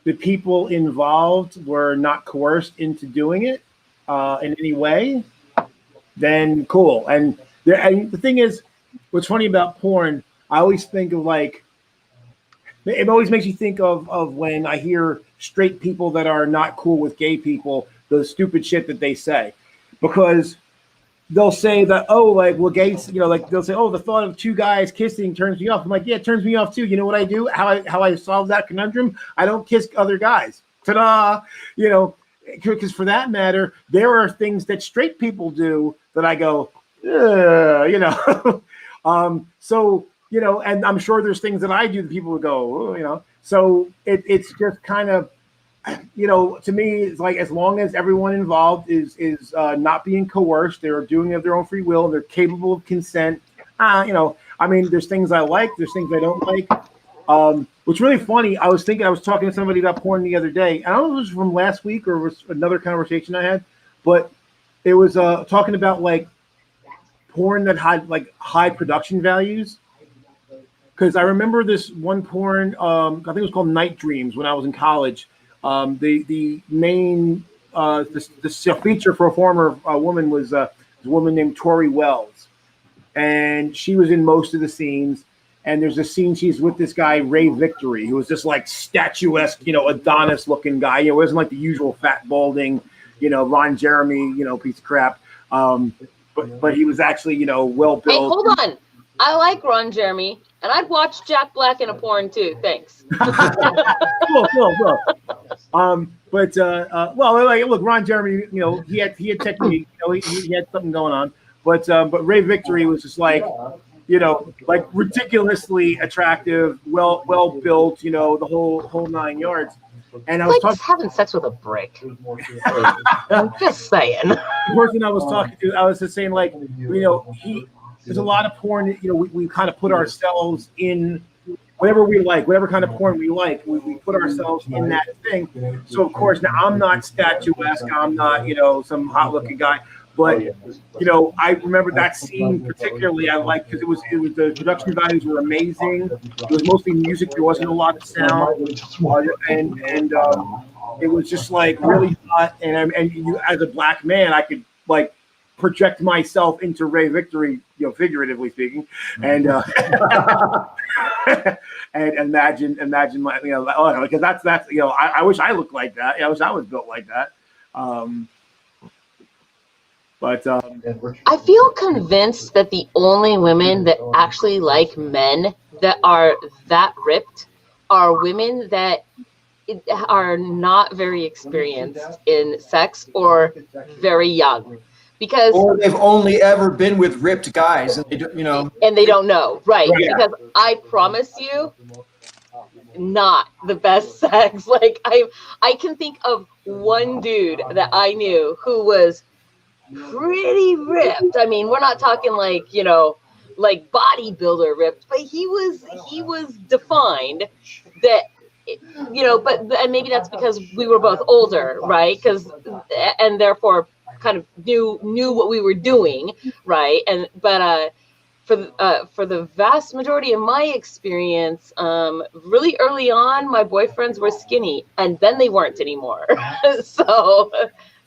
the people involved were not coerced into doing it in any way, then cool. And the thing is, what's funny about porn, I always think of like, it always makes you think of when I hear straight people that are not cool with gay people, the stupid shit that they say, because they'll say that, gays, like they'll say, the thought of two guys kissing turns me off. I'm like, yeah, it turns me off too. You know what I do? How I solve that conundrum? I don't kiss other guys. Ta-da! Because for that matter, there are things that straight people do that I go, so. And I'm sure there's things that I do that people would go, So it's just kind of, to me, it's like, as long as everyone involved is not being coerced, they're doing it of their own free will, they're capable of consent. I mean, there's things I like, there's things I don't like. What's really funny, I was talking to somebody about porn the other day. I don't know if it was from last week or it was another conversation I had, but it was talking about like porn that had like high production values. Because I remember this one porn, I think it was called Night Dreams when I was in college. The main the feature performer woman was a woman named Tori Wells, and she was in most of the scenes. And there's a scene she's with this guy Ray Victory, who was just like statuesque, Adonis looking guy. It wasn't like the usual fat balding, Ron Jeremy, piece of crap. But he was actually well built. Hey, hold on. I like Ron Jeremy. And I'd watch Jack Black in a porn too. Thanks. Cool. Well, like, look, Ron Jeremy, he had technique, he had something going on, but Ray Victory was just like, like ridiculously attractive, well built, the whole 9 yards. And I was like having sex with a brick. I'm just saying. The person I was talking to, I was just saying, like, there's a lot of porn, we kind of put ourselves in whatever we like, whatever kind of porn we like, we put ourselves in that thing. So of course, now I'm not statuesque, I'm not, some hot looking guy, but I remember that scene particularly. I liked because it was the production values were amazing. It was mostly music. There wasn't a lot of sound, and it was just like really hot. And as a black man, I could like project myself into Ray Victory, figuratively speaking, and and imagine my, because that's I wish I looked like that. I wish I was built like that. But I feel convinced that the only women that actually like men that are that ripped are women that are not very experienced in sex or very young. Because or they've only ever been with ripped guys, and they don't, and they don't know, right? Yeah. Because I promise you, not the best sex. Like I can think of one dude that I knew who was pretty ripped. I mean, we're not talking like like bodybuilder ripped, but he was defined that. But and maybe that's because we were both older, right? And therefore kind of knew what we were doing, right? And but for the vast majority of my experience, really early on, my boyfriends were skinny, and then they weren't anymore. So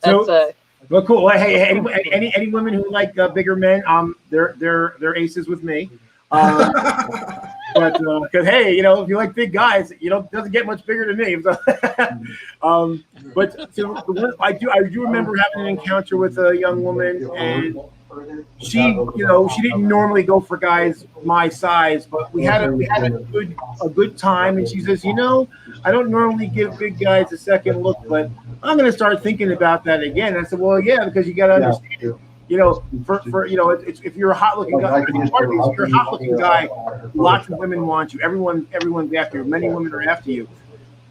that's well, cool. Hey, any women who like bigger men, they're aces with me. But because hey, if you like big guys, it doesn't get much bigger than me. So, but so I do remember having an encounter with a young woman, and she didn't normally go for guys my size, but we had a good time, and she says, I don't normally give big guys a second look, but I'm going to start thinking about that again. I said, well, yeah, because you got to understand. If you're a hot looking guy, if you're a hot looking guy, lots of women want you. Everyone's after you. Many women are after you.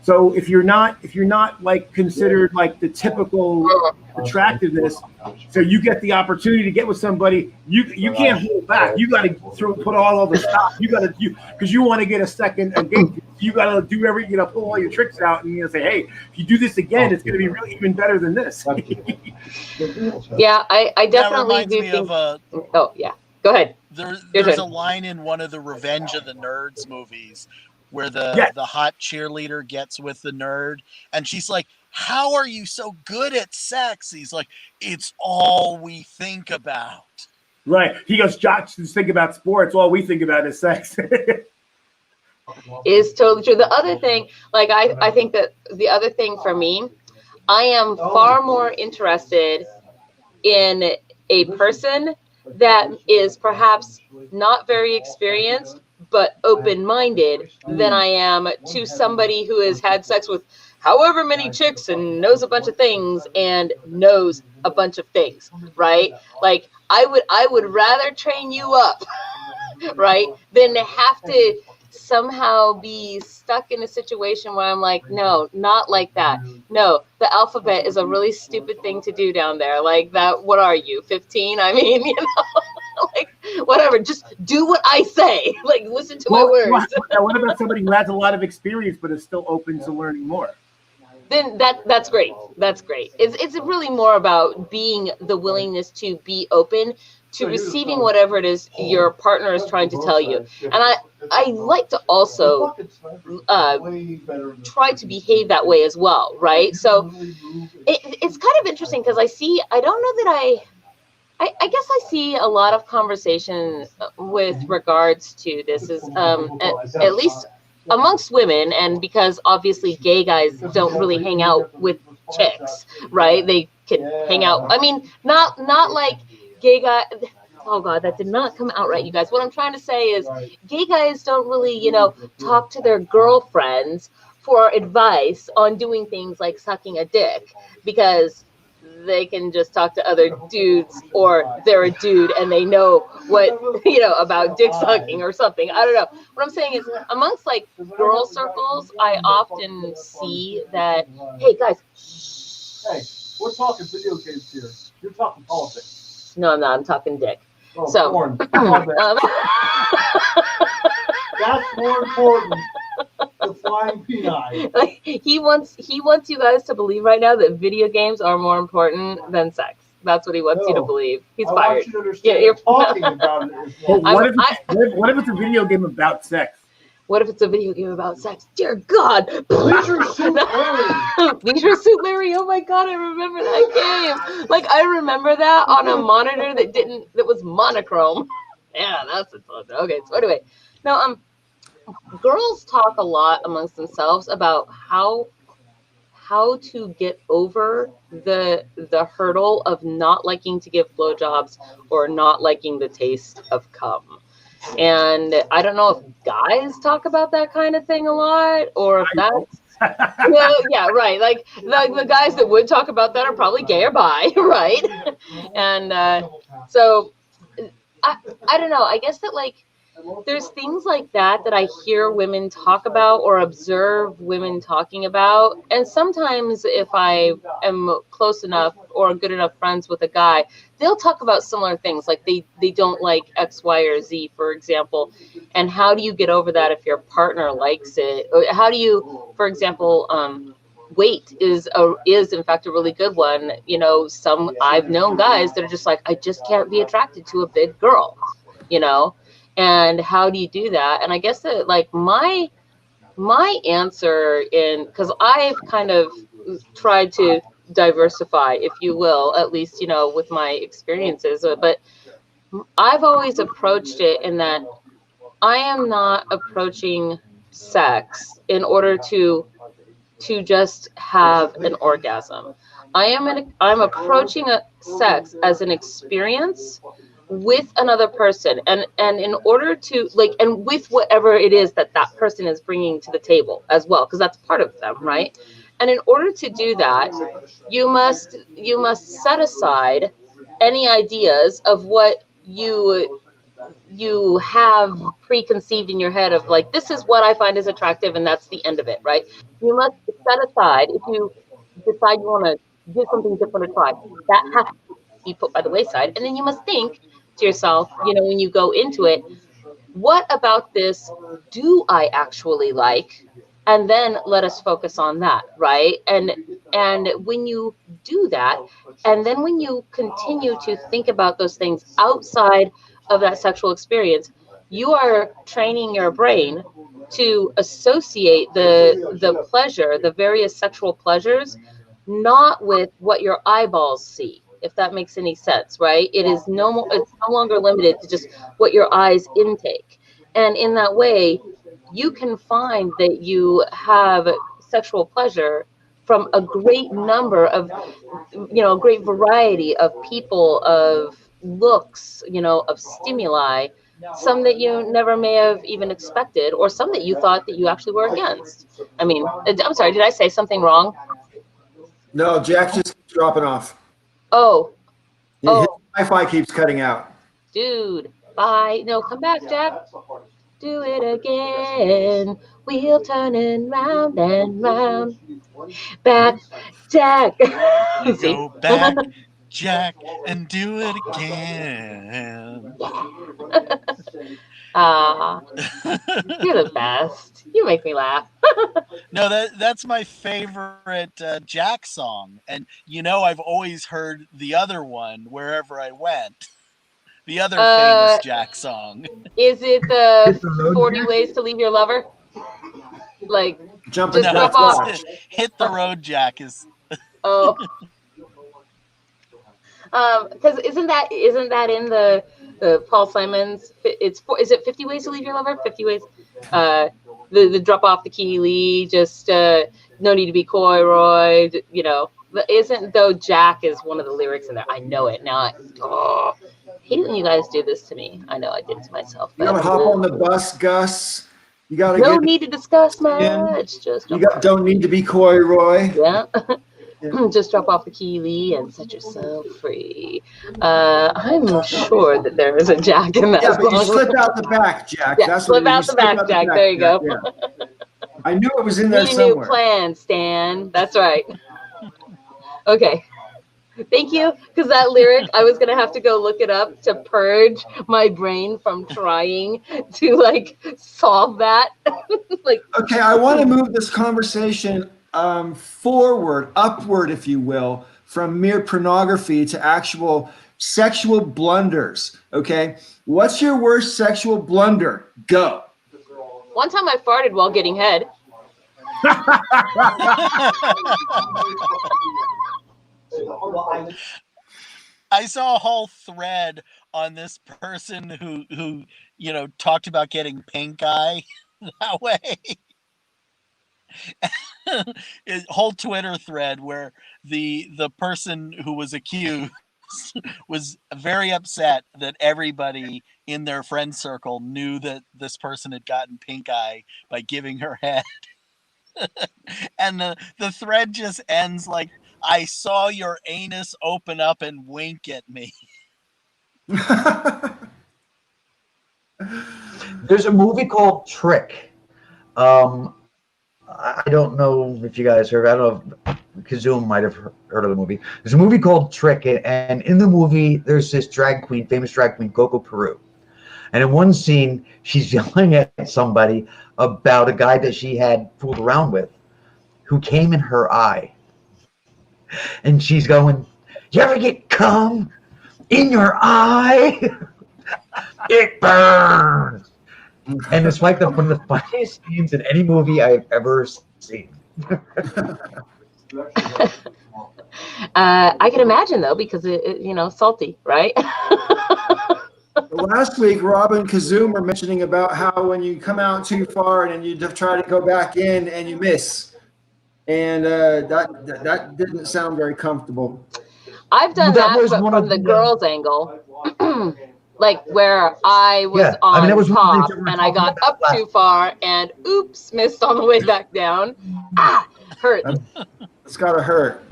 So if you're not like considered like the typical attractiveness, so you get the opportunity to get with somebody, you can't hold back. You got to put all of the stop. Because you want to get a second engagement. You got to do pull all your tricks out and say, hey, if you do this again, it's going to be really even better than this. Yeah, I definitely do think. Oh yeah, go ahead. There's a line in one of the Revenge of the Nerds movies where the hot cheerleader gets with the nerd, and she's like, "How are you so good at sex?" He's like, "It's all we think about." Right. He goes, "Jocks just think about sports. All we think about is sex." Is totally true. The other thing, like I think that the other thing for me, I am far more interested in a person that is perhaps not very experienced but open-minded than I am to somebody who has had sex with however many chicks and knows a bunch of things and knows a bunch of things, right? Like I would rather train you up, right, than to have to somehow be stuck in a situation where I'm like, no, not like that. No, the alphabet is a really stupid thing to do down there. Like that, what are you, 15? I mean, like whatever, just do what I say. Like listen to my words. What about somebody who has a lot of experience but is still open to learning more? Then that's great. That's great. It's really more about being the willingness to be open to receiving whatever it is your partner is trying to tell you. And I like to also try to behave that way as well, right? So it's kind of interesting because I don't know that I guess I see a lot of conversation with regards to this is at least amongst women, and because obviously gay guys don't really hang out with chicks, right? They can hang out. I mean, not like gay guy. oh God, that did not come out right, you guys. What I'm trying to say is gay guys don't really, you know, talk to their girlfriends for advice on doing things like sucking a dick, because they can just talk to other dudes, or they're a dude and they know what, you know, about dick sucking or something. I don't know. What I'm saying is, amongst like girl circles, I often see that, hey guys, Hey, we're talking video games here. You're talking politics. no, I'm not. I'm talking dick. Oh, So, porn. That's more important. The flying peni. like, he wants you guys to believe right now that video games are more important than sex. That's what he wants you to No. believe. He's I fired. want you to understand you're talking about it is But more what if it's a video game about sex? What if it's a video game about sex? Dear God! Leisure Suit Larry. Leisure Suit Larry. Oh my God, I remember that game. Like, I remember that on a monitor that was monochrome. Yeah, that's it. Okay, so anyway, now girls talk a lot amongst themselves about how to get over the hurdle of not liking to give blowjobs or not liking the taste of cum. And I don't know if guys talk about that kind of thing a lot, or if that's yeah, right. Like the guys that would talk about that are probably gay or bi, right? And so I don't know. I guess that, like, there's things like that I hear women talk about or observe women talking about. And sometimes if I am close enough or good enough friends with a guy, they'll talk about similar things. Like they don't like X, Y, or Z, for example. And how do you get over that if your partner likes it? How do you, for example, weight is in fact a really good one. You know, I've known guys that are just like, I just can't be attracted to a big girl, you know? And how do you do that? And I guess that, like, my answer, because I've kind of tried to diversify, if you will, at least, you know, with my experiences, but I've always approached it in that I am not approaching sex in order to just have an orgasm. I'm approaching sex as an experience with another person, and in order to, like, and with whatever it is that person is bringing to the table as well, because that's part of them, right? And in order to do that, you must set aside any ideas of what you have preconceived in your head of, like, this is what I find is attractive and that's the end of it, right? You must set aside, if you decide you want to give something different a try, that has to be put by the wayside. And then you must think to yourself, you know, when you go into it, what about this do I actually like? And then let us focus on that, right? And when you do that, and then when you continue to think about those things outside of that sexual experience, you are training your brain to associate the pleasure, the various sexual pleasures, not with what your eyeballs see, if that makes any sense, right? It's no longer limited to just what your eyes intake. And in that way, you can find that you have sexual pleasure from a great number of, you know, a great variety of people, of looks, you know, of stimuli, some that you never may have even expected, or some that you thought that you actually were against. I mean, I'm sorry, did I say something wrong? No, Jack just keeps dropping off. Oh, His Wi-Fi keeps cutting out. dude, bye. No, come back, Jack. Do it again. Wheel turning round and round. Back, Jack. See? Go back, Jack, and do it again. You're the best. You make me laugh. No, that's my favorite Jack song. And, you know, I've always heard the other one wherever I went. The other famous Jack song. Is it the 40 Ways to Leave Your Lover? Like, Jumping just No, drop off. it's Hit the Road, Jack is. Oh. Because isn't that in the Paul Simon's? Is it 50 Ways to Leave Your Lover? 50 Ways. The drop off the key, Lee. Just no need to be coy, Roy. You know, isn't though Jack is one of the lyrics in there? I know it now. hate when you guys do this to me. I know I did it to myself. You gotta hop on the bus, Gus. You gotta No get need to discuss in. much. Just Don't need to be coy, Roy. yeah. Yeah. Just drop off the key, Lee, and set yourself free. I'm sure that there is a Jack in that Yeah, but you song. slip out the back, Jack. Yeah, That's slip what out the back, Jack. There you go. Yeah. I knew it was in there Need a new somewhere. plan, Stan. That's right. Okay. Thank you, because that lyric, I was gonna have to go look it up to purge my brain from trying to like solve that. Like, Okay, I want to move this conversation forward, upward, if you will, from mere pornography to actual sexual blunders. Okay, what's your worst sexual blunder? Go. one time I farted while getting head. I saw a whole thread on this person who talked about getting pink eye that way. Whole Twitter thread where the person who was accused was very upset that everybody in their friend circle knew that this person had gotten pink eye by giving her head. And the thread just ends like, I saw your anus open up and wink at me. There's a movie called Trick. I don't know if you guys heard. I don't know if Kazoom might have heard of the movie. There's a movie called Trick, and in the movie, there's this drag queen, famous drag queen, Coco Peru. And in one scene, she's yelling at somebody about a guy that she had fooled around with who came in her eye. And she's going, "You ever get cum in your eye? It burns." And it's like one of the funniest scenes in any movie I've ever seen. I can imagine though, because it salty, right? Last week, Rob and Kazoom were mentioning about how when you come out too far and then you try to go back in and you miss, and that didn't sound very comfortable. I've done That that, was but one from of the the- girl's angle. Like where I was Yeah, I mean, that was one of the top things that we were and I got talking up about too far and oops, missed on the way back down. Hurt. It's gotta hurt.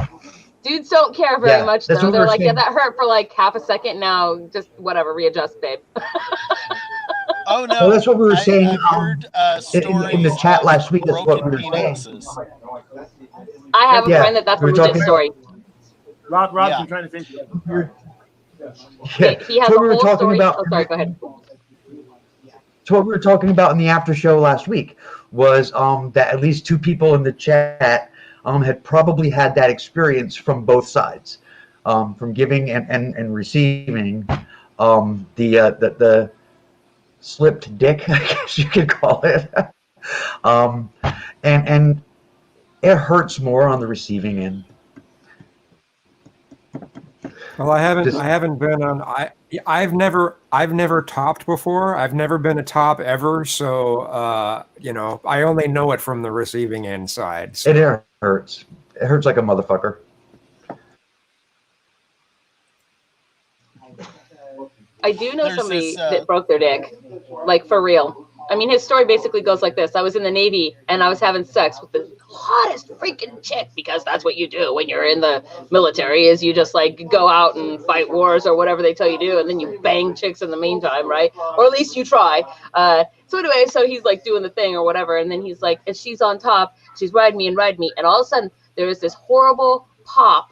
Dudes don't care very Yeah, much that's though. what They're we're like, yeah, saying. that hurt for like half a second. Now just whatever, readjust, babe. Oh no! Well, that's what we were saying, I've heard in the stories chat of last week. That's what we broken were saying. penises. I have a Yeah, friend that's we a were legit talking- story. Rob's Yeah. been trying to think. Yeah. He has So a we were whole talking story. about. Oh, sorry, go ahead. So what we were talking about in the after show last week was that at least two people in the chat had probably had that experience from both sides, from giving and receiving the slipped dick, I guess you could call it, and it hurts more on the receiving end. Well, I haven't been on. I've never topped before. I've never been a top ever. So I only know it from the receiving end side. So. It hurts. It hurts like a motherfucker. I do know There's somebody this, that broke their dick, like for real. I mean, his story basically goes like this. I was in the Navy and I was having sex with the hottest freaking chick, because that's what you do when you're in the military, is you just like go out and fight wars or whatever they tell you to do, and then you bang chicks in the meantime, right? Or at least you try. So anyway, so he's like doing the thing or whatever, and then he's like, and she's on top, she's riding me, and all of a sudden there is this horrible pop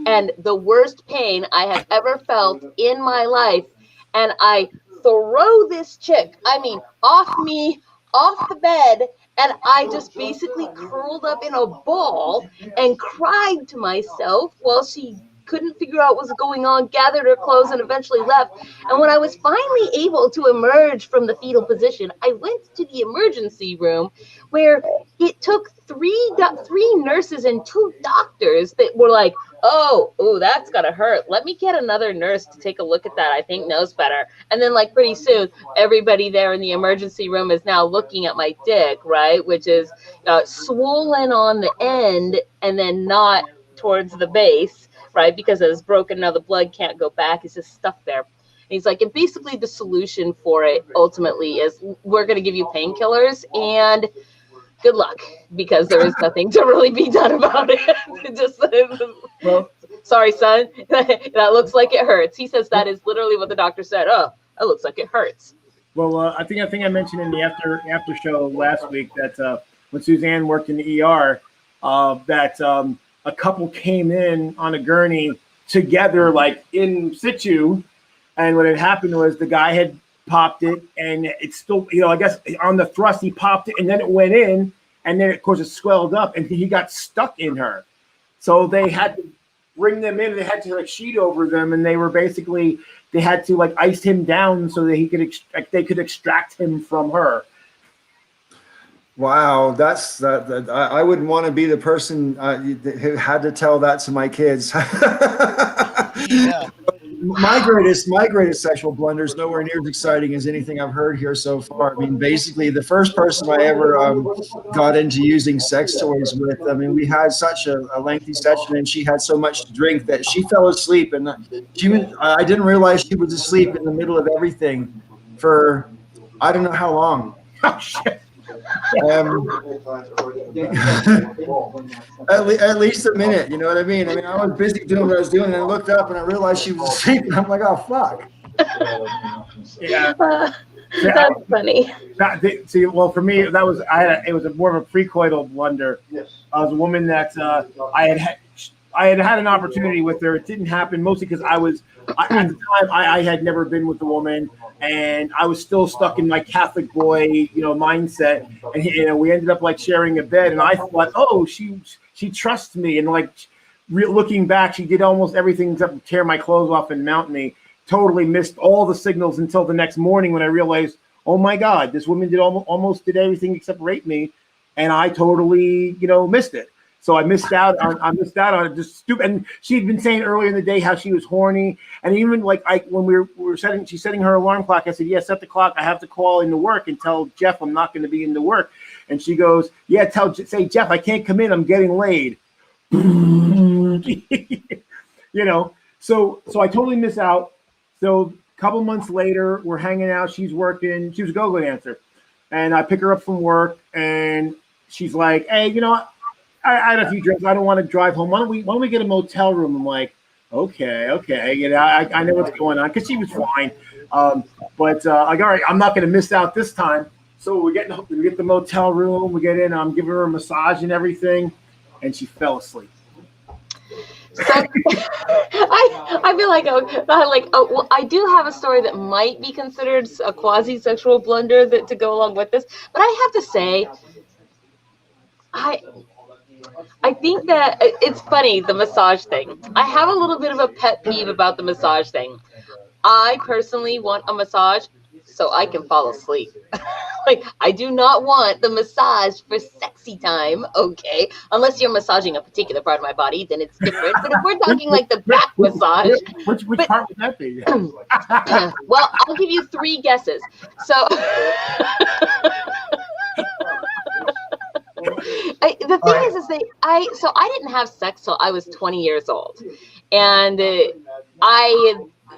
and the worst pain I have ever felt in my life, and I throw this chick, I mean, off me, off the bed, and I just basically curled up in a ball and cried to myself while she couldn't figure out what was going on, gathered her clothes, and eventually left. And when I was finally able to emerge from the fetal position, I went to the emergency room, where it took three nurses and 2 doctors that were like, oh, that's gonna hurt. Let me get another nurse to take a look at that. I think knows better. And then like pretty soon, everybody there in the emergency room is now looking at my dick, right? Which is swollen on the end and then not towards the base, right? Because it was broken. Now the blood can't go back. It's just stuck there. he's like, and basically the solution for it ultimately is we're going to give you painkillers and good luck, because there is nothing to really be done about it. Just Well, sorry, son, that looks like it hurts. He says that is literally what the doctor said. Oh, that looks like it hurts. well, I think I mentioned in the after show last week that when Suzanne worked in the ER, that a couple came in on a gurney together, like in situ, and what had happened was the guy had popped it, and it's still, I guess on the thrust he popped it, and then it went in, and then of course it swelled up, and he got stuck in her. So they had to bring them in. They had to like sheet over them, and they had to like ice him down so that they could extract him from her. Wow, that's that. I wouldn't want to be the person who had to tell that to my kids. Yeah. My greatest sexual blunder is nowhere near as exciting as anything I've heard here so far. I mean, basically, the first person I ever got into using sex toys with, I mean, we had such a lengthy session, and she had so much to drink that she fell asleep, and I didn't realize she was asleep in the middle of everything for I don't know how long. Oh shit. At least a minute, you know what I mean? I mean, I was busy doing what I was doing, and I looked up and I realized she was asleep, and I'm like, oh fuck. Yeah. That's funny. See, well, for me, it was more of a precoital blunder. I was a woman that I had an opportunity with her. It didn't happen mostly because at the time I had never been with a woman, and I was still stuck in my Catholic boy, mindset. And we ended up like sharing a bed, and I thought, oh, she trusts me, and like looking back, she did almost everything except tear my clothes off and mount me. Totally missed all the signals until the next morning when I realized, oh my God, this woman did almost did everything except rape me, and I totally missed it. So I missed out on it. Just stupid. And she'd been saying earlier in the day how she was horny. And even like when we were she's setting her alarm clock. I said, yeah, set the clock. I have to call into work and tell Jeff I'm not going to be into work. And she goes, yeah, say Jeff, I can't come in. I'm getting laid. So I totally miss out. So a couple months later, we're hanging out. She's working. She was a go-go dancer. And I pick her up from work, and she's like, hey, I had a few drinks. I don't want to drive home. Why don't we get a motel room? I'm like, okay. I know what's going on, because she was fine. But all right, I'm not going to miss out this time. So we get the motel room. We get in. I'm giving her a massage and everything, and she fell asleep. So, I feel like well, I do have a story that might be considered a quasi-sexual blunder to go along with this, but I have to say, I think that it's funny, the massage thing. I have a little bit of a pet peeve about the massage thing. I personally want a massage so I can fall asleep. Like, I do not want the massage for sexy time, okay? Unless you're massaging a particular part of my body, then it's different. But if we're talking like the back massage... Which part would that be? Well, I'll give you 3 guesses. So... the thing is I didn't have sex till I was 20 years old, and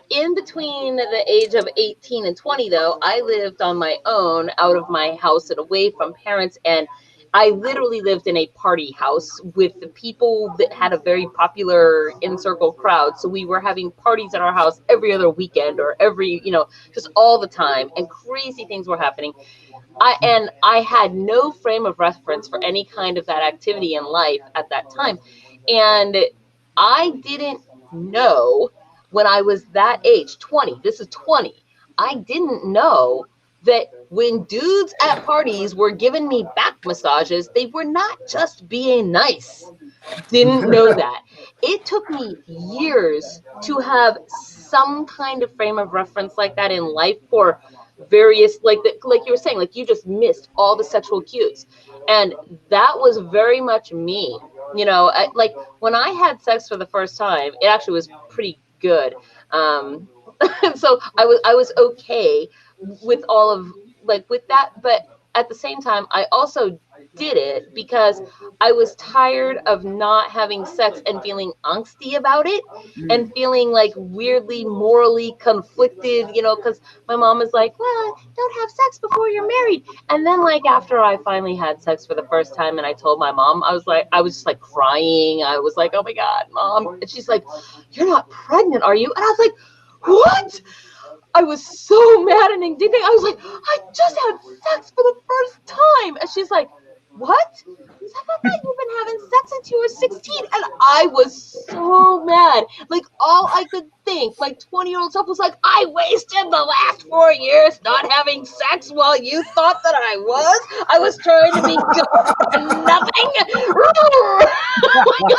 in between the age of 18 and 20, though, I lived on my own out of my house and away from parents, and I literally lived in a party house with the people that had a very popular in-circle crowd. So we were having parties at our house every other weekend or every, just all the time, and crazy things were happening. I had no frame of reference for any kind of that activity in life at that time. And I didn't know when I was that age, 20, this is 20, I didn't know that when dudes at parties were giving me back massages, they were not just being nice. Didn't know that. It took me years to have some kind of frame of reference like that in life for various, like you were saying, like you just missed all the sexual cues. And that was very much me. Like when I had sex for the first time, it actually was pretty good. So I was okay with all of with that, but at the same time, I also did it because I was tired of not having sex and feeling angsty about it and feeling like weirdly morally conflicted, because my mom is like, well, don't have sex before you're married. And then like after I finally had sex for the first time and I told my mom, I was just like crying. I was like, oh my God, Mom. And she's like, you're not pregnant, are you? And I was like, what? I was so mad and indignant. I was like, I just had sex for the first time. And she's like, what? He's like, I thought you've been having sex since you were 16. And I was so mad. Like, all I could think, my 20-year-old self was like, I wasted the last 4 years not having sex while you thought that I was. I was trying to be good for nothing. I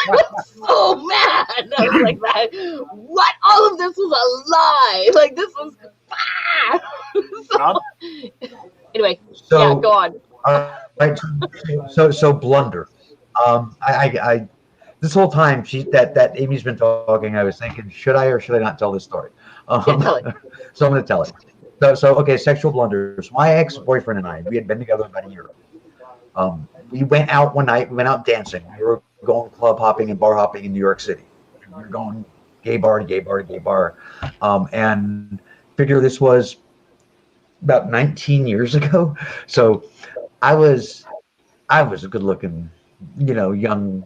was so mad. I was like, what? All of this was a lie. Like, this was... so, anyway, yeah, go on. Right. So blunder. I this whole time that Amy's been talking, I was thinking, should I or should I not tell this story? Tell it. So I'm going to tell it. So okay, sexual blunders. My ex-boyfriend and I, we had been together about a year. We went out one night. We went out dancing. We were going club hopping and bar hopping in New York City. We were going gay bar to gay bar to gay bar, and figure this was about 19 years ago. So I was a good looking, young,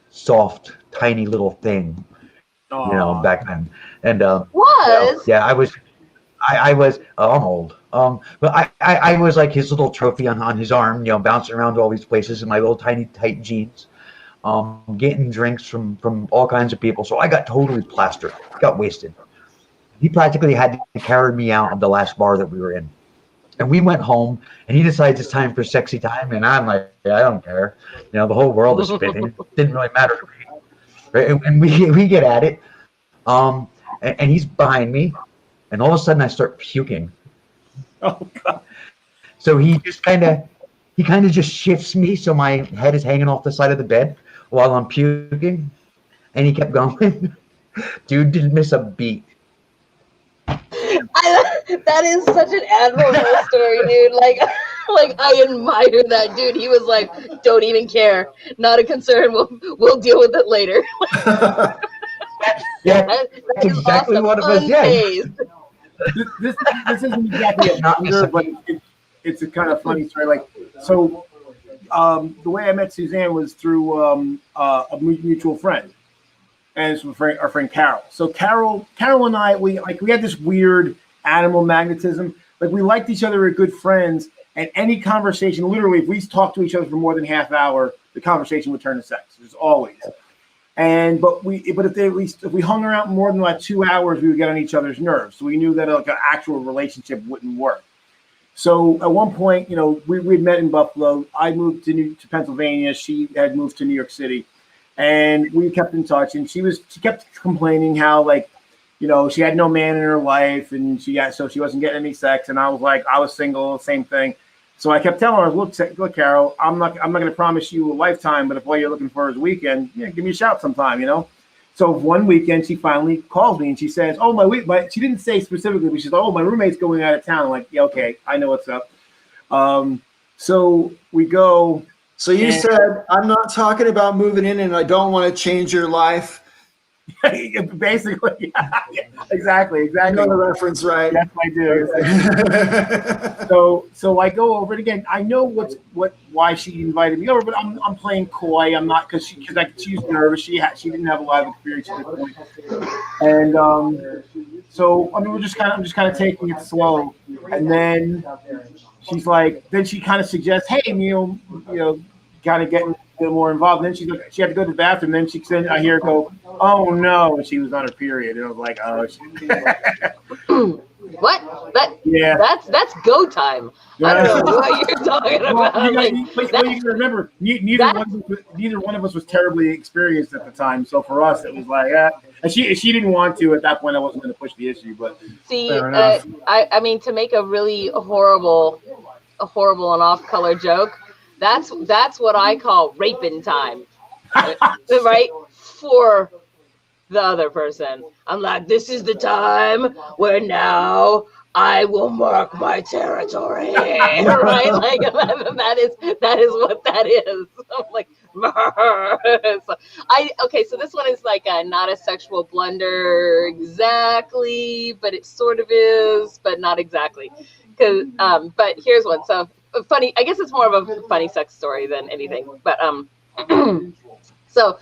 soft, tiny little thing, back then. And yeah, I was, I'm old. But I was like his little trophy on his arm, bouncing around to all these places in my little tiny tight jeans, getting drinks from all kinds of people. So I got totally plastered, got wasted. He practically had to carry me out of the last bar that we were in. And we went home, and he decides it's time for sexy time, and I'm like, I don't care. The whole world is spinning. It didn't really matter to me. Right? And we get at it, and he's behind me, and all of a sudden I start puking. Oh God! So he kind of just shifts me, so my head is hanging off the side of the bed while I'm puking, and he kept going. Dude didn't miss a beat. That is such an admirable story, dude. Like I admire that dude. He was like, "Don't even care, not a concern. We'll deal with it later." Yeah, that that's is exactly awesome. what it was. Yeah. This isn't exactly a blunder, but it's a kind of funny story. Like, so the way I met Suzanne was through a mutual friend. And it's our friend Carol. So Carol and I, we had this weird animal magnetism. Like, we liked each other, we were good friends, and any conversation, literally, if we talked to each other for more than half hour, the conversation would turn to sex. There's always. But if we hung around more than like 2 hours, we would get on each other's nerves. So we knew that like an actual relationship wouldn't work. So at one point, we'd met in Buffalo. I moved to Pennsylvania. She had moved to New York City. And we kept in touch, and she kept complaining how, like, she had no man in her life, and so she wasn't getting any sex. And I was like, I was single, same thing. So I kept telling her, look, Carol, I'm not going to promise you a lifetime, but if all you're looking for is a weekend, give me a shout sometime, So one weekend she finally calls me and she says, she didn't say specifically, but she's like, oh, my roommate's going out of town. I'm like, yeah, okay, I know what's up. So we go. So you said, I'm not talking about moving in and I don't want to change your life. Basically, yeah, exactly. I know the reference, right? Yes, I do. So I go over it again. I know why she invited me over, but I'm playing coy. I'm not because she was nervous. She didn't have a lot of experience at this point, and so I mean I'm just kind of taking it slow, and then she's like, then she kind of suggests, hey, kind of getting a bit more involved. And then she had to go to the bathroom. Then she said, I hear her go, oh no, and she was on her period. And I was like, oh. What? Yeah. That's go time. I don't know what you're talking about. Well, you gotta remember, neither one of us was terribly experienced at the time. So for us, it was like, and she didn't want to at that point. I wasn't going to push the issue, but see, I mean, to make a really horrible and off-color joke, that's what I call raping time, right? For the other person, I'm like, this is the time where now I will mark my territory, right? Like that is what that is. I'm like, so this one is like not a sexual blunder exactly, but it sort of is, but not exactly. But here's one. So funny. I guess it's more of a funny sex story than anything. But so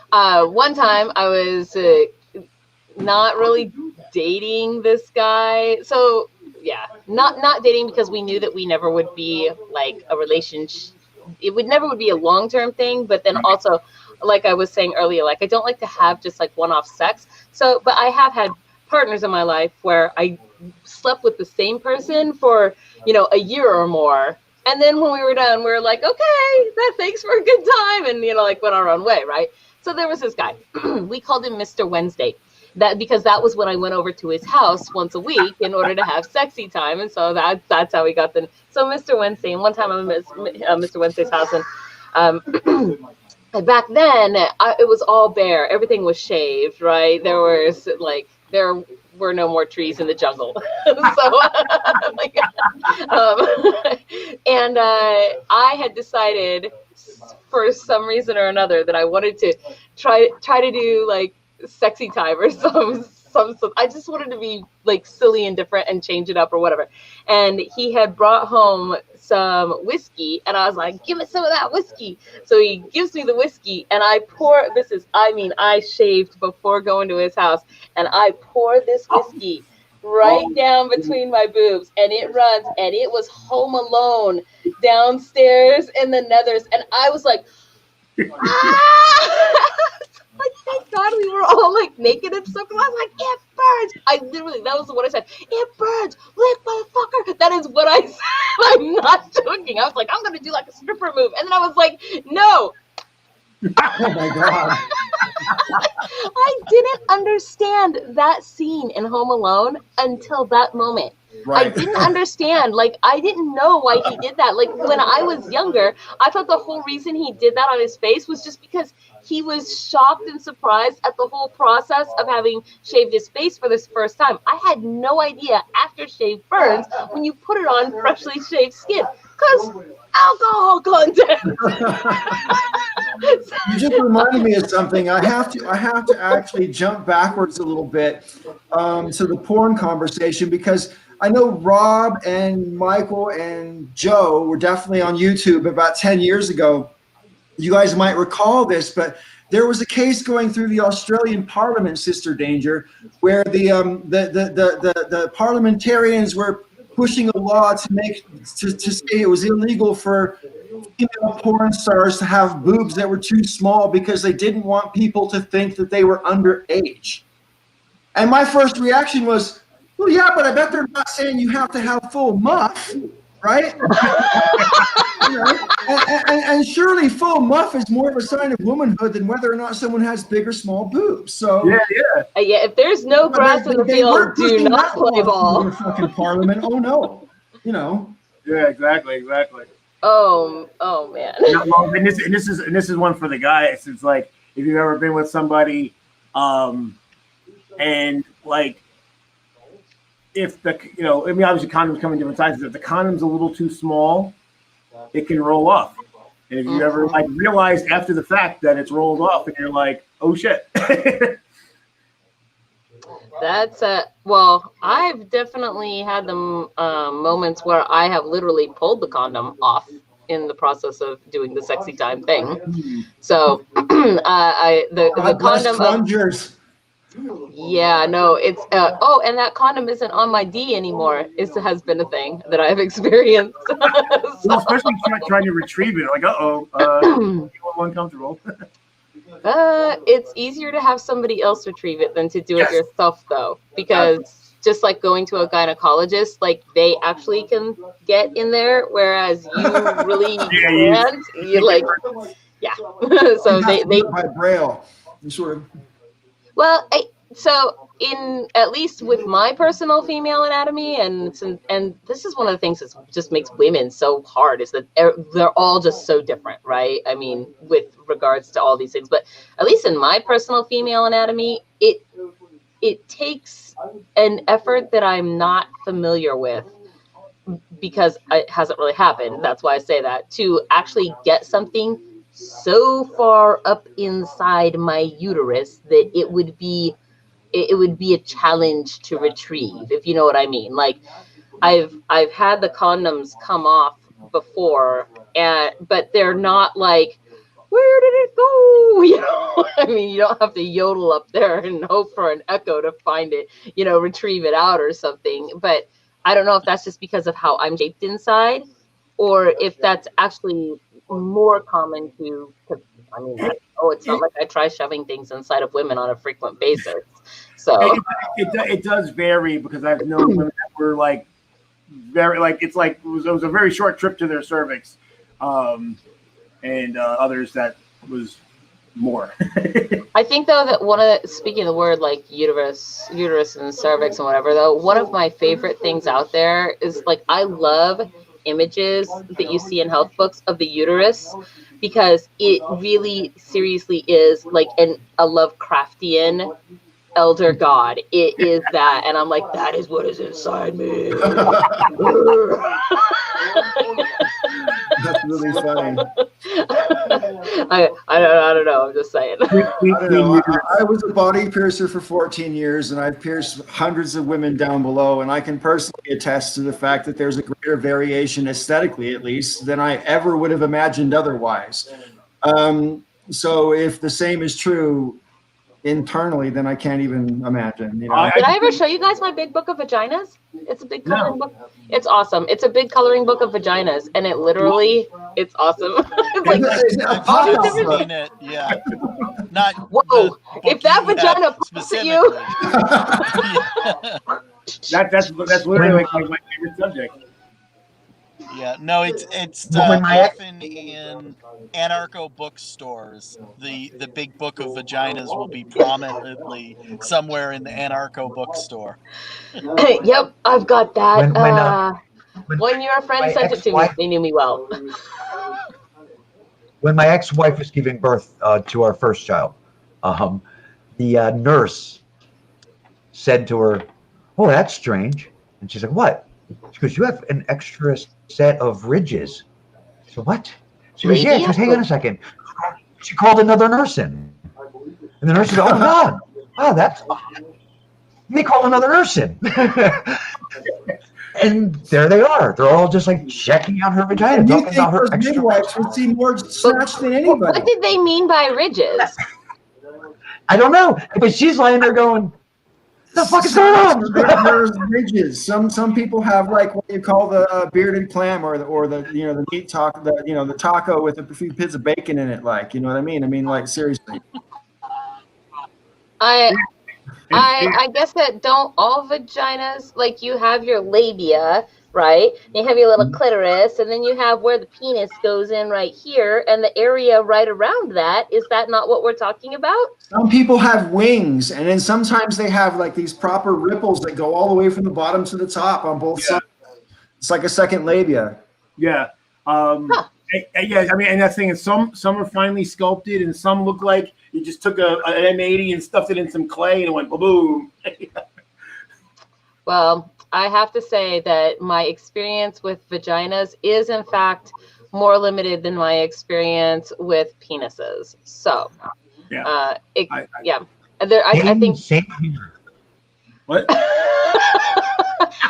one time I was not really dating this guy. So yeah, not dating because we knew that we never would be like a relationship. It would never be a long-term thing. But then also, like I was saying earlier, like I don't like to have just like one-off sex. So, but I have had partners in my life where I slept with the same person for, a year or more. And then when we were done, we were like, okay, thanks for a good time. And, like went our own way. Right. So there was this guy, we called him Mr. Wednesday. Because that was when I went over to his house once a week in order to have sexy time, and so that's how we got the. So Mr. Wednesday, and one time I was at Mr. Wednesday's house, and back then it was all bare, everything was shaved, right? There were no more trees in the jungle, so and I had decided for some reason or another that I wanted to try to do like sexy time or some I just wanted to be like silly and different and change it up or whatever. And he had brought home some whiskey and I was like, give me some of that whiskey. So he gives me the whiskey and I shaved before going to his house and I pour this whiskey right down between my boobs and it runs, and it was Home Alone downstairs in the nethers, and I was like, ah! Like, thank God we were all like naked and stuff. I was like, it burns. That was what I said. It burns. Lick, motherfucker. That is what I said. I'm not joking. I was like, I'm going to do like a stripper move. And then I was like, no. Oh my God. I didn't understand that scene in Home Alone until that moment. Right. I didn't understand. Like, I didn't know why he did that. Like, when I was younger, I thought the whole reason he did that on his face was just because he was shocked and surprised at the whole process of having shaved his face for this first time. I had no idea aftershave burns when you put it on freshly shaved skin. Because alcohol content. You just reminded me of something. I have to actually jump backwards a little bit to the porn conversation, because I know Rob and Michael and Joe were definitely on YouTube about 10 years ago. You guys might recall this, but there was a case going through the Australian Parliament, Sister Danger, where the parliamentarians were pushing a law to say it was illegal for female porn stars to have boobs that were too small because they didn't want people to think that they were underage. And my first reaction was, well, yeah, but I bet they're not saying you have to have full muff, right? And surely full muff is more of a sign of womanhood than whether or not someone has big or small boobs. So yeah. If there's no grass in the field, do not play ball. In the fucking parliament. Oh no, Yeah, exactly. Oh man. And this is one for the guys. It's like, if you've ever been with somebody, and like, if obviously condoms come in different sizes. If the condom's a little too small, it can roll off. And if you ever like realized after the fact that it's rolled off, and you're like, oh shit. That's well, I've definitely had the moments where I have literally pulled the condom off in the process of doing the sexy time thing. So the condom plungers. Yeah, no, it's and that condom isn't on my D anymore. It has been a thing that I've experienced. So, especially trying to retrieve it, like, you uncomfortable. It's easier to have somebody else retrieve it than to do it yourself, though, because just like going to a gynecologist, like they actually can get in there, whereas you really can't. You like, yeah. So they by braille, sort of. Well, so in at least with my personal female anatomy, and this is one of the things that just makes women so hard, is that they're all just so different, right? I mean, with regards to all these things, but at least in my personal female anatomy, it takes an effort that I'm not familiar with, because it hasn't really happened. That's why I say that, to actually get something so far up inside my uterus that it would be a challenge to retrieve, if you know what I mean. Like, I've had the condoms come off before, but they're not like, where did it go? You know, I mean, you don't have to yodel up there and hope for an echo to find it, you know, retrieve it out or something. But I don't know if that's just because of how I'm shaped inside, or if that's actually more common to, I mean, it's not like I try shoving things inside of women on a frequent basis. So it does vary, because I've known women that were like very, like, it was a very short trip to their cervix, and others that was more. I think, though, that speaking of the word like uterus and cervix and whatever, though, one of my favorite things out there is, like, I love images that you see in health books of the uterus, because it really seriously is like a Lovecraftian elder god. It is that, and I'm like, that is what is inside me. That's really funny. I don't know. I'm just saying. I was a body piercer for 14 years, and I've pierced hundreds of women down below, and I can personally attest to the fact that there's a greater variation, aesthetically at least, than I ever would have imagined otherwise. So if the same is true internally, then I can't even imagine. You know? Did I ever show you guys my big book of vaginas? It's a big coloring book. It's awesome. It's a big coloring book of vaginas, and it literally, it's awesome. It's like all these different. Seen it, yeah. Not whoa! If that vagina pops at you, that's literally like my favorite subject. Yeah, no, it's often in anarcho bookstores. The big book of vaginas will be prominently somewhere in the anarcho bookstore. Yep, I've got that. When your friend sent it to me, they knew me well. When my ex-wife was giving birth to our first child, the nurse said to her, "Oh, that's strange." And she's like, "What?" She goes, "You have an extra set of ridges." So what? She goes, "Yeah." She goes, "Hang on a second." She called another nurse in, and the nurse said, "Oh God, oh that's odd." And they called another nurse in, and there they are. They're all just like checking out her vagina, talking about her extra. Midwives would see more snatch than anybody. What did they mean by ridges? I don't know, but she's lying there going, "The fuck is going on?" There's ridges. Some people have, like, what you call the bearded clam, or the the meat taco, the taco with a few bits of bacon in it, like, you know what I mean? I mean, like, seriously. I guess that don't all vaginas, like, you have your labia, right? You have your little clitoris, and then you have where the penis goes in right here, and the area right around that. Is that not what we're talking about? Some people have wings, and then sometimes they have, like, these proper ripples that go all the way from the bottom to the top on both sides. It's like a second labia. Yeah. Yeah, I mean, and that's the thing is, some are finely sculpted, and some look like you just took an M80 and stuffed it in some clay and went boom. Well, I have to say that my experience with vaginas is, in fact, more limited than my experience with penises. So, yeah, I think. What?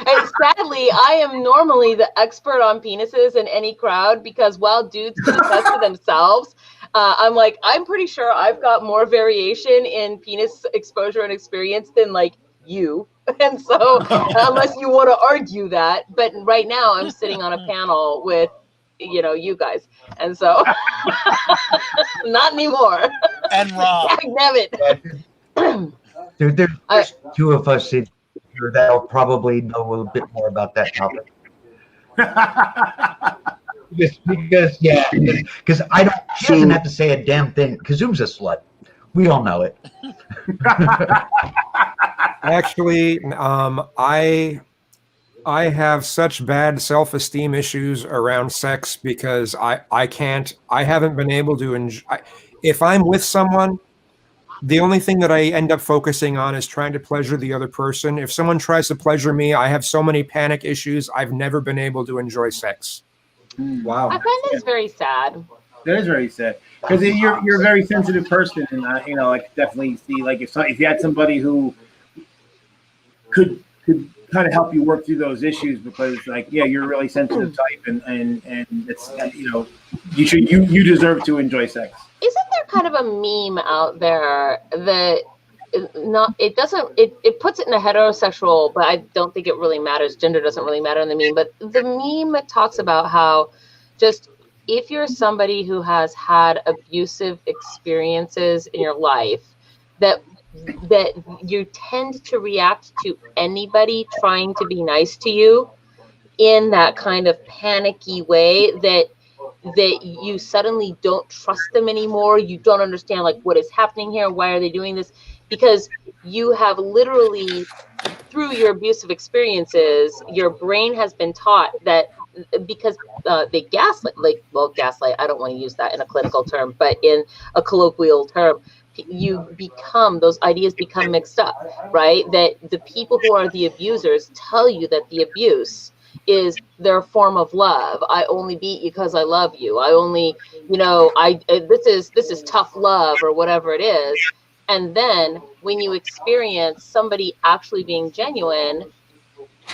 And sadly, I am normally the expert on penises in any crowd, because while dudes can attest to themselves, I'm pretty sure I've got more variation in penis exposure and experience than, like, you. And so, unless you want to argue that, but right now I'm sitting on a panel with, you guys. And so, not anymore. And Rob. Damn it. There's two of us in here that'll probably know a little bit more about that topic. Because I don't. She doesn't have to say a damn thing. Kazum's a slut. We all know it. Actually, I have such bad self-esteem issues around sex, because I haven't been able to enjoy. If I'm with someone, the only thing that I end up focusing on is trying to pleasure the other person. If someone tries to pleasure me, I have so many panic issues. I've never been able to enjoy sex. Wow. I find this very sad. That is very sad because you're a very sensitive person, and you know, I could definitely see like if you had somebody who could kind of help you work through those issues, because like you're a really sensitive type, and it's you deserve to enjoy sex. Isn't there kind of a meme out there that it puts it in a heterosexual, but I don't think it really matters. Gender doesn't really matter in the meme, but the meme talks about how just if you're somebody who has had abusive experiences in your life, that you tend to react to anybody trying to be nice to you in that kind of panicky way, that you suddenly don't trust them anymore. You don't understand like what is happening here. Why are they doing this? Because you have literally, through your abusive experiences, your brain has been taught that because they gaslight, I don't want to use that in a clinical term, but in a colloquial term, those ideas become mixed up, right? That the people who are the abusers tell you that the abuse is their form of love. I only beat you because I love you. I only, this is tough love or whatever it is. And then when you experience somebody actually being genuine,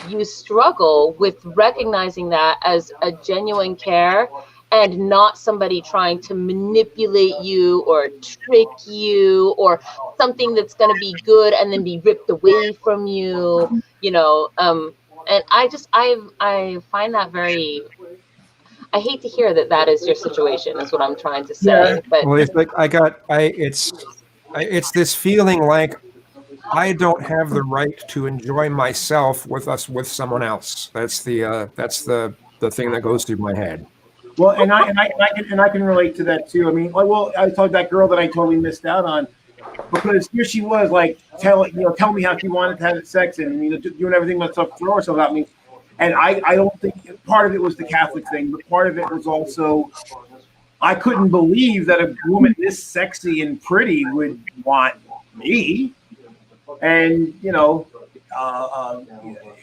you struggle with recognizing that as a genuine care and not somebody trying to manipulate you or trick you or something that's going to be good and then be ripped away from you, and I find that very, I hate to hear that is your situation, is what I'm trying to say. Yeah. But well, it's like it's this feeling like I don't have the right to enjoy myself with someone else. That's the thing that goes through my head. Well, and I can relate to that too. I mean, I told that girl that I totally missed out on, because here she was like tell me how she wanted to have sex and doing everything but throw herself at me. And I don't think part of it was the Catholic thing, but part of it was also I couldn't believe that a woman this sexy and pretty would want me. And it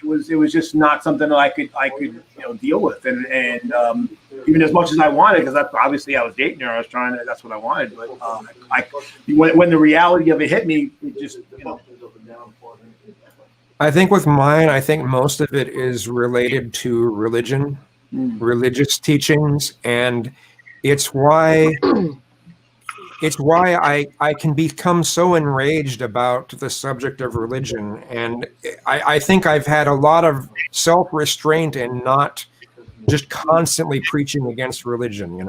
was just not something that I could deal with, and even as much as I wanted, because obviously I was dating her, I was trying to, that's what I wanted, but when the reality of it hit me, it just I think with mine, I think most of it is related to religion, religious teachings, and it's why I can become so enraged about the subject of religion. And I think I've had a lot of self-restraint in not just constantly preaching against religion,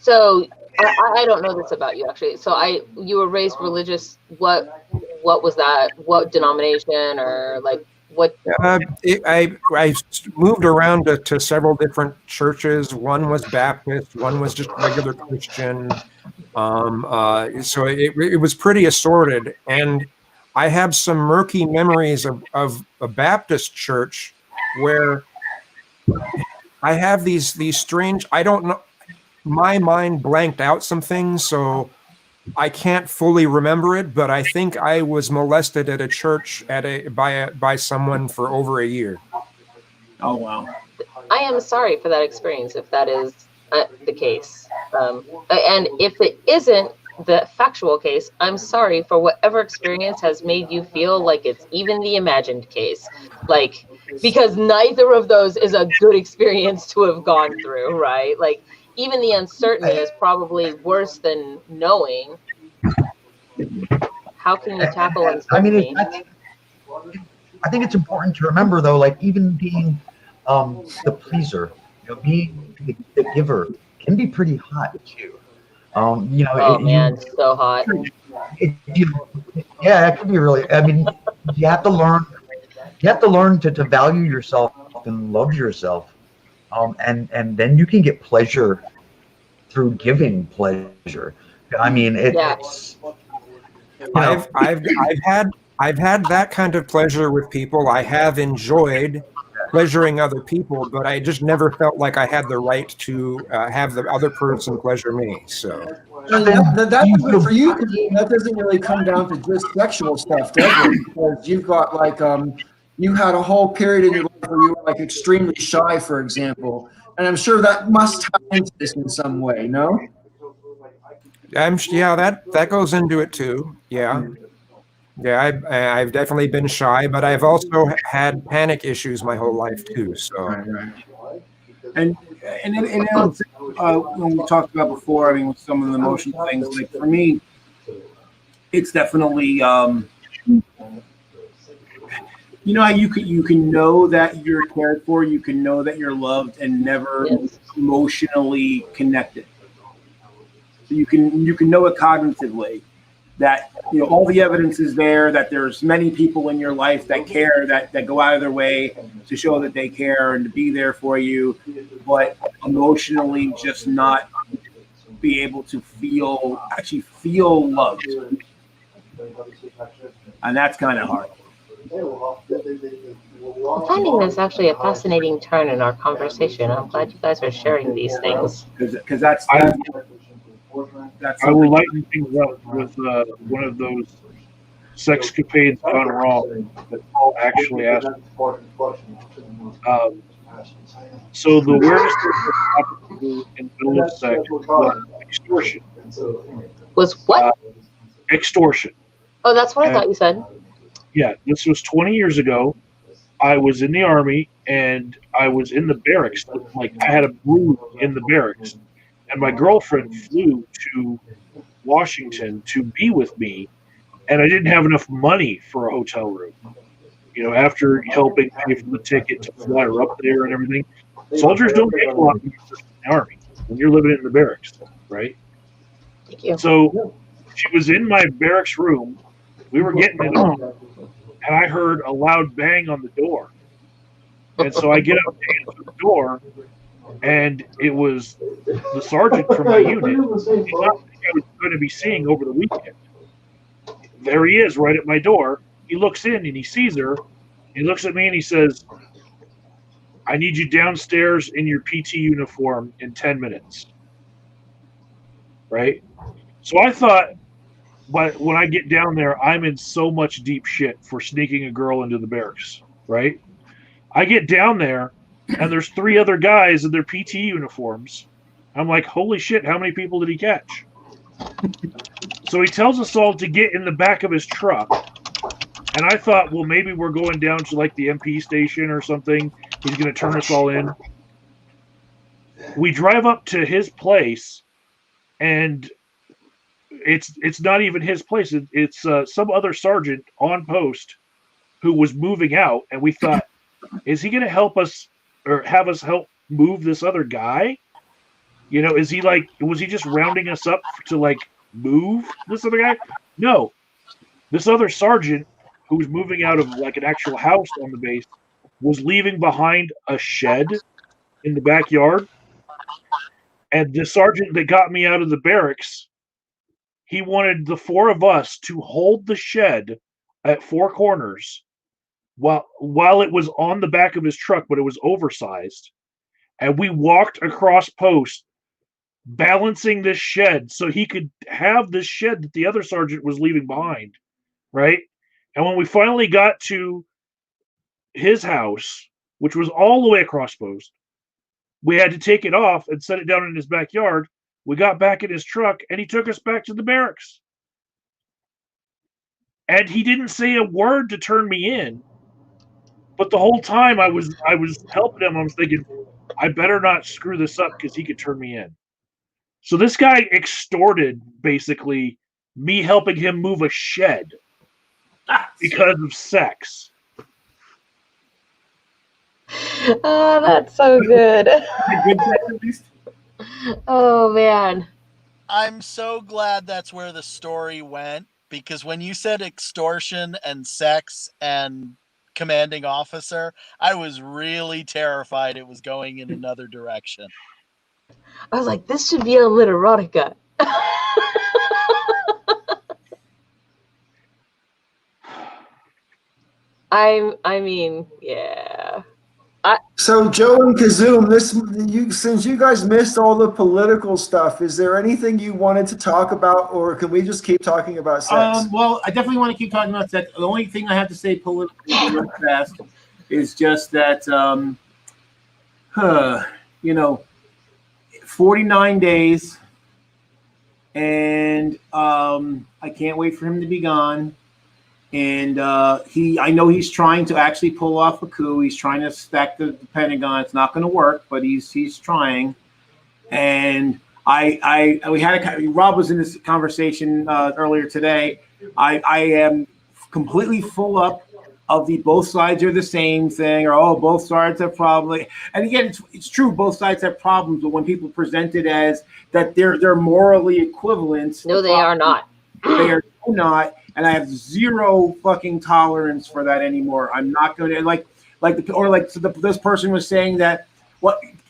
So I don't know this about you, actually. So you were raised religious. What was that? What denomination, or like what? I moved around to several different churches. One was Baptist, one was just regular Christian. So it was pretty assorted, and I have some murky memories of a Baptist church where I have these strange, I don't know, my mind blanked out some things, so I can't fully remember it, but I think I was molested at a church by someone for over a year. Oh wow! I am sorry for that experience, if that is the case, and if it isn't the factual case, I'm sorry for whatever experience has made you feel like it's even the imagined case, like, because neither of those is a good experience to have gone through, right? Like, even the uncertainty is probably worse than knowing. How can you tackle uncertainty? I think it's important to remember, though, like even being the pleaser, being the giver can be pretty hot too. So hot. It can be really. I mean, you have to learn. You have to learn to value yourself and love yourself, and then you can get pleasure through giving pleasure. I mean, it's. I've had that kind of pleasure with people. I have enjoyed pleasuring other people, but I just never felt like I had the right to have the other person pleasure me. So And that doesn't, for you, that doesn't really come down to just sexual stuff, does it? Because you've got like, you had a whole period in your life where you were like extremely shy, for example. And I'm sure that must tie into this in some way, no? yeah, that goes into it too. Yeah. Yeah, I've definitely been shy, but I've also had panic issues my whole life too. So, Right. And when we talked about before, I mean, with some of the emotional things, like for me, it's definitely you know how you can know that you're cared for, you can know that you're loved, and never emotionally connected. So you can know it cognitively that all the evidence is there, that there's many people in your life that care, that go out of their way to show that they care and to be there for you, but emotionally just not be able to actually feel loved. And that's kind of hard. I'm finding this actually a fascinating turn in our conversation. I'm glad you guys are sharing these things. Because that's I will lighten things up with one of those sexcapades gone wrong that Paul actually asked. So the weirdest thing in the middle of sex was extortion. Was what? Extortion. Oh, that's what I thought you said. Yeah, this was 20 years ago. I was in the Army, and I was in the barracks. Like, I had a room in the barracks. And my girlfriend flew to Washington to be with me, and I didn't have enough money for a hotel room. After helping pay for the ticket to fly her up there and everything, soldiers don't make a lot when you're in the Army, when you're living in the barracks, right? Thank you. So she was in my barracks room. We were getting it on, and I heard a loud bang on the door. And so I get up to answer the door, and it was the sergeant from my unit. He thought I was going to be seeing over the weekend. There he is, right at my door. He looks in and he sees her. He looks at me and he says, "I need you downstairs in your PT uniform in 10 minutes." Right? So I thought, but when I get down there, I'm in so much deep shit for sneaking a girl into the barracks. Right? I get down there, and there's 3 other guys in their PT uniforms. I'm like, holy shit, how many people did he catch? So he tells us all to get in the back of his truck. And I thought, well, maybe we're going down to like the MP station or something. He's going to turn us all in. We drive up to his place, and it's not even his place. It's some other sergeant on post who was moving out. And we thought, is he going to help us or have us help move this other guy? Was he just rounding us up to like move this other guy? No. This other sergeant who was moving out of like an actual house on the base was leaving behind a shed in the backyard. And the sergeant that got me out of the barracks, he wanted the 4 of us to hold the shed at 4 corners while it was on the back of his truck, but it was oversized. And we walked across post balancing this shed so he could have this shed that the other sergeant was leaving behind, right? And when we finally got to his house, which was all the way across post, we had to take it off and set it down in his backyard. We got back in his truck, and he took us back to the barracks. And he didn't say a word to turn me in. But the whole time I was helping him, I was thinking, I better not screw this up because he could turn me in. So this guy extorted basically me helping him move a shed because of sex. Oh, that's so good. Oh man. I'm so glad that's where the story went, because when you said extortion and sex and commanding officer, I was really terrified it was going in another direction. I was like, this should be a literotica. I mean, yeah. So Joe and Kazoom, since you guys missed all the political stuff, is there anything you wanted to talk about, or can we just keep talking about sex? Well, I definitely want to keep talking about sex. The only thing I have to say politically real fast is just that, you know, 49 days, and I can't wait for him to be gone. And I know he's trying to actually pull off a coup. He's trying to stack the Pentagon. It's not going to work, but he's trying. And Rob was in this conversation earlier today. I am completely full up of the both sides are the same thing, or both sides have problems. And again, it's true, both sides have problems, but when people present it as that they're morally equivalent, No, they are not. They are not. And I have zero fucking tolerance for that anymore. I'm not going to this person was saying that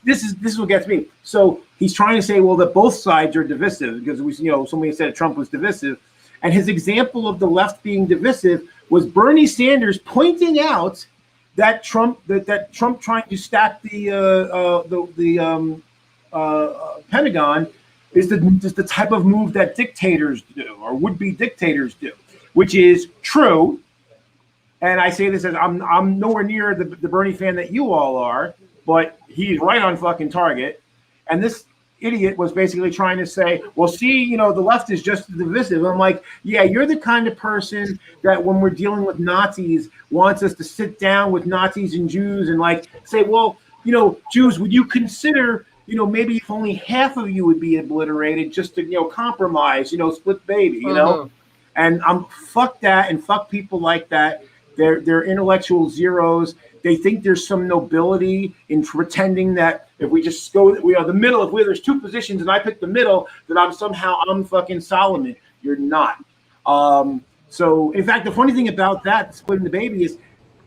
this is what gets me. So he's trying to say, well, that both sides are divisive because somebody said Trump was divisive, and his example of the left being divisive was Bernie Sanders pointing out that Trump trying to stack the Pentagon is the type of move that dictators do or would-be dictators do, which is true. And I say this as I'm nowhere near the Bernie fan that you all are, but he's right on fucking target. And this idiot was basically trying to say, well, see, the left is just divisive. I'm like, yeah, you're the kind of person that when we're dealing with Nazis wants us to sit down with Nazis and Jews and say, well, Jews, would you consider, maybe if only half of you would be obliterated just to, compromise, split baby, And fuck that and fuck people like that. They're intellectual zeros. They think there's some nobility in pretending that if we just go, we are the middle. If there's two positions and I pick the middle, that I'm fucking Solomon. You're not. So in fact, the funny thing about that splitting the baby is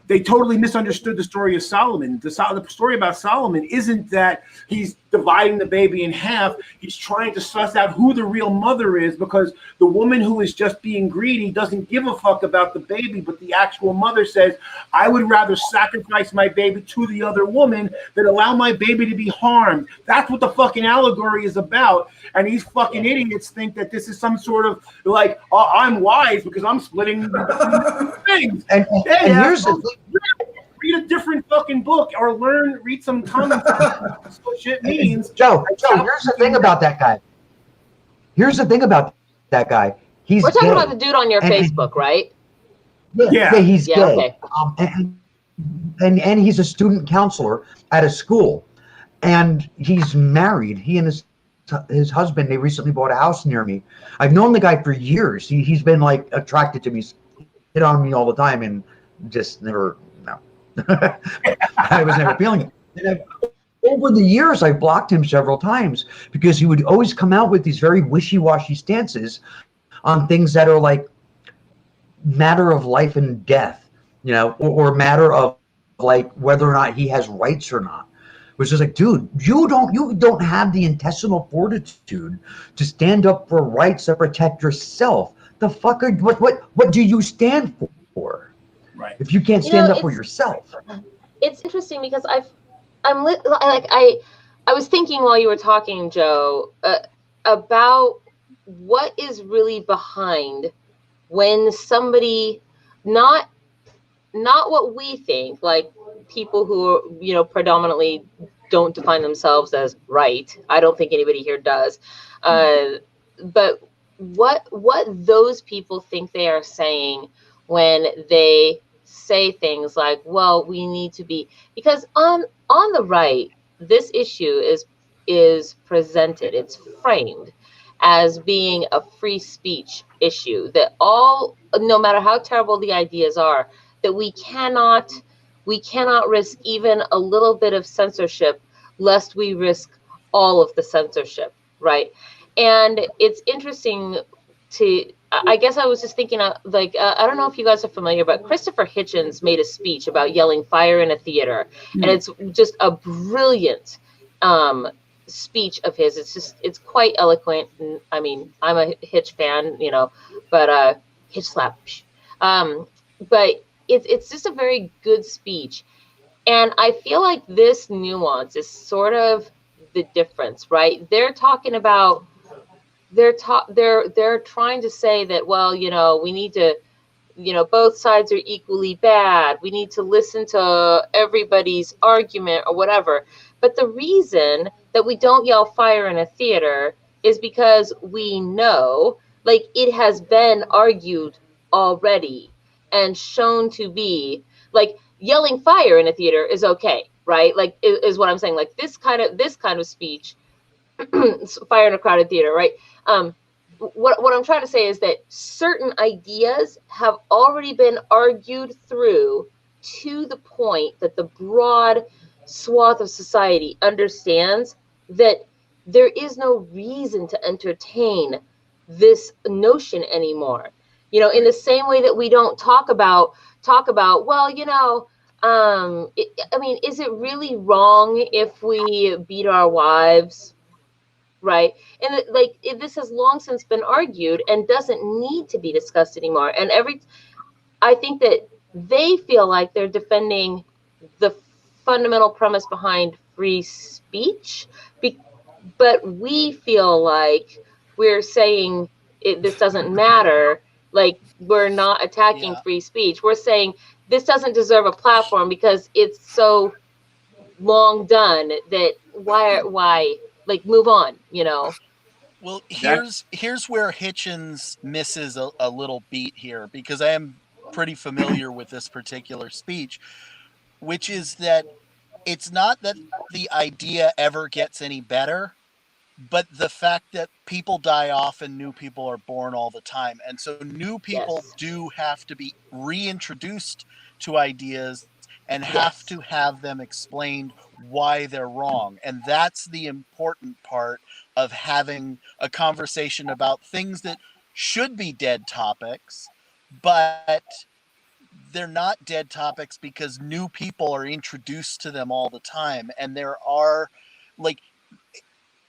they totally misunderstood the story of Solomon. The story about Solomon isn't that he's dividing the baby in half. He's trying to suss out who the real mother is, because the woman who is just being greedy doesn't give a fuck about the baby, but the actual mother says, I would rather sacrifice my baby to the other woman than allow my baby to be harmed. That's what the fucking allegory is about. And these fucking idiots think that this is some sort of I'm wise because I'm splitting the things. And here's the thing. Read a different fucking book or read some comments on what shit means. Joe, here's the thing about that guy. We're talking about the dude on your Facebook, right? Yeah, he's gay. Okay. And he's a student counselor at a school, and he's married. He and his husband, they recently bought a house near me. I've known the guy for years. He's been attracted to me, hit on me all the time, and just never. I was never feeling it. And over the years, I've blocked him several times because he would always come out with these very wishy-washy stances on things that are matter of life and death, or matter of whether or not he has rights or not. Which is dude, you don't have the intestinal fortitude to stand up for rights that protect yourself. The fuck what do you stand for? Right. If you can't stand up for yourself. It's interesting because I was thinking while you were talking, Joe, about what is really behind when somebody not what we think, people who are, predominantly don't define themselves as right. I don't think anybody here does. But what those people think they are saying when they say things like, well, we need to be, because on the right, this issue is presented, it's framed as being a free speech issue, that no matter how terrible the ideas are, that we cannot risk even a little bit of censorship lest we risk all of the censorship, right? And it's interesting I guess I was just thinking, I don't know if you guys are familiar, but Christopher Hitchens made a speech about yelling fire in a theater. And it's just a brilliant speech of his. It's quite eloquent. And, I mean, I'm a Hitch fan, but Hitch slap. But it's just a very good speech. And I feel like this nuance is sort of the difference, right? They're talking about they're trying to say that, well, we need to, both sides are equally bad. We need to listen to everybody's argument or whatever. But the reason that we don't yell fire in a theater is because we know, like, it has been argued already and shown to be, like, yelling fire in a theater is okay, right? Like, is what I'm saying. Like, this kind of speech, fire in a crowded theater, right? What I'm trying to say is that certain ideas have already been argued through to the point that the broad swath of society understands that there is no reason to entertain this notion anymore. In the same way that we don't talk about, well, I mean, is it really wrong if we beat our wives? Right. And this has long since been argued and doesn't need to be discussed anymore. And I think that they feel like they're defending the fundamental premise behind free speech, but we feel like we're saying this doesn't matter. Like, we're not attacking free speech. We're saying this doesn't deserve a platform because it's so long done that why like move on. Well, here's where Hitchens misses a little beat here, because I am pretty familiar with this particular speech, which is that it's not that the idea ever gets any better, but the fact that people die off and new people are born all the time. And so new people do have to be reintroduced to ideas and have to have them explained why they're wrong. And that's the important part of having a conversation about things that should be dead topics, but they're not dead topics because new people are introduced to them all the time. And there are, like,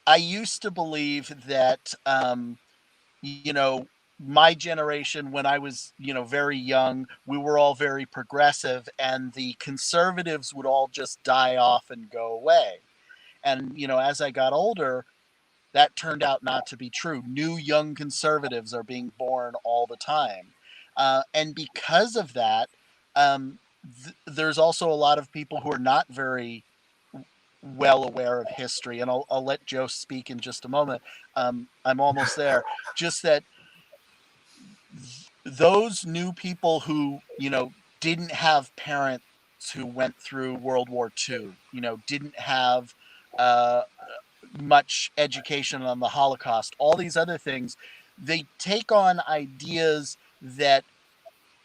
I used to believe that, my generation, when I was, very young, we were all very progressive and the conservatives would all just die off and go away. And, as I got older, that turned out not to be true. New young conservatives are being born all the time. And because of that, there's also a lot of people who are not very well aware of history. And I'll let Joe speak in just a moment. I'm almost there. Just that those new people who, didn't have parents who went through World War II, didn't have much education on the Holocaust, all these other things, they take on ideas that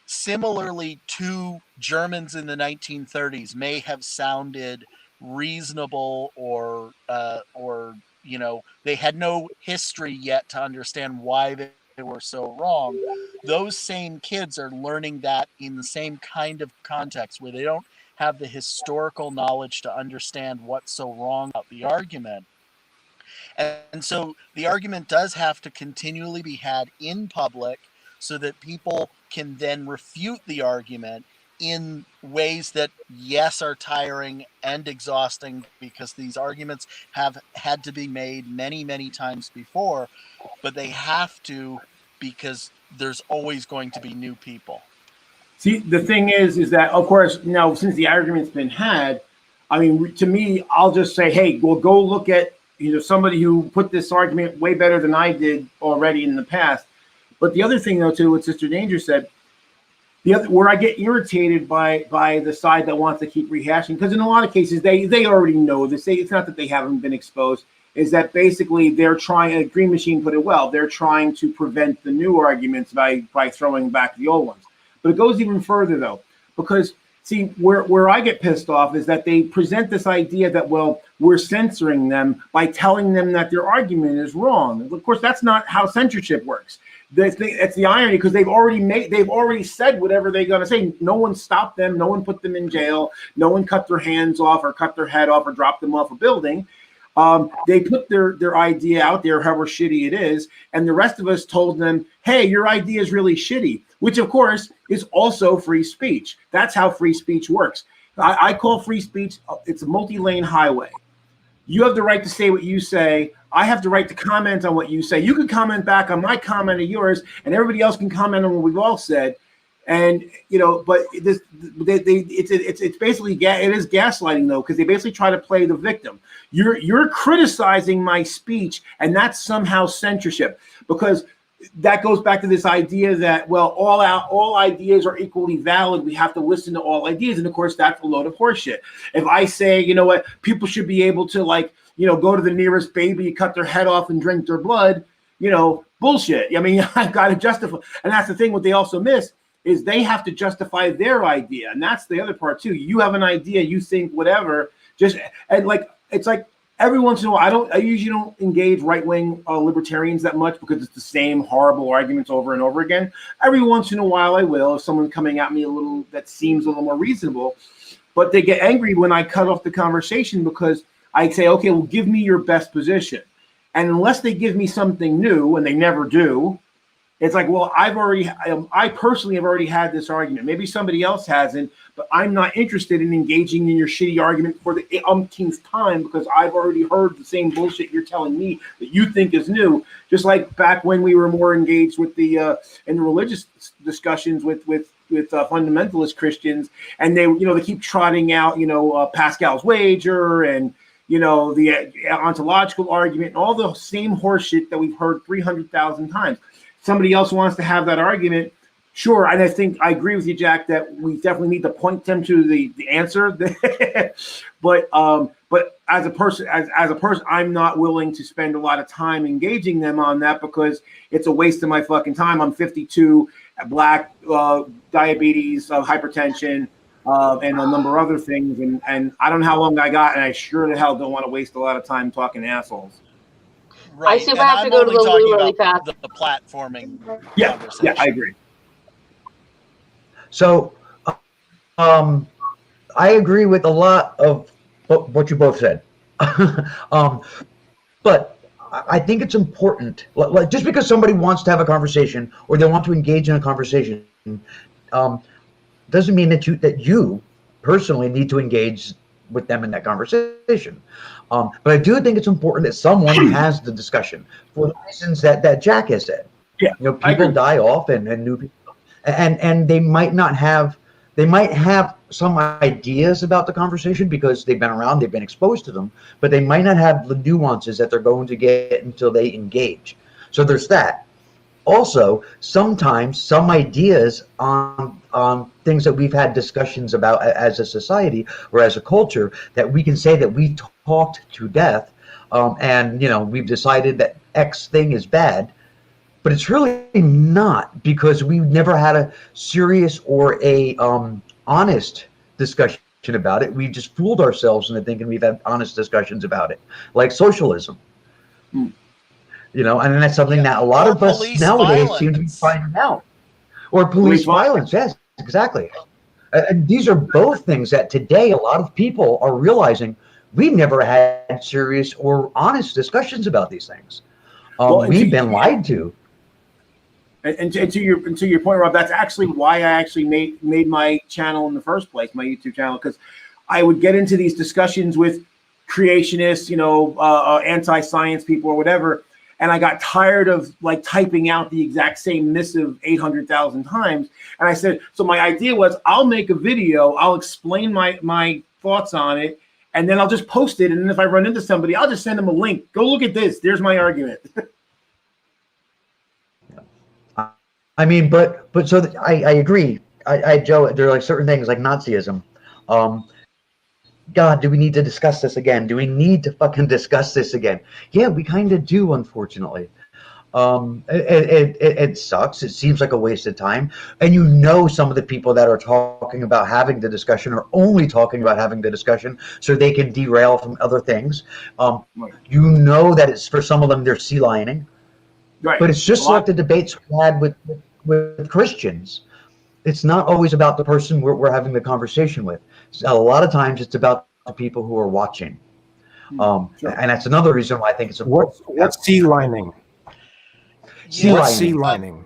similarly to Germans in the 1930s may have sounded reasonable or they had no history yet to understand why they were so wrong. Those same kids are learning that in the same kind of context where they don't have the historical knowledge to understand what's so wrong about the argument. And so the argument does have to continually be had in public so that people can then refute the argument in ways that, yes, are tiring and exhausting, because these arguments have had to be made many, many times before, but they have to because there's always going to be new people. See, the thing is that, of course, since the argument's been had, I mean, to me, I'll just say, hey, well, go look at somebody who put this argument way better than I did already in the past. But the other thing, though, too, what Sister Danger said, where I get irritated by the side that wants to keep rehashing, because in a lot of cases they already know this. It's not that they haven't been exposed. Is that basically they're trying? Green Machine put it well. They're trying to prevent the new arguments by throwing back the old ones. But it goes even further, though, because see, where I get pissed off is that they present this idea that, well, we're censoring them by telling them that their argument is wrong. Of course, that's not how censorship works. That's the irony, because they've already said whatever they're going to say. No one stopped them. No one put them in jail. No one cut their hands off or cut their head off or dropped them off a building. They put their idea out there, however shitty it is, and the rest of us told them, hey, your idea is really shitty, which, of course, is also free speech. That's how free speech works. I call free speech, it's a multi-lane highway. You have the right to say what you say. I have the right to comment on what you say. You can comment back on my comment or yours, and everybody else can comment on what we've all said. And but it's basically it is gaslighting though, because they basically try to play the victim. You're criticizing my speech, and that's somehow censorship, because that goes back to this idea that, well, all ideas are equally valid. We have to listen to all ideas, and of course, that's a load of horseshit. If I say, you know what, people should be able to go to the nearest baby, cut their head off, and drink their blood, bullshit. I mean, I've got to justify, and that's the thing. What they also miss is they have to justify their idea, and that's the other part too. You have an idea, you think whatever, it's like. Every once in a while, I usually don't engage right-wing libertarians that much, because it's the same horrible arguments over and over again. Every once in a while I will, if someone's coming at me a little that seems a little more reasonable, but they get angry when I cut off the conversation, because I say, okay, well, give me your best position. And unless they give me something new, and they never do, it's like, well, I personally have already had this argument. Maybe somebody else hasn't, but I'm not interested in engaging in your shitty argument for the umpteenth time, because I've already heard the same bullshit you're telling me that you think is new. Just like back when we were more engaged with in the religious discussions with fundamentalist Christians, and they keep trotting out Pascal's wager and the ontological argument and all the same horseshit that we've heard 300,000 times. Somebody else wants to have that argument, sure, and I think I agree with you, Jack, that we definitely need to point them to the answer. But as a person, I'm not willing to spend a lot of time engaging them on that, because it's a waste of my fucking time. I'm 52, black, diabetes, hypertension, and a number of other things, and I don't know how long I got, and I sure the hell don't want to waste a lot of time talking to assholes. Right. I super have to go to the loo really fast. The platforming. Yeah, I agree. So, I agree with a lot of what you both said. But I think it's important, like, just because somebody wants to have a conversation or they want to engage in a conversation, doesn't mean that you personally need to engage with them in that conversation. But I do think it's important that someone has the discussion for the reasons that Jack has said. Yeah, people die off, and new people, and they might not have. They might have some ideas about the conversation because they've been around, they've been exposed to them, but they might not have the nuances that they're going to get until they engage. So there's that. Also, sometimes some ideas on things that we've had discussions about as a society or as a culture, that we can say that we talked to death, and we've decided that X thing is bad, but it's really not, because we've never had a serious or a honest discussion about it. We just fooled ourselves into thinking we've had honest discussions about it, like socialism. And that's something that a lot of us nowadays seem to be finding out. Or police violence, yes, exactly. And these are both things that today a lot of people are realizing we've never had serious or honest discussions about these things. We've been lied to. And to your point, Rob, that's actually why I actually made my channel in the first place, my YouTube channel, because I would get into these discussions with creationists, anti-science people or whatever, and I got tired of typing out the exact same missive 800,000 times. And I said, so my idea was, I'll make a video, I'll explain my thoughts on it, and then I'll just post it. And then if I run into somebody, I'll just send them a link. Go look at this. There's my argument. I mean, but so I agree. Joe, there are certain things like Nazism. God, do we need to discuss this again? Do we need to fucking discuss this again? Yeah, we kind of do, unfortunately. It sucks. It seems like a waste of time. And some of the people that are talking about having the discussion are only talking about having the discussion so they can derail from other things. That it's, for some of them, they're sea lining. Right. But it's just like the debates we had with Christians. It's not always about the person we're having the conversation with. A lot of times it's about the people who are watching. And that's another reason why I think it's important. What's sea lining? Sea lining.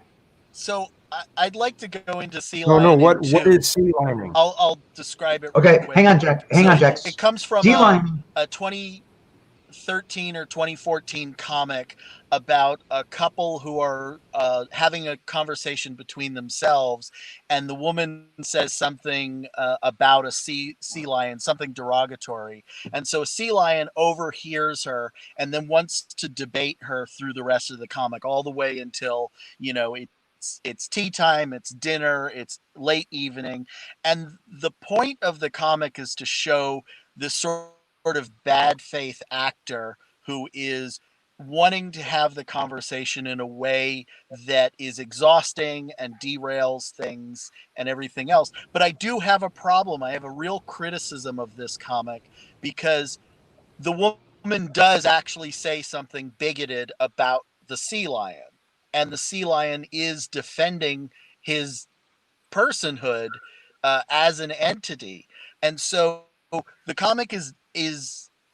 So I'd like to go into sea No, lion. no. What is sea lining? I'll describe it. Okay, real quick. hang on, Jack. Hang on, Jack. It comes from Sea lining. a 2013 or 2014 comic about a couple who are having a conversation between themselves, and the woman says something about a sea lion, something derogatory, and so a sea lion overhears her and then wants to debate her through the rest of the comic, all the way until it's tea time, it's dinner, it's late evening, and the point of the comic is to show this sort of bad faith actor who is wanting to have the conversation in a way that is exhausting and derails things and everything else. But I do have a problem. I have a real criticism of this comic because the woman does actually say something bigoted about the sea lion, and the sea lion is defending his personhood as an entity. And so the comic is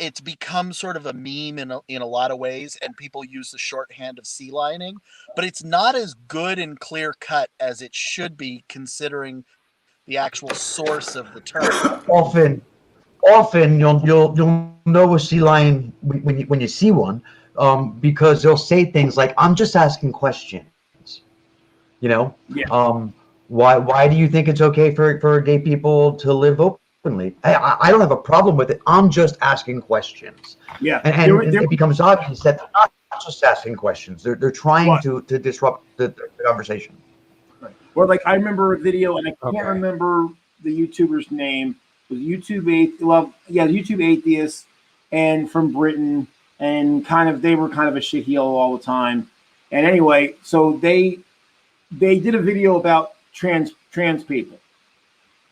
it's become sort of a meme in a lot of ways, and people use the shorthand of sea lining, but it's not as good and clear cut as it should be, considering the actual source of the term. Often you'll know a sea lion when you see one, because they'll say things like, "I'm just asking questions." You know, Yeah. Why do you think it's okay for gay people to live openly? I don't have a problem with it. I'm just asking questions. Yeah. And it becomes obvious that they're not just asking questions. They're trying to disrupt the conversation. Right. Or like I remember a video, and I can't remember the YouTuber's name. It was YouTube atheist, and from Britain, and they were kind of a shitheel all the time. And anyway, so they did a video about trans people,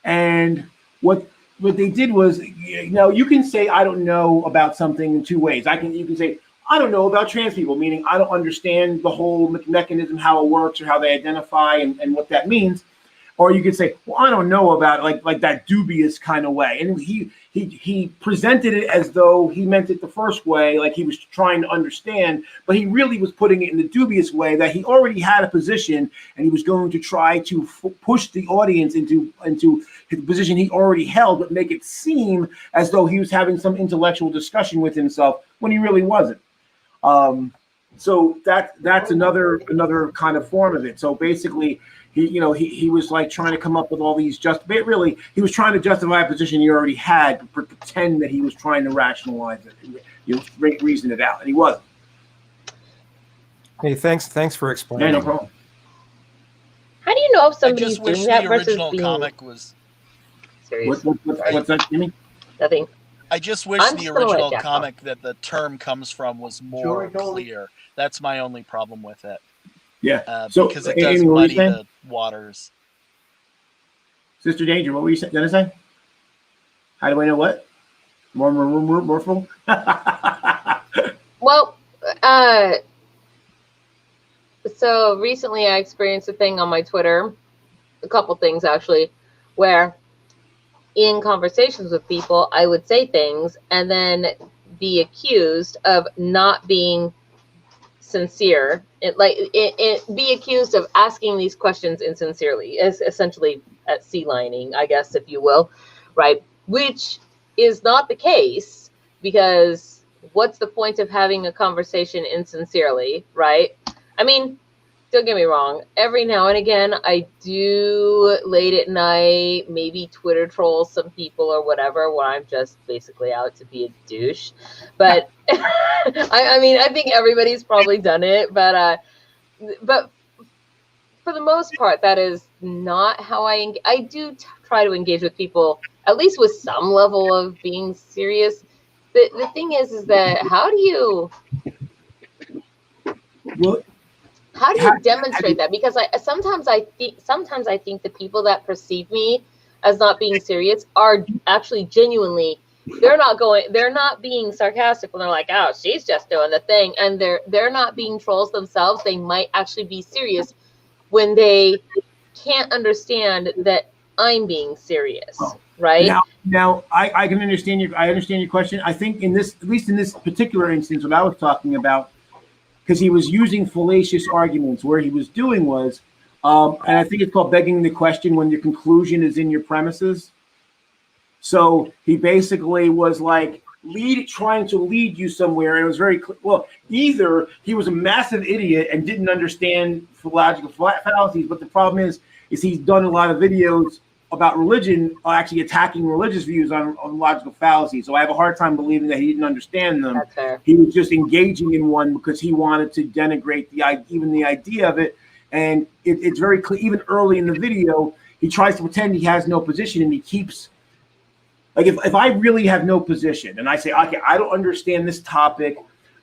and what they did was, you can say I don't know about something in two ways. You can say I don't know about trans people, meaning I don't understand the whole mechanism, how it works, or how they identify, and what that means. Or you could say, well, I don't know about it, like that dubious kind of way. And he presented it as though he meant it the first way, like he was trying to understand, but he really was putting it in the dubious way that he already had a position, and he was going to try to push the audience into his position he already held, but make it seem as though he was having some intellectual discussion with himself when he really wasn't. So that's another kind of form of it. So basically, he was like trying to come up with all these he was trying to justify a position he already had, but pretend that he was trying to rationalize it, reason it out, and he wasn't. Hey, thanks for explaining. Yeah, no problem. How do you know if I somebody's just wish doing the that versus original being comic was. serious? What's that, Jimmy? Nothing. I just wish I'm the just gonna let original Jack comic that the term comes from was more clear. That's my only problem with it. Yeah. Because it does Amy, muddy the waters. Sister Danger, what were you going to say? How do I know what? More full? Well, so recently I experienced a thing on my Twitter, a couple things actually, where in conversations with people, I would say things and then be accused of not being sincere. Be accused of asking these questions insincerely, as essentially at sea lining, I guess, if you will, right? Which is not the case, because what's the point of having a conversation insincerely, right? I mean, don't get me wrong. Every now and again, I do late at night, maybe Twitter troll some people or whatever, where I'm just basically out to be a douche. But I mean, I think everybody's probably done it. But for the most part, that is not how I do try to engage with people, at least with some level of being serious. The thing is that how do you demonstrate that? Because sometimes I think the people that perceive me as not being serious are actually genuinely, they're not being sarcastic when they're like, oh, she's just doing the thing, and they're not being trolls themselves. They might actually be serious when they can't understand that I'm being serious, right? Now I can understand your question. I think at least in this particular instance, what I was talking about, because he was using fallacious arguments. Where he was doing was And I think it's called begging the question when your conclusion is in your premises. So he basically was like trying to lead you somewhere, and it was very well. Either he was a massive idiot and didn't understand logical fallacies, but the problem is he's done a lot of videos about religion, actually attacking religious views on logical fallacies. So I have a hard time believing that he didn't understand them. That's fair. He was just engaging in one because he wanted to denigrate even the idea of it. And it's very clear, even early in the video, he tries to pretend he has no position, and he keeps, like, if I really have no position and I say, okay, I don't understand this topic,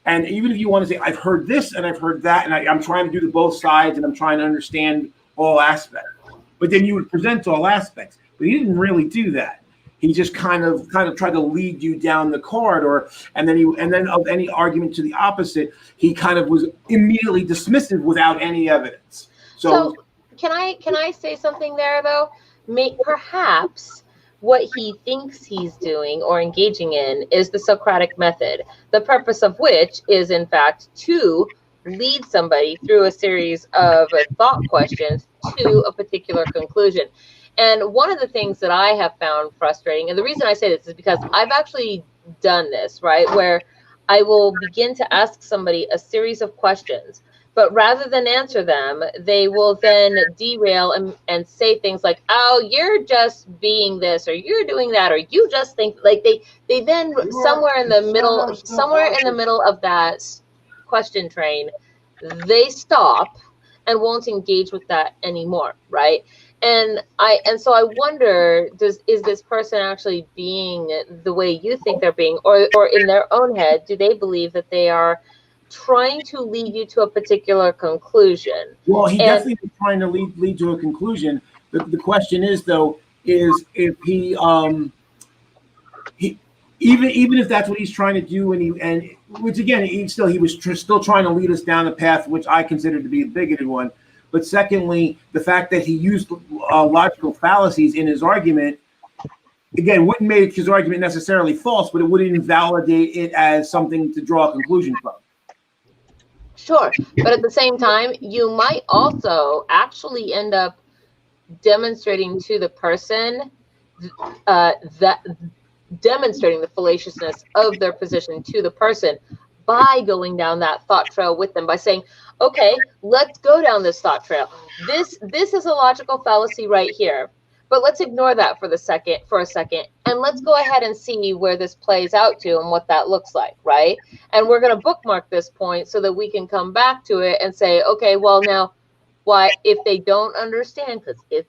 and even if you want to say, I've heard this and I've heard that, and I'm trying to do the both sides and I'm trying to understand all aspects, but then you would present all aspects. But he didn't really do that. He just kind of tried to lead you down the corridor, and then of any argument to the opposite, he kind of was immediately dismissive without any evidence. So can I say something there though? Perhaps what he thinks he's doing or engaging in is the Socratic method, the purpose of which is in fact to lead somebody through a series of thought questions to a particular conclusion. And one of the things that I have found frustrating, and the reason I say this is because I've actually done this, right, where I will begin to ask somebody a series of questions, but rather than answer them, they will then derail and say things like, oh, you're just being this, or you're doing that, or you just think, like they then somewhere in the middle of that question train, they stop and won't engage with that anymore, right? And so I wonder, is this person actually being the way you think they're being, or in their own head, do they believe that they are trying to lead you to a particular conclusion? Well, he definitely is trying to lead to a conclusion. The question is, though, is if he even if that's what he's trying to do, and which again, he was still trying to lead us down a path which I consider to be a bigoted one. But secondly, the fact that he used logical fallacies in his argument, again, wouldn't make his argument necessarily false, but it would invalidate it as something to draw a conclusion from. Sure, but at the same time, you might also actually end up demonstrating to the person demonstrating the fallaciousness of their position to the person by going down that thought trail with them, by saying, okay, let's go down this thought trail. This is a logical fallacy right here, but let's ignore that for a second, and let's go ahead and see where this plays out to and what that looks like, right? And we're going to bookmark this point so that we can come back to it and say, okay, well, now, why, if they don't understand, because if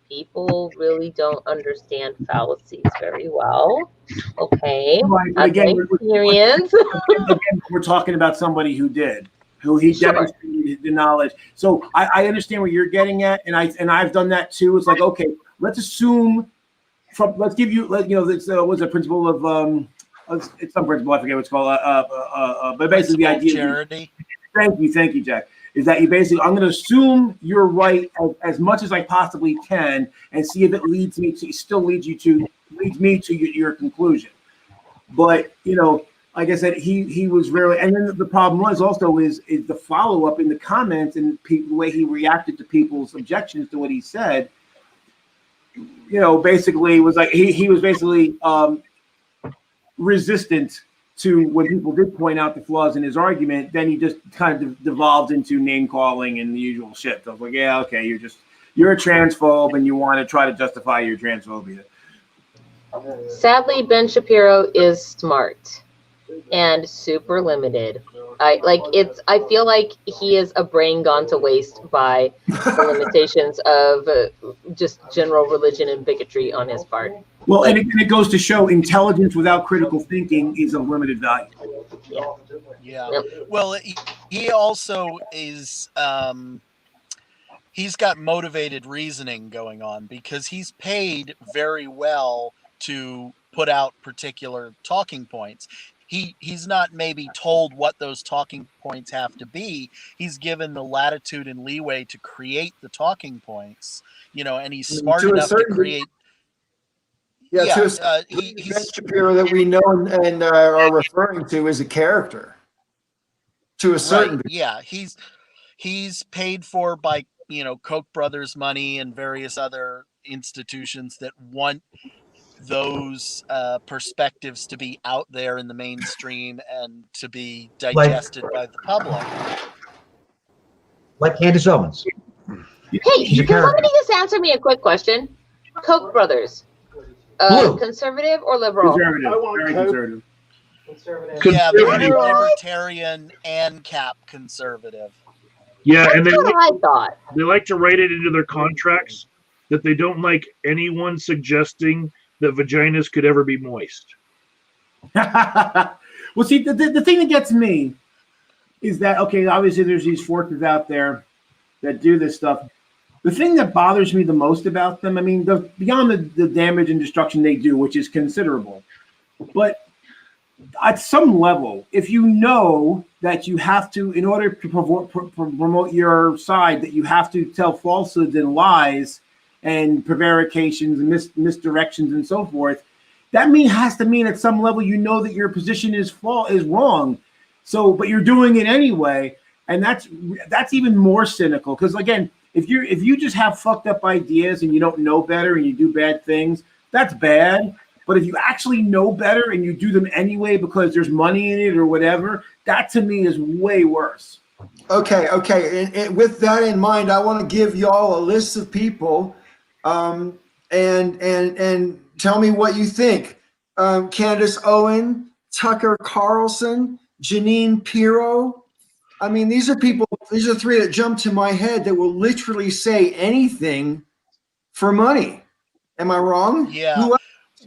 people really don't understand fallacies very well, okay, right, again, we're talking about somebody who he demonstrated the knowledge. So I understand where you're getting at, and I've done that too. It's like, okay, let's assume let's give you, this was a principle of it's some principle, I forget what it's called, but basically the idea charity. Thank you, Jack. Is that you basically, I'm going to assume you're right as much as I possibly can, and see if it leads me to your conclusion. But like I said, he was really, and then the problem was also is the follow up in the comments and the way he reacted to people's objections to what he said. Basically was like he was basically resistant to when people did point out the flaws in his argument. Then he just kind of devolved into name calling and the usual shit. I was like, yeah, okay, you're a transphobe and you want to try to justify your transphobia. Sadly, Ben Shapiro is smart and super limited. I feel like he is a brain gone to waste by the limitations of just general religion and bigotry on his part. Well, and it goes to show intelligence without critical thinking is of limited value. Yeah. Yep. Well, he also is. He's got motivated reasoning going on because he's paid very well to put out particular talking points. He's not maybe told what those talking points have to be. He's given the latitude and leeway to create the talking points, and he's smart enough to create. He's Shapiro that we know and are referring to as a character. To a certain degree. Yeah, he's paid for by Koch brothers money and various other institutions that want those perspectives to be out there in the mainstream and to be digested by the public. Like Candace Owens. Hey, She's a can somebody character. just answer me a quick question? Koch brothers, Blue. conservative or liberal? Conservative. I want Very Coke. conservative. Yeah, they're Conservative. libertarian and cap conservative. Yeah, and That's what I thought. they like to write it into their contracts that they don't like anyone suggesting that vaginas could ever be moist. Well, see, the thing that gets me is that, okay, obviously there's these forces out there that do this stuff. The thing that bothers me the most about them, I mean, beyond the damage and destruction they do, which is considerable, but at some level, if you know that you have to, in order to promote your side, that you have to tell falsehoods and lies and prevarications and misdirections and so forth, that has to mean at some level you know that your position is wrong. So, but you're doing it anyway, and that's even more cynical. Because again, if you just have fucked up ideas and you don't know better and you do bad things, that's bad. But if you actually know better and you do them anyway because there's money in it or whatever, that to me is way worse. Okay. And with that in mind, I want to give y'all a list of people, and tell me what you think. Candace Owen, Tucker Carlson, Janine Pirro. I mean, these are three that jump to my head that will literally say anything for money. Am I wrong? Yeah.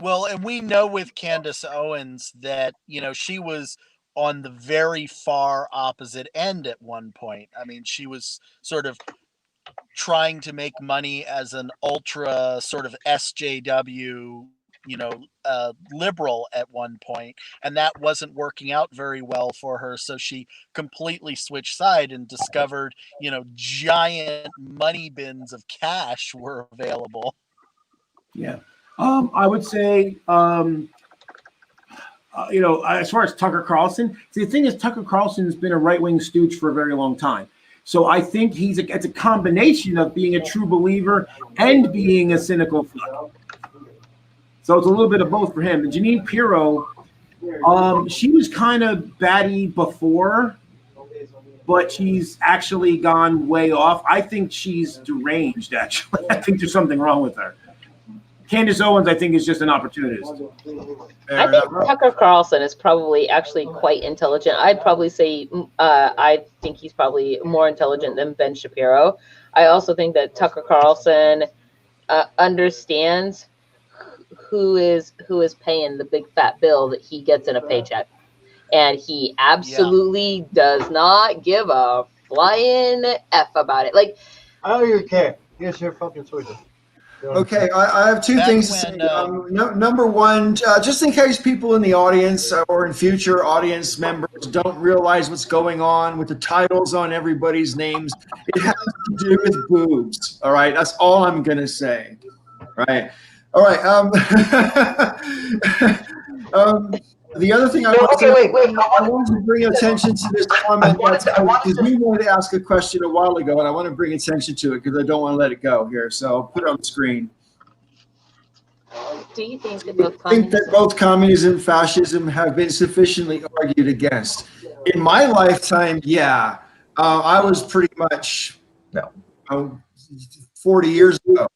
Well, and we know with Candace Owens that, she was on the very far opposite end at one point. I mean, she was sort of trying to make money as an ultra sort of SJW, liberal at one point, and that wasn't working out very well for her. So she completely switched side and discovered, giant money bins of cash were available. Yeah. I would say, as far as Tucker Carlson, see, the thing is, Tucker Carlson has been a right-wing stooge for a very long time. So I think it's a combination of being a true believer and being a cynical fuck. So it's a little bit of both for him. And Janine Pirro, she was kind of batty before, but she's actually gone way off. I think she's deranged, actually. I think there's something wrong with her. Candace Owens, I think, is just an opportunist. I think Tucker Carlson is probably actually quite intelligent. I'd probably say I think he's probably more intelligent than Ben Shapiro. I also think that Tucker Carlson understands who is paying the big fat bill that he gets in a paycheck, and he absolutely does not give a flying F about it. Like, I don't even care. Yes, your fucking choices. Okay, I have two things to say. Number one, just in case people in the audience or in future audience members don't realize what's going on with the titles on everybody's names, it has to do with boobs. All right, that's all I'm gonna say. Right. All right. The other thing I want to bring attention to this comment because you wanted to ask a question a while ago, and I want to bring attention to it because I don't want to let it go here. So I'll put it on the screen. do you think that both communism and fascism have been sufficiently argued against? In my lifetime, yeah. I was pretty much 40 years ago.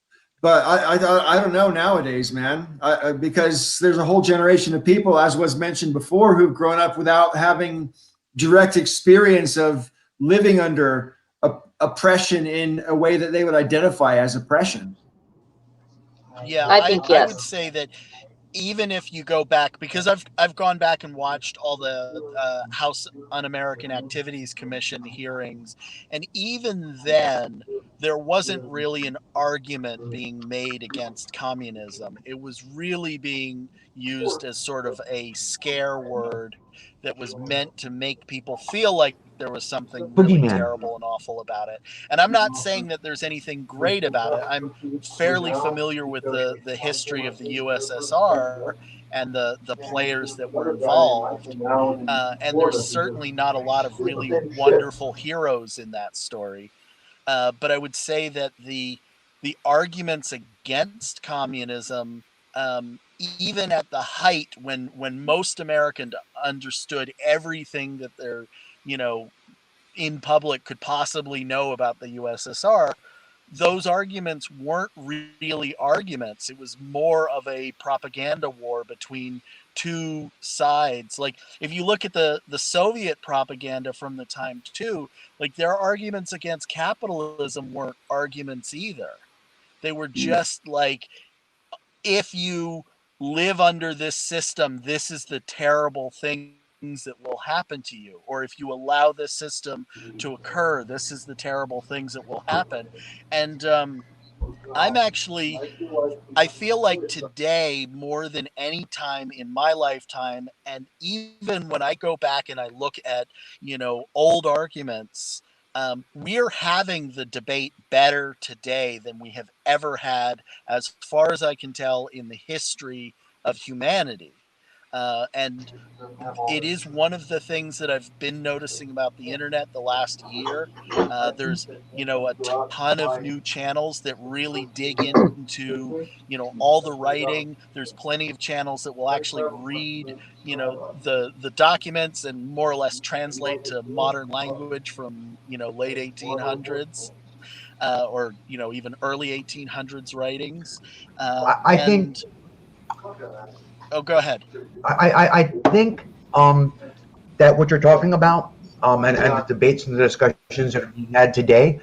But I don't know nowadays, man, because there's a whole generation of people, as was mentioned before, who've grown up without having direct experience of living under oppression in a way that they would identify as oppression. Yeah, I think yes. I would say that even if you go back, because I've gone back and watched all the House Un-American Activities Commission hearings, and even then, there wasn't really an argument being made against communism. It was really being used as sort of a scare word that was meant to make people feel like there was something really terrible and awful about it. And I'm not saying that there's anything great about it. I'm fairly familiar with the history of the USSR and the players that were involved. And there's certainly not a lot of really wonderful heroes in that story. But I would say that the arguments against communism, even at the height when most Americans understood everything that they're, in public could possibly know about the USSR, those arguments weren't really arguments. It was more of a propaganda war between two sides. Like if you look at the Soviet propaganda from the time too, like their arguments against capitalism weren't arguments either. They were just like, if you live under this system, this is the terrible things that will happen to you. Or if you allow this system to occur, this is the terrible things that will happen. And I feel like today, more than any time in my lifetime, and even when I go back and I look at, old arguments, we're having the debate better today than we have ever had, as far as I can tell, in the history of humanity. And it is one of the things that I've been noticing about the internet the last year. There's, a ton of new channels that really dig into, all the writing. There's plenty of channels that will actually read, the documents and more or less translate to modern language from, late 1800s. Or even early 1800s writings. I think. Oh, go ahead. I think that what you're talking about, and the debates and the discussions that are being had today,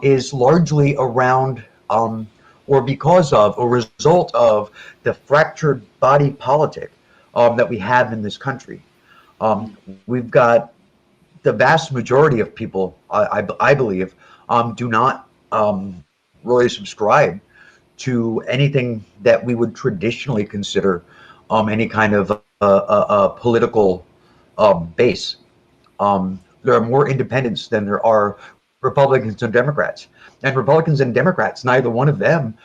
is largely around or because of a result of the fractured body politic that we have in this country. We've got the vast majority of people, I believe, do not really subscribe to anything that we would traditionally consider any kind of political base. There are more independents than there are Republicans and Democrats. And Republicans and Democrats, neither one of them,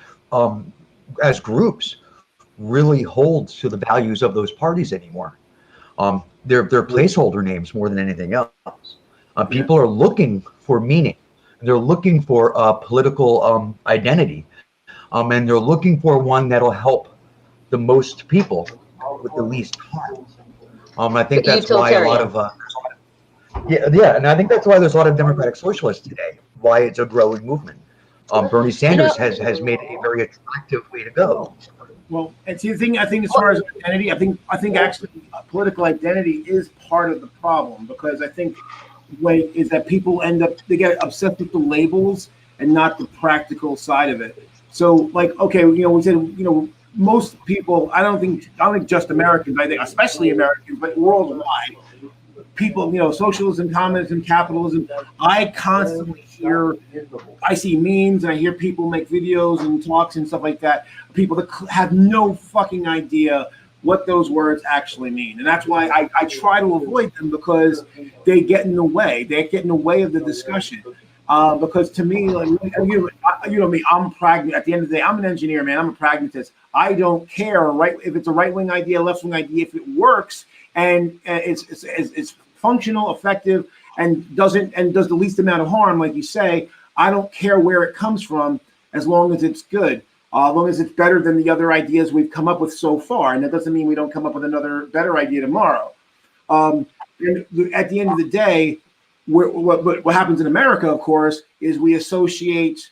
as groups, really hold to the values of those parties anymore. They're placeholder names more than anything else. People are looking for meaning. They're looking for a political identity. And they're looking for one that'll help the most people with the least harm. I think that's why a lot of and I think that's why there's a lot of democratic socialists today. Why it's a growing movement. Bernie Sanders has made it a very attractive way to go. Well, and see the thing, I think as far as identity, I think actually political identity is part of the problem, because I think is that people they get obsessed with the labels and not the practical side of it. So like, okay, we said, most people, I don't think just Americans, I think especially Americans, but worldwide, people, socialism, communism, capitalism, I constantly I see memes and I hear people make videos and talks and stuff like that, people that have no fucking idea what those words actually mean. And that's why I try to avoid them, because they get in the way. They get in the way of the discussion. Because to me, like, me, I'm pragmatic. At the end of the day, I'm an engineer, man. I'm a pragmatist. I don't care, right? If it's a right-wing idea, left-wing idea, if it works and it's functional, effective, and does the least amount of harm, like you say, I don't care where it comes from, as long as it's good, as long as it's better than the other ideas we've come up with so far. And that doesn't mean we don't come up with another better idea tomorrow. And at the end of the day, what happens in America, of course, is we associate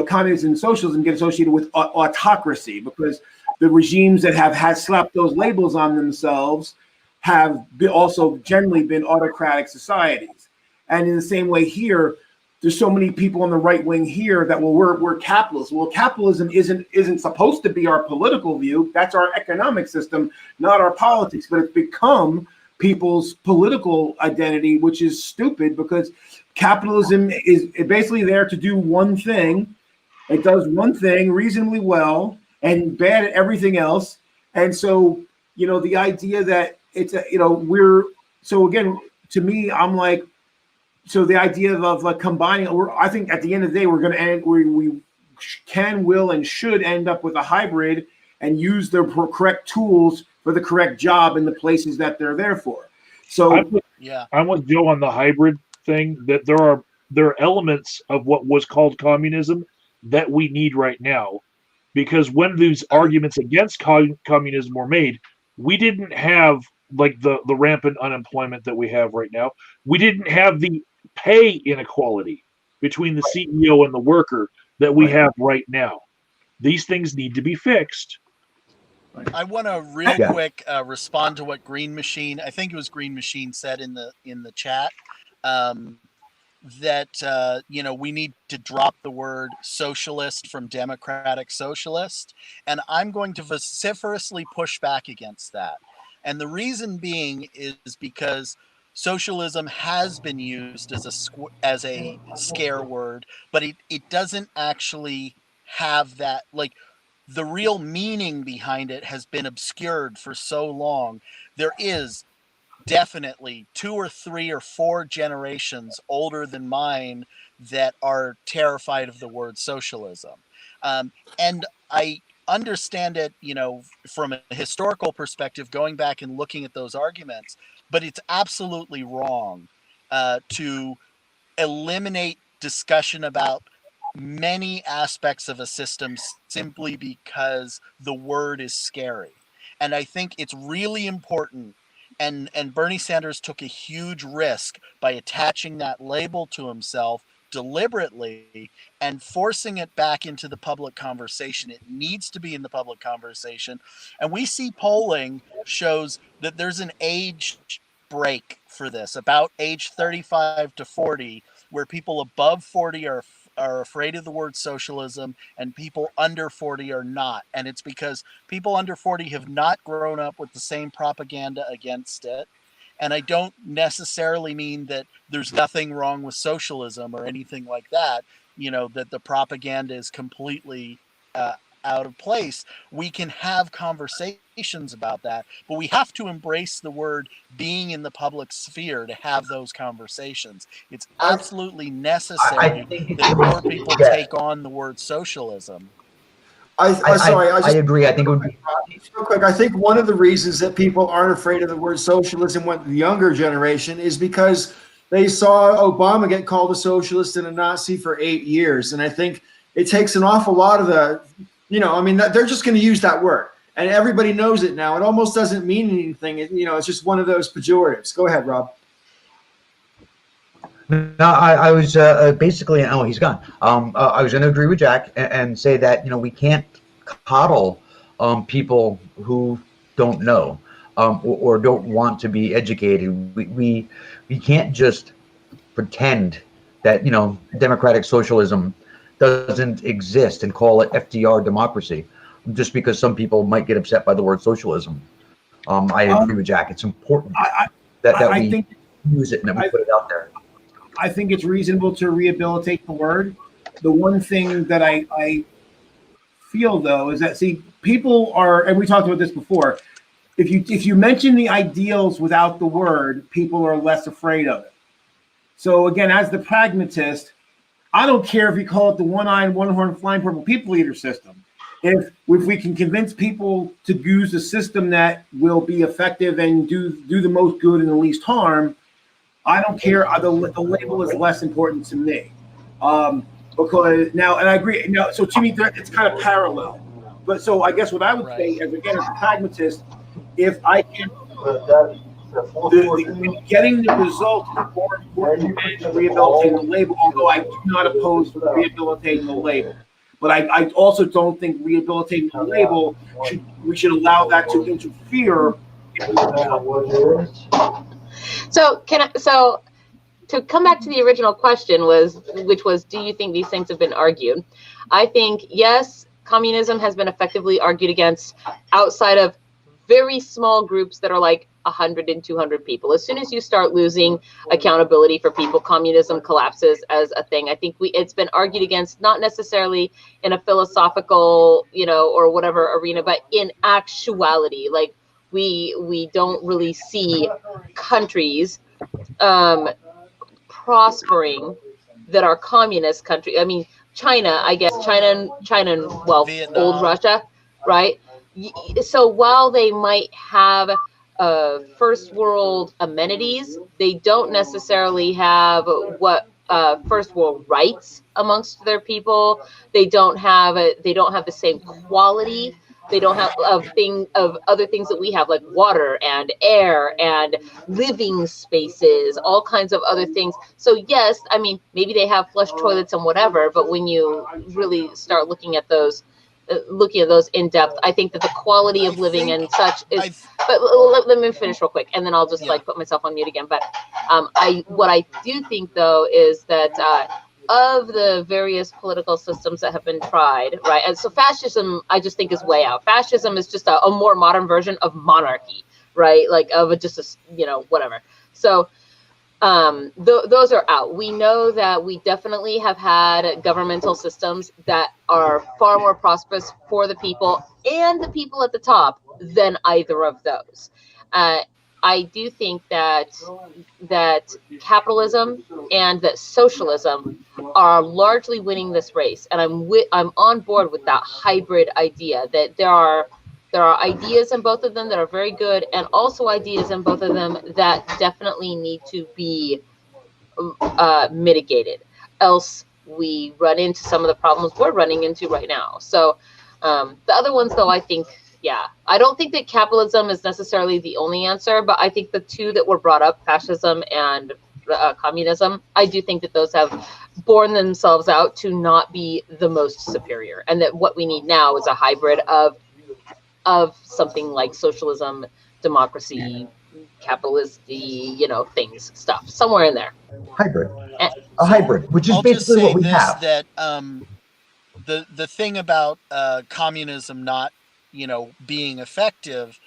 communism and socialism get associated with autocracy, because the regimes that have slapped those labels on themselves have also generally been autocratic societies. And in the same way here, there's so many people on the right wing here that we're capitalists. Well, capitalism isn't supposed to be our political view. That's our economic system, not our politics. But it's become people's political identity, which is stupid, because capitalism is basically there to do one thing. It does one thing reasonably well and bad at everything else. And so, the idea that it's so again, to me, I'm like, so the idea of like combining, I think at the end of the day, we're going to end, we can, will, and should end up with a hybrid and use the correct tools for the correct job in the places that they're there for. So I'm with Joe on the hybrid thing, that there are there are elements of what was called communism that we need right now, because when these arguments against communism were made, we didn't have like the rampant unemployment that we have right now. We didn't have the pay inequality between the CEO and the worker that we have right now. These things need to be fixed. I want to real quick respond to what Green Machine, I think it was Green Machine, said in the chat. That we need to drop the word socialist from democratic socialist, and I'm going to vociferously push back against that. And the reason being is because socialism has been used as a scare word, but it doesn't actually have that, like, the real meaning behind it has been obscured for so long. There is definitely 2 or 3 or 4 generations older than mine that are terrified of the word socialism. And I understand it, from a historical perspective, going back and looking at those arguments, but it's absolutely wrong to eliminate discussion about many aspects of a system simply because the word is scary. And I think it's really important, and Bernie Sanders took a huge risk by attaching that label to himself deliberately and forcing it back into the public conversation. It needs to be in the public conversation. And we see polling shows that there's an age break for this, about age 35 to 40, where people above 40 are afraid of the word socialism and people under 40 are not. And it's because people under 40 have not grown up with the same propaganda against it. And I don't necessarily mean that there's nothing wrong with socialism or anything like that, that the propaganda is completely out of place. We can have conversations about that, but we have to embrace the word being in the public sphere to have those conversations. It's absolutely necessary that more people take on the word socialism. I agree. I think it would be real quick. I think one of the reasons that people aren't afraid of the word socialism with the younger generation is because they saw Obama get called a socialist and a Nazi for 8 years. And I think it takes an awful lot of they're just going to use that word. And everybody knows it now. It almost doesn't mean anything. It's just one of those pejoratives. Go ahead, Rob. No, I was basically, he's gone. I was going to agree with Jack and say that, we can't coddle people who don't know or don't want to be educated. We can't just pretend that, democratic socialism doesn't exist and call it FDR democracy just because some people might get upset by the word socialism. I agree with Jack. It's important that we use it and that we put it out there. I think it's reasonable to rehabilitate the word. The one thing that I feel, though, is that, people are, and we talked about this before, if you mention the ideals without the word, people are less afraid of it. So again, as the pragmatist, I don't care if you call it the one-eyed, one-horned, flying purple people eater system. If we can convince people to use a system that will be effective and do the most good and the least harm, I don't care. The label is less important to me. Because now, and I agree. Now, so to me, it's kind of parallel. But so I guess what I would say, as a pragmatist, if I can, getting the result is more important than rehabilitating the label. Although I do not oppose rehabilitating the label, but I also don't think rehabilitating the label we should allow that to interfere. So to come back to the original question which was, do you think these things have been argued? I think, yes, communism has been effectively argued against outside of very small groups that are like 100 and 200 people. As soon as you start losing accountability for people, communism collapses as a thing. I think it's been argued against, not necessarily in a philosophical, or whatever arena, but in actuality. Like we don't really see countries prospering that are communist country. I mean, China, I guess China and Vietnam. Old Russia, right? So while they might have first world amenities, they don't necessarily have what first world rights amongst their people. They don't have the same quality. They don't have of other things that we have, like water and air and living spaces, all kinds of other things. So yes, I mean, maybe they have flush toilets and whatever, but when you really start looking at those in depth, I think that the quality of living and such is. But let me finish real quick, and then I'll just like put myself on mute again. But what I do think though is that of the various political systems that have been tried, right? And so fascism, I just think is way out. Fascism is just a more modern version of monarchy, right? Like of just a whatever. So those are out. We know that we definitely have had governmental systems that are far more prosperous for the people and the people at the top than either of those. I do think that capitalism and that socialism are largely winning this race, and I'm on board with that hybrid idea that there are ideas in both of them that are very good, and also ideas in both of them that definitely need to be mitigated. Else we run into some of the problems we're running into right now. So the other ones, though, I think, I don't think that capitalism is necessarily the only answer, but I think the two that were brought up, fascism and communism, I do think that those have borne themselves out to not be the most superior, and that what we need now is a hybrid of something like socialism, democracy, capitalist, things, stuff somewhere in there. Hybrid, a hybrid, which is I'll basically what we have. That the thing about communism not being effective,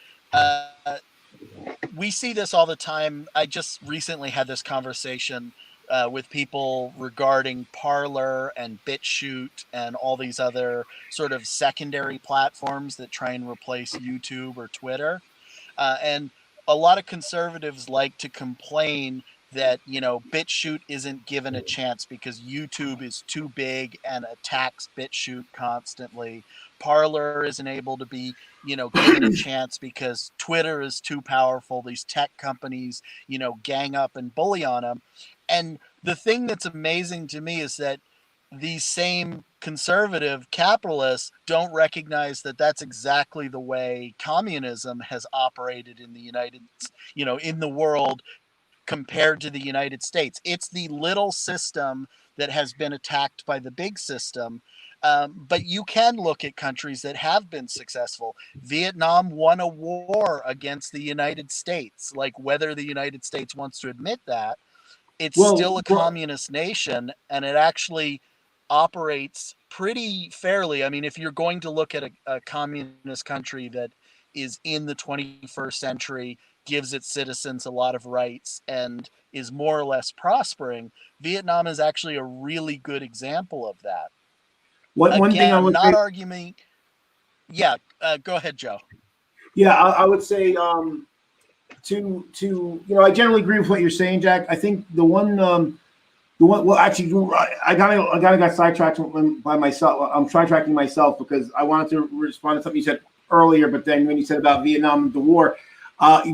we see this all the time. I just recently had this conversation with people regarding Parler and BitChute and all these other sort of secondary platforms that try and replace YouTube or Twitter. And a lot of conservatives like to complain that, BitChute isn't given a chance because YouTube is too big and attacks BitChute constantly. Parler isn't able to be, given a chance because Twitter is too powerful. These tech companies, gang up and bully on them. And the thing that's amazing to me is that these same conservative capitalists don't recognize that that's exactly the way communism has operated in in the world compared to the United States. It's the little system that has been attacked by the big system. But you can look at countries that have been successful. Vietnam won a war against the United States. Like, whether the United States wants to admit that, it's still a communist nation, and it actually operates pretty fairly. I mean, if you're going to look at a communist country that is in the 21st century, gives its citizens a lot of rights, and is more or less prospering, Vietnam is actually a really good example of that. One thing I would not say, arguing. Yeah, go ahead, Joe. yeah, I would say I generally agree with what you're saying, Jack. I think well, actually, I kind of got sidetracked by myself. I'm sidetracking myself because I wanted to respond to something you said earlier, but then when you said about Vietnam, the war,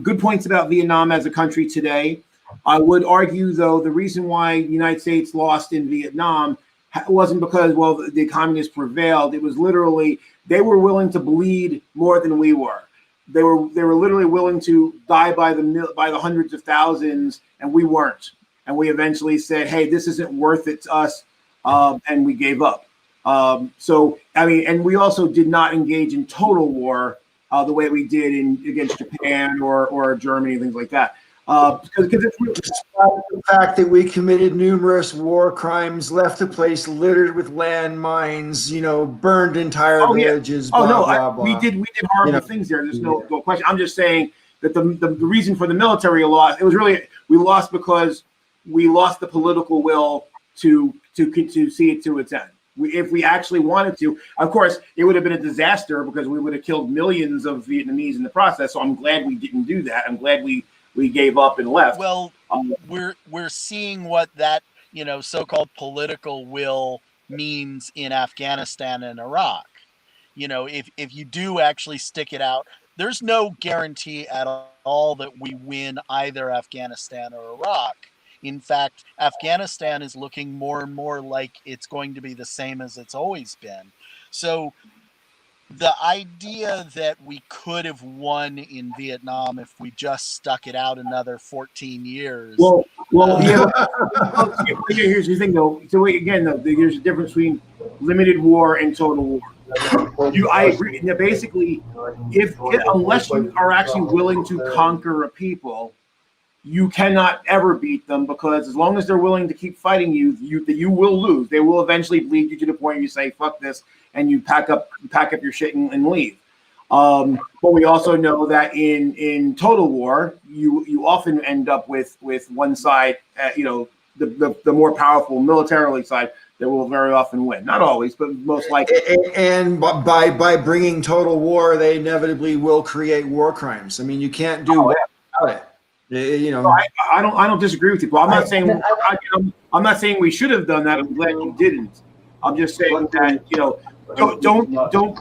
good points about Vietnam as a country today. I would argue, though, the reason why the United States lost in Vietnam wasn't because, well, the communists prevailed. It was literally they were willing to bleed more than we were. They were literally willing to die by the hundreds of thousands, and we weren't. And we eventually said, "Hey, this isn't worth it to us," and we gave up. So, I mean, and we also did not engage in total war the way we did against Japan or Germany, things like that. Because despite the fact that we committed numerous war crimes, left a place littered with landmines, burned entire villages. Oh, blah, no, blah, blah. we did horrible things there. There's no question. I'm just saying that the reason for the military loss, it was really we lost because we lost the political will to see it to its end. If we actually wanted to, of course, it would have been a disaster because we would have killed millions of Vietnamese in the process. So I'm glad we didn't do that. I'm glad we gave up and left. Well, we're seeing what that so-called political will means in Afghanistan and Iraq. If you do actually stick it out, there's no guarantee at all that we win either Afghanistan or Iraq. In fact, Afghanistan is looking more and more like it's going to be the same as it's always been. So the idea that we could have won in Vietnam if we just stuck it out another 14 years. Well, here's the thing, though. So again, though, there's a difference between limited war and total war. I agree. Now, basically, unless you are actually willing to conquer a people, you cannot ever beat them, because as long as they're willing to keep fighting you, you will lose. They will eventually bleed you to the point where you say "fuck this" and you pack up your shit and leave. But we also know that in total war, you often end up with one side, the more powerful militarily side, that will very often win. Not always, but most likely. And by bringing total war, they inevitably will create war crimes. I mean, you can't do without it. I don't disagree with you, but I'm not saying we should have done that. I'm glad you didn't. I'm just saying that don't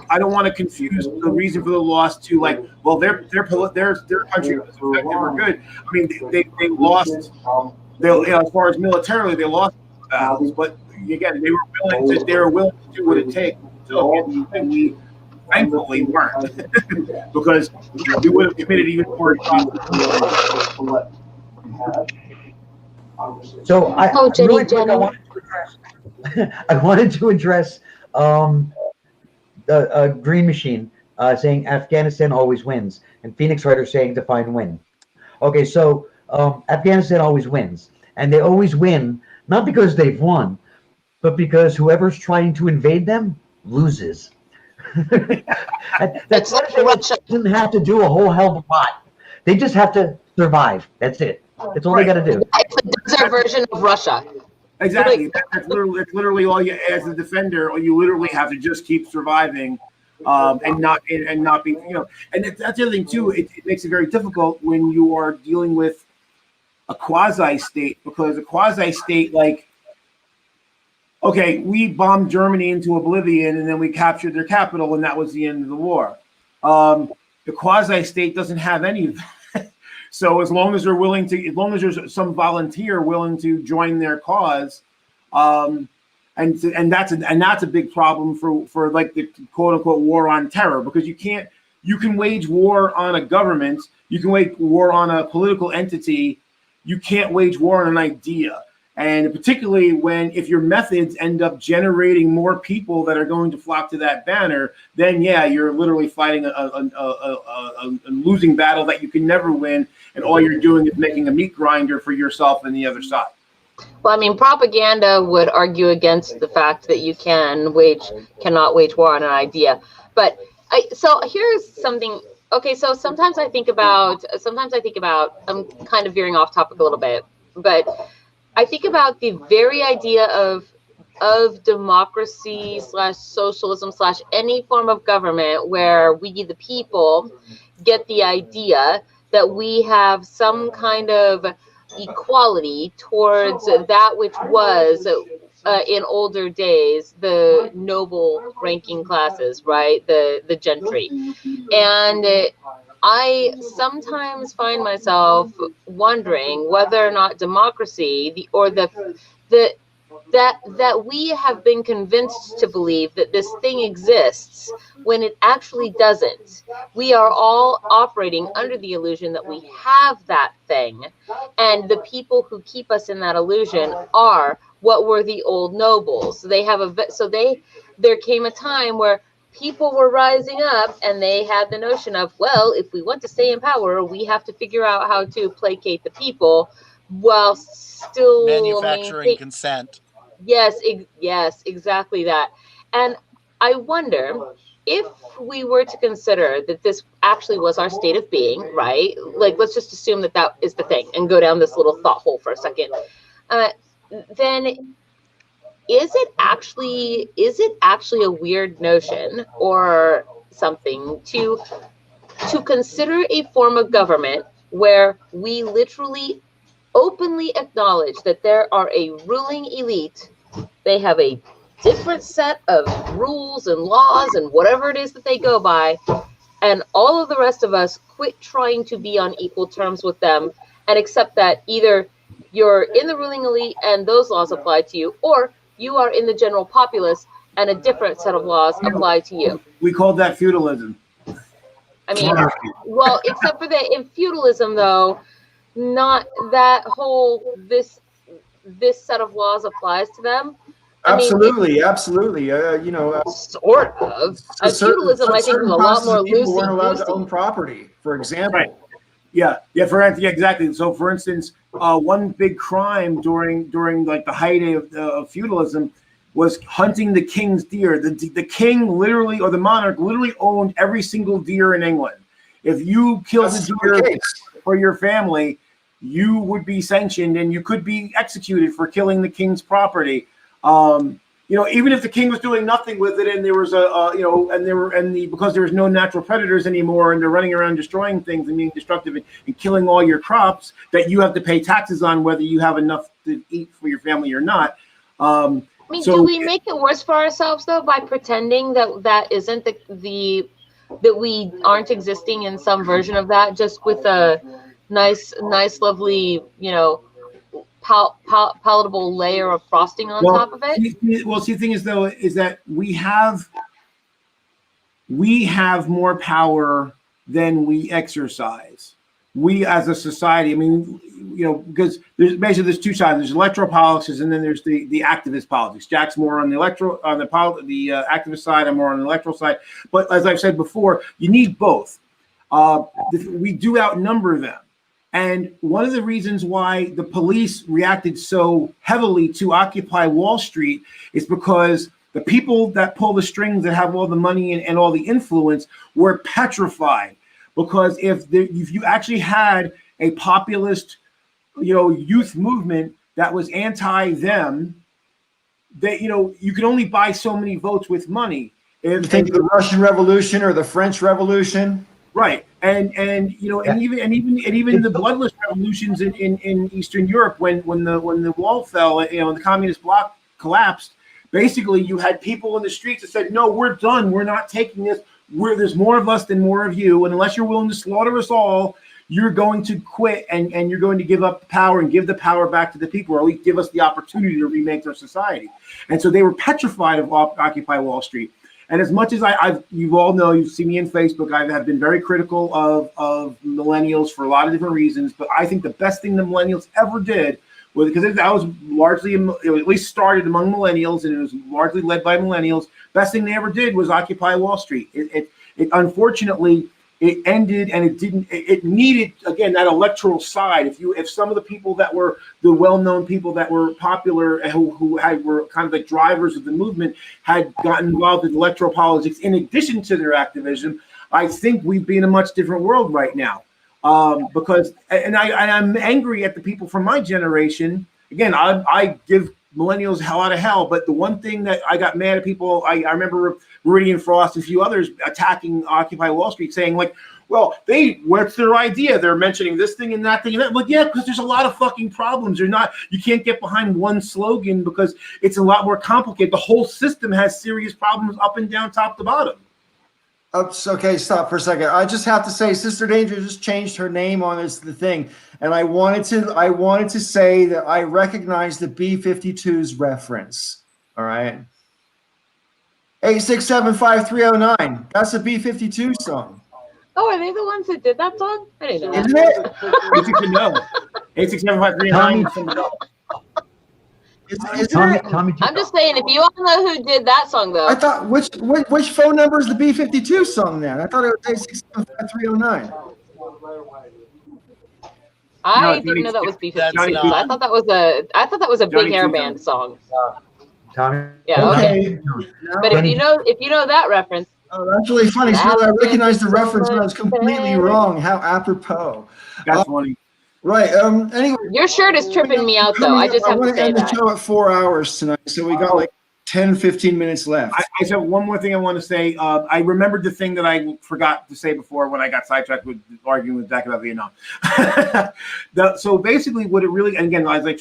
I don't want to confuse the reason for the loss to like, well, their country was effective or good. I mean, they lost. As far as militarily, they lost battles, but again, they were willing to do what it takes. And we thankfully weren't, because we would have committed even more. So I wanted to address the Green Machine saying Afghanistan always wins, and Phoenix Rider saying define win. Okay, so Afghanistan always wins, and they always win not because they've won, but because whoever's trying to invade them loses. That's doesn't have to do a whole hell of a lot. They just have to survive. That's it. That's all they got to do. It's their version of Russia. Exactly. That's literally all you, as a defender, you literally have to just keep surviving, and not be, and that's the other thing too. It makes it very difficult when you are dealing with a quasi-state, because a quasi-state, like, okay, we bombed Germany into oblivion and then we captured their capital and that was the end of the war. The quasi-state doesn't have any of that. So as long as there's some volunteer willing to join their cause, and that's a big problem for like the quote unquote war on terror, because you can wage war on a government, you can wage war on a political entity, you can't wage war on an idea. And particularly if your methods end up generating more people that are going to flock to that banner, then yeah, you're literally fighting a losing battle that you can never win, and all you're doing is making a meat grinder for yourself and the other side. Well, I mean, propaganda would argue against the fact that you cannot wage war on an idea. But so here's something. Okay, so sometimes I think about. I'm kind of veering off topic a little bit, but I think about the very idea of democracy / socialism / any form of government where we, the people, get the idea that we have some kind of equality towards that which was in older days the noble ranking classes, right? The gentry. And I sometimes find myself wondering whether or not democracy, that we have been convinced to believe that this thing exists when it actually doesn't. We are all operating under the illusion that we have that thing, and the people who keep us in that illusion are what were the old nobles. There came a time where people were rising up and they had the notion of, well, if we want to stay in power, we have to figure out how to placate the people while still manufacturing consent. Yes, exactly that. And I wonder if we were to consider that this actually was our state of being, right? Like, let's just assume that is the thing and go down this little thought hole for a second. Then is it actually a weird notion or something to consider a form of government where we literally openly acknowledge that there are a ruling elite, they have a different set of rules and laws and whatever it is that they go by, and all of the rest of us quit trying to be on equal terms with them and accept that either you're in the ruling elite and those laws apply to you, or you are in the general populace and a different set of laws apply to you. We called that feudalism. I mean, well, except for that in feudalism, though, not that whole this set of laws applies to them. Absolutely. Sort of. Feudalism, I think, is a lot more loosey-goosey. People weren't allowed to own property, for example. Right. Yeah, exactly. So, for instance, one big crime during like the height of feudalism was hunting the king's deer. The king literally, or the monarch literally, owned every single deer in England. If you killed a deer for your family, you would be sanctioned and you could be executed for killing the king's property. Even if the king was doing nothing with it, and there was because there was no natural predators anymore, and they're running around destroying things and being destructive and killing all your crops that you have to pay taxes on, whether you have enough to eat for your family or not. Do we make it worse for ourselves though by pretending that isn't that we aren't existing in some version of that, just with a nice, lovely, palatable layer of frosting on top of it? The thing is though, is that we have more power than we exercise. We as a society, because there's two sides. There's electoral politics, and then there's the activist politics. Jack's more on the activist side. I'm more on the electoral side. But as I've said before, you need both. We do outnumber them. And one of the reasons why the police reacted so heavily to Occupy Wall Street is because the people that pull the strings, that have all the money and all the influence, were petrified. Because if you actually had a populist, youth movement that was anti them, that you could only buy so many votes with money. You think of the Russian Revolution or the French Revolution? Right, and even the bloodless revolutions in Eastern Europe, when the wall fell, the communist bloc collapsed. Basically, you had people in the streets that said, "No, we're done. We're not taking this. There's more of us than more of you, and unless you're willing to slaughter us all, you're going to quit and you're going to give up the power and give the power back to the people, or at least give us the opportunity to remake their society." And so they were petrified of Occupy Wall Street. And as much as you all know, you've seen me in Facebook, I have been very critical of millennials for a lot of different reasons. But I think the best thing the millennials ever did was, because that was largely, it at least started among millennials, and it was largely led by millennials. Best thing they ever did was Occupy Wall Street. It unfortunately, it ended, and it needed, again, that electoral side. If some of the people that were the well-known people that were popular, who were kind of the drivers of the movement, had gotten involved in electoral politics in addition to their activism, I think we'd be in a much different world right now. Because I'm angry at the people from my generation. Again, I give millennials a lot of hell, but the one thing that I got mad at people, I remember Rudy and Frost and a few others attacking Occupy Wall Street, saying like, well, what's their idea? They're mentioning this thing and that thing and that. Like, yeah, because there's a lot of fucking problems. You can't get behind one slogan because it's a lot more complicated. The whole system has serious problems up and down, top to bottom. Okay, stop for a second. I just have to say, Sister Danger just changed her name on the thing, and I wanted to say that I recognize the B-52's reference. All right, 8675309. That's a B-52 song. Oh, are they the ones that did that song? I didn't know. Isn't it? If you can know, 8675309. Tommy, I'm just saying, if you all know who did that song, though. I thought which phone number is the B-52 song then? I thought it was 8675309. I didn't know that was B-52. I thought that was a big hair band song. Tommy. Yeah. Okay. But if you know that reference. Oh, that's really funny. So I recognized the reference, but I was completely wrong. How apropos. That's funny. Right. Anyway, your shirt is tripping me out, though. I just have to say that. I want to end the show at 4 hours tonight, so we got like 10, 15 minutes left. I just have one more thing I want to say. I remembered the thing that I forgot to say before when I got sidetracked with arguing with Jack about Vietnam. So basically, what it really, and again, as I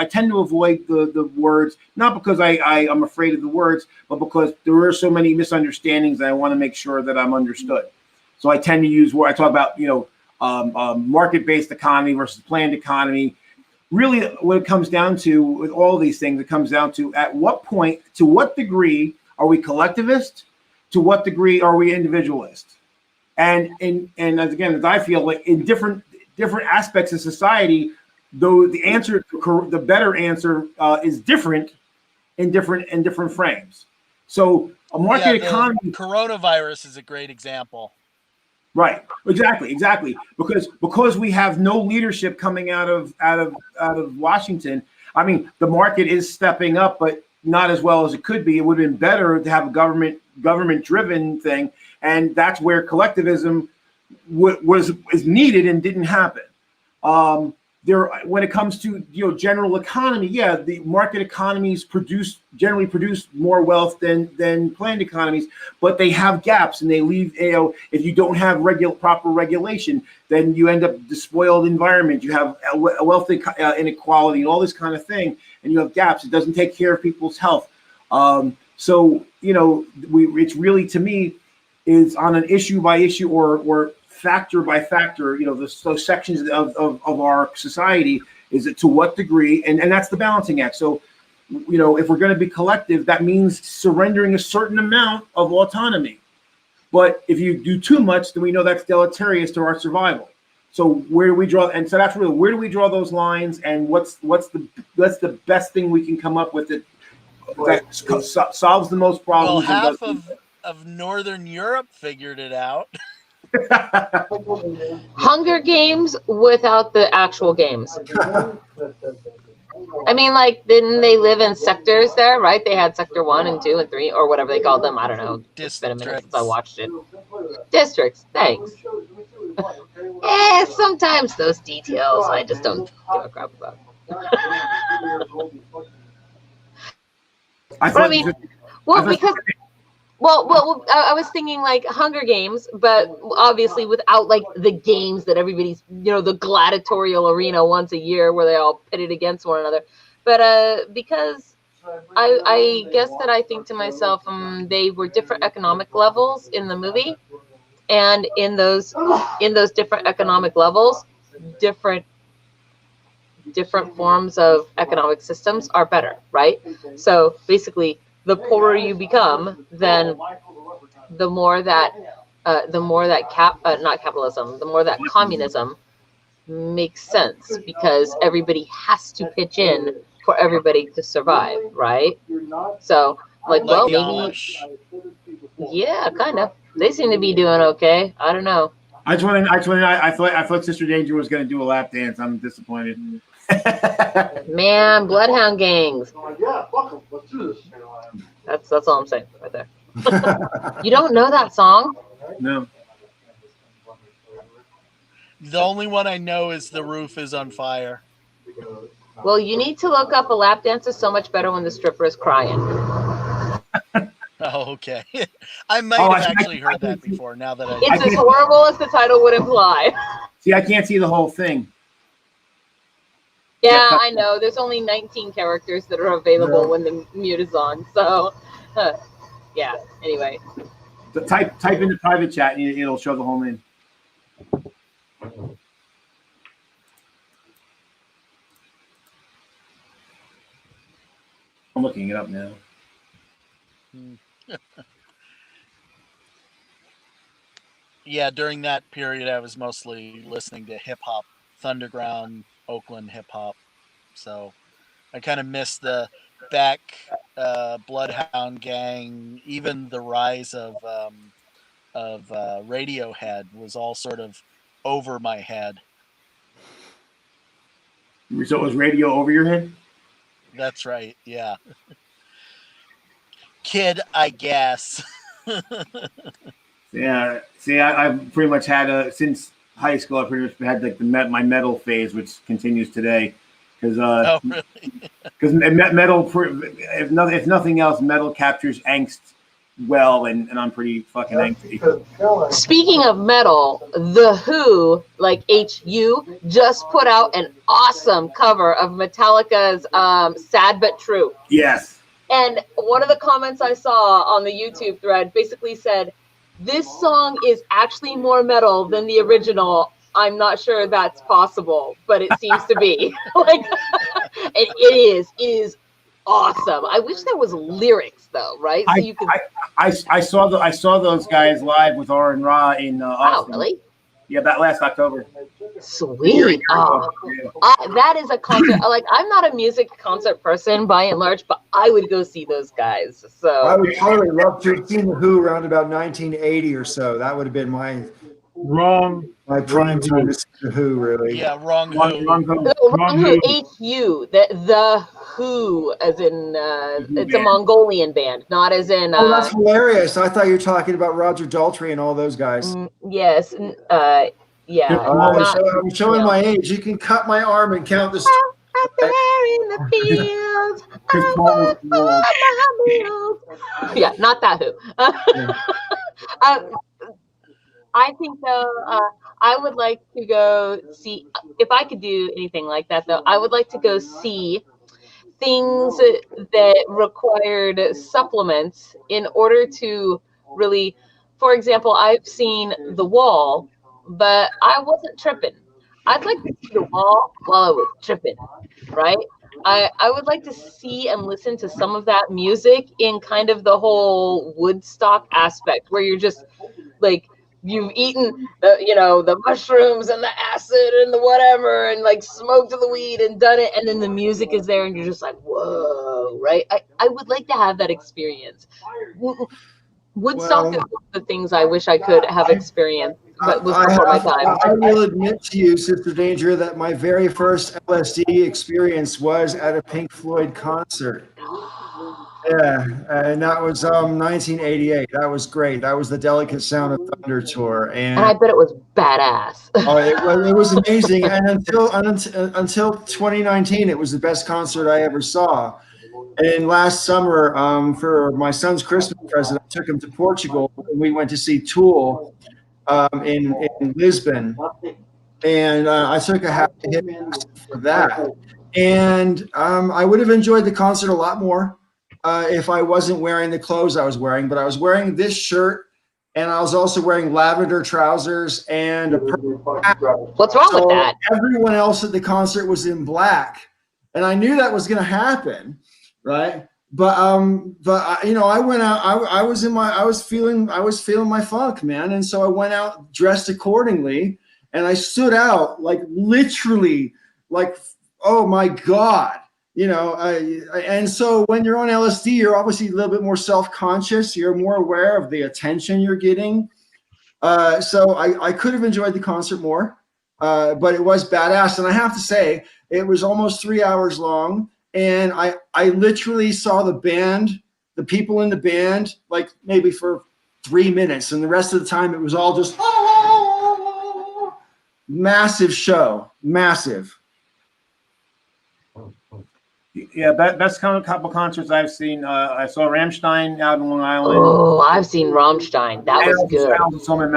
tend to avoid the words, not because I'm afraid of the words, but because there are so many misunderstandings that I want to make sure that I'm understood. So I tend to use where I talk about, market-based economy versus planned economy. really what it comes down to with all these things, it comes down to at what point, to what degree are we collectivist? To what degree are we individualist? And as again, as I feel like in different aspects of society, though the answer, the better answer is different in different frames. So a market economy. Coronavirus is a great example. Right. Exactly. Because we have no leadership coming out of Washington. I mean, the market is stepping up, but not as well as it could be. It would have been better to have a government driven thing, and that's where collectivism is needed and didn't happen. When it comes to general economy, the market economies generally produce more wealth than planned economies, but they have gaps and they leave. If you don't have proper regulation, then you end up despoiled environment. You have a wealth inequality and all this kind of thing, and you have gaps. It doesn't take care of people's health. So it's really, to me, is on an issue by issue or factor by factor, those sections of our society, is it to what degree, and that's the balancing act. So, if we're going to be collective, that means surrendering a certain amount of autonomy. But if you do too much, then we know that's deleterious to our survival. So where do we draw? And so that's really, where do we draw those lines, and what's the best thing we can come up with that solves the most problems? Well, half of Northern Europe figured it out. Hunger Games without the actual games. I mean, like, didn't they live in sectors there, right? They had sector 1 and 2 and 3, or whatever they called them. I don't know. It's been a minute since I watched it. Districts. Thanks. Sometimes those details I just don't give a crap about. Well, I was thinking like Hunger Games, but obviously without like the games that everybody's, the gladiatorial arena once a year where they all pitted against one another. But because I guess that I think to myself, they were different economic levels in the movie, and in those different economic levels, different forms of economic systems are better, right? So basically, the poorer you become, then the more that communism makes sense, because everybody has to pitch in for everybody to survive, right? So, like, well, maybe, yeah, kind of. They seem to be doing okay. I don't know. I thought Sister Danger was going to do a lap dance. I'm disappointed. Man, bloodhound gangs. Yeah, fuck them. Let's do this. That's all I'm saying right there. You don't know that song? No. The only one I know is "The Roof Is on Fire." Well, you need to look up "A Lap Dance Is So Much Better When the Stripper Is Crying." Oh, okay. I might have actually heard that before. Now that it's as horrible as the title would imply. See, I can't see the whole thing. Yeah, I know. There's only 19 characters that are available when the mute is on. So, yeah. Anyway. So type in the private chat and it'll show the whole name. I'm looking it up now. Yeah, during that period, I was mostly listening to hip hop, Thunderground, Oakland hip hop. So I kind of missed the back Bloodhound Gang, even the rise of Radiohead was all sort of over my head. So it was radio over your head? That's right. Yeah. Kid, I guess. Yeah. See, I've pretty much had since high school. I pretty much had like my metal phase, which continues today, because metal, if nothing else, metal captures angst well, and I'm pretty fucking angsty. Speaking of metal, The Who, like HU, just put out an awesome cover of Metallica's "Sad But True." Yes. And one of the comments I saw on the YouTube thread basically said, "This song is actually more metal than the original, I'm not sure that's possible, but it seems to be. Like, it is awesome. I wish there was lyrics though, right? So you could. I saw those guys live with R and Ra in Wow, Austin. really? Yeah, that last October. Sweet. That is a concert. Like, I'm not a music concert person by and large, but I would go see those guys. I So would totally love to have seen the Who around about 1980 or so. That would have been my Wrong. prime time to see the Who, really. Yeah, wrong Wrong who. Wrong Who, H-U, the Who, as in it's a Mongolian band, not as in. Oh, that's hilarious! I thought you were talking about Roger Daltrey and all those guys. Yes. Yeah. I'm showing my age. You can cut my arm and count this. Out there in the fields. Yeah, not that Who. I think though, I would like to go see, if I could do anything like that though, I would like to go see things that required supplements in order to really, for example, I've seen The Wall, but I wasn't tripping. I'd like to see The Wall while I was tripping, right? I would like to see and listen to some of that music in kind of the whole Woodstock aspect, where you're just like, you've eaten the mushrooms and the acid and the whatever, and like smoked the weed and done it, and then the music is there and you're just like, whoa, right? I would like to have that experience. Woodstock is one of the things I wish I could have experienced, but was before my time. I will admit to you, Sister Danger, that my very first LSD experience was at a Pink Floyd concert. Yeah, and that was 1988. That was great. That was the Delicate Sound of Thunder tour, and I bet it was badass. it was amazing. And until 2019, it was the best concert I ever saw. And last summer, for my son's Christmas present, I took him to Portugal, and we went to see Tool in Lisbon, and I took a half hit for that. And I would have enjoyed the concert a lot more if I wasn't wearing the clothes I was wearing, but I was wearing this shirt, and I was also wearing lavender trousers and a purple hat. What's wrong with that? Everyone else at the concert was in black, and I knew that was going to happen, right? But I went out. I was feeling my funk, man, and so I went out dressed accordingly, and I stood out like literally, like, oh my God. And so when you're on LSD, you're obviously a little bit more self-conscious. You're more aware of the attention you're getting. So I could have enjoyed the concert more, but it was badass. And I have to say, it was almost 3 hours long. And I literally saw the people in the band, like maybe for 3 minutes. And the rest of the time, it was all just massive show, massive. Yeah, best couple concerts I've seen. I saw Rammstein out in Long Island. Oh, I've seen Rammstein. That was good.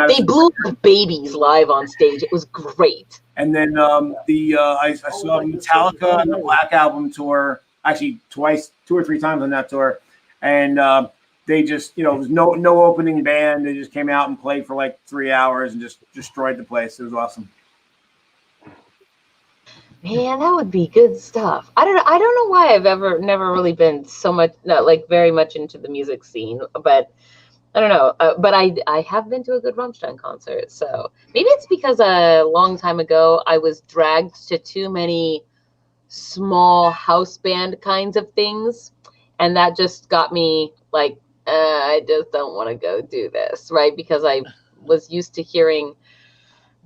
They blew up babies live on stage. It was great. And then I saw Metallica on the Black Album tour. Actually, twice, 2 or 3 times on that tour. And they just, there was no opening band. They just came out and played for like 3 hours and just destroyed the place. It was awesome. Man, that would be good stuff. I don't know why I've never really been so much, very much into the music scene, but I don't know. But I have been to a good Rammstein concert, so maybe it's because a long time ago I was dragged to too many small house band kinds of things, and that just got me like, I just don't want to go do this, right? Because I was used to hearing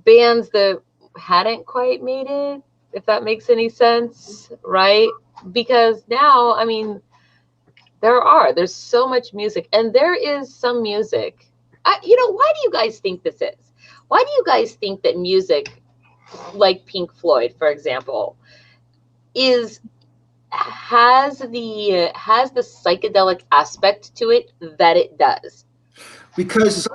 bands that hadn't quite made it, if that makes any sense, right? Because now, I mean, there's so much music, and there is some music. Why do you guys think this is? Why do you guys think that music like Pink Floyd, for example, has the psychedelic aspect to it that it does? Because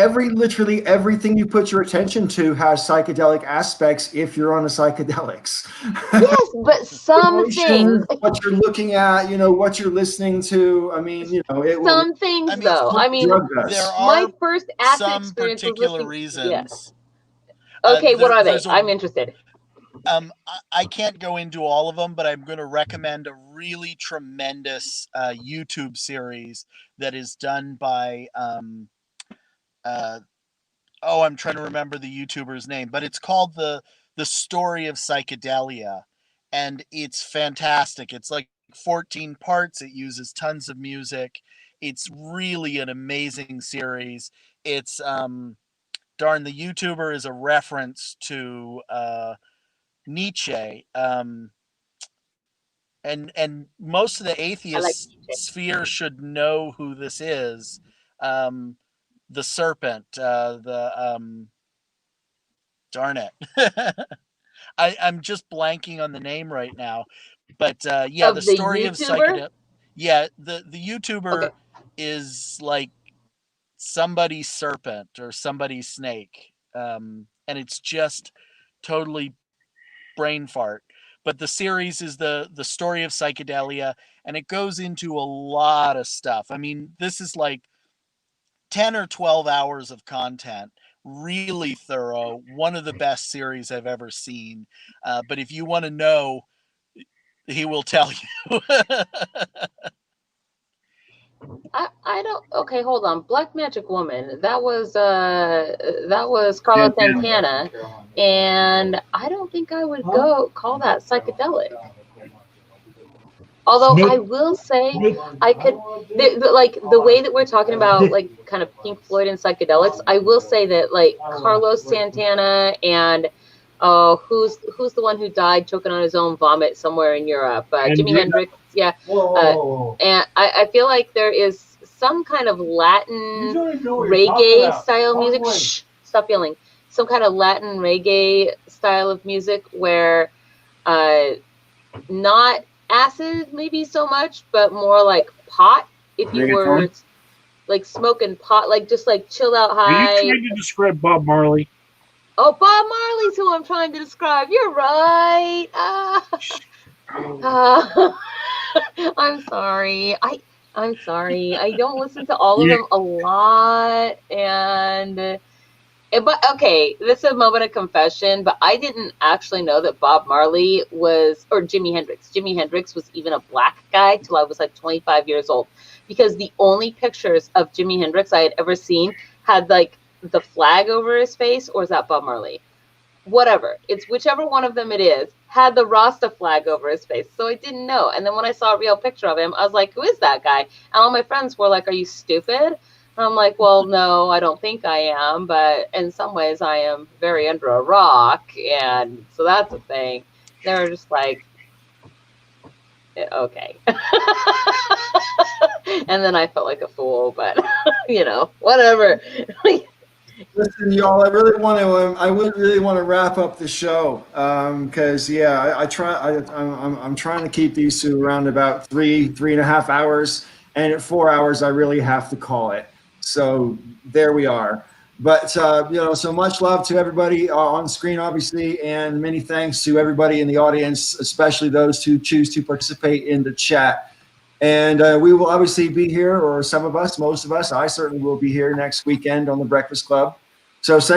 literally everything you put your attention to has psychedelic aspects if you're on the psychedelics. Yes, but some things. What you're looking at, what you're listening to. I mean, some things, though. I mean, there are my first acid some experience particular was reasons. Okay, what are they? there's a- I'm interested. I can't go into all of them, but I'm going to recommend a really tremendous YouTube series that is done by I'm trying to remember the YouTuber's name, but it's called the Story of Psychedelia, and it's fantastic. It's like 14 parts. It uses tons of music. It's really an amazing series. It's darn, the YouTuber is a reference to Nietzsche, and most of the I like atheist Nietzsche. sphere should know who this is. The serpent, darn it, I'm just blanking on the name right now, but yeah, the Of the story of YouTuber? psychedelic. Yeah, the YouTuber Okay. is like somebody's serpent or somebody's snake, and it's just totally brain fart. But the series is the Story of Psychedelia, and it goes into a lot of stuff. I mean, this is like 10 or 12 hours of content, really thorough, one of the best series I've ever seen. But if you want to know, he will tell you. I don't. Okay, hold on. Black Magic Woman. That was Carlos Santana, and I don't think I would go call that psychedelic. Although I will say I could, like the way that we're talking about like kind of Pink Floyd and psychedelics. I will say that like Carlos Santana and who's the one who died choking on his own vomit somewhere in Europe? Jimi Hendrix. Yeah. And I feel like there is some kind of Latin reggae style music. Shh, stop yelling. Some kind of Latin reggae style of music where not acid maybe so much, but more like pot. If you were like smoking pot, like just like chilled out high. Are you trying to describe Bob Marley? Oh, Bob Marley's who I'm trying to describe. You're right. I'm sorry. I'm sorry. I don't listen to all of them a lot, but okay, this is a moment of confession, but I didn't actually know that Bob Marley was, or Jimi Hendrix. Jimi Hendrix was even a black guy till I was like 25 years old, because the only pictures of Jimi Hendrix I had ever seen had like the flag over his face, or is that Bob Marley? Whatever. It's whichever one of them it is, had the Rasta flag over his face. So I didn't know. And then when I saw a real picture of him, I was like, who is that guy? And all my friends were like, are you stupid? And I'm like, well, no, I don't think I am. But in some ways, I am very under a rock. And so that's a thing. They were just like, okay. And then I felt like a fool, but, whatever. Listen, y'all, I really want to wrap up the show because I'm trying to keep these to around about 3.5 hours, and at 4 hours I really have to call it. So there we are. But so much love to everybody on screen, obviously, and many thanks to everybody in the audience, especially those who choose to participate in the chat. And we will obviously be here, or some of us, most of us, I certainly will be here next weekend on the Breakfast Club. So say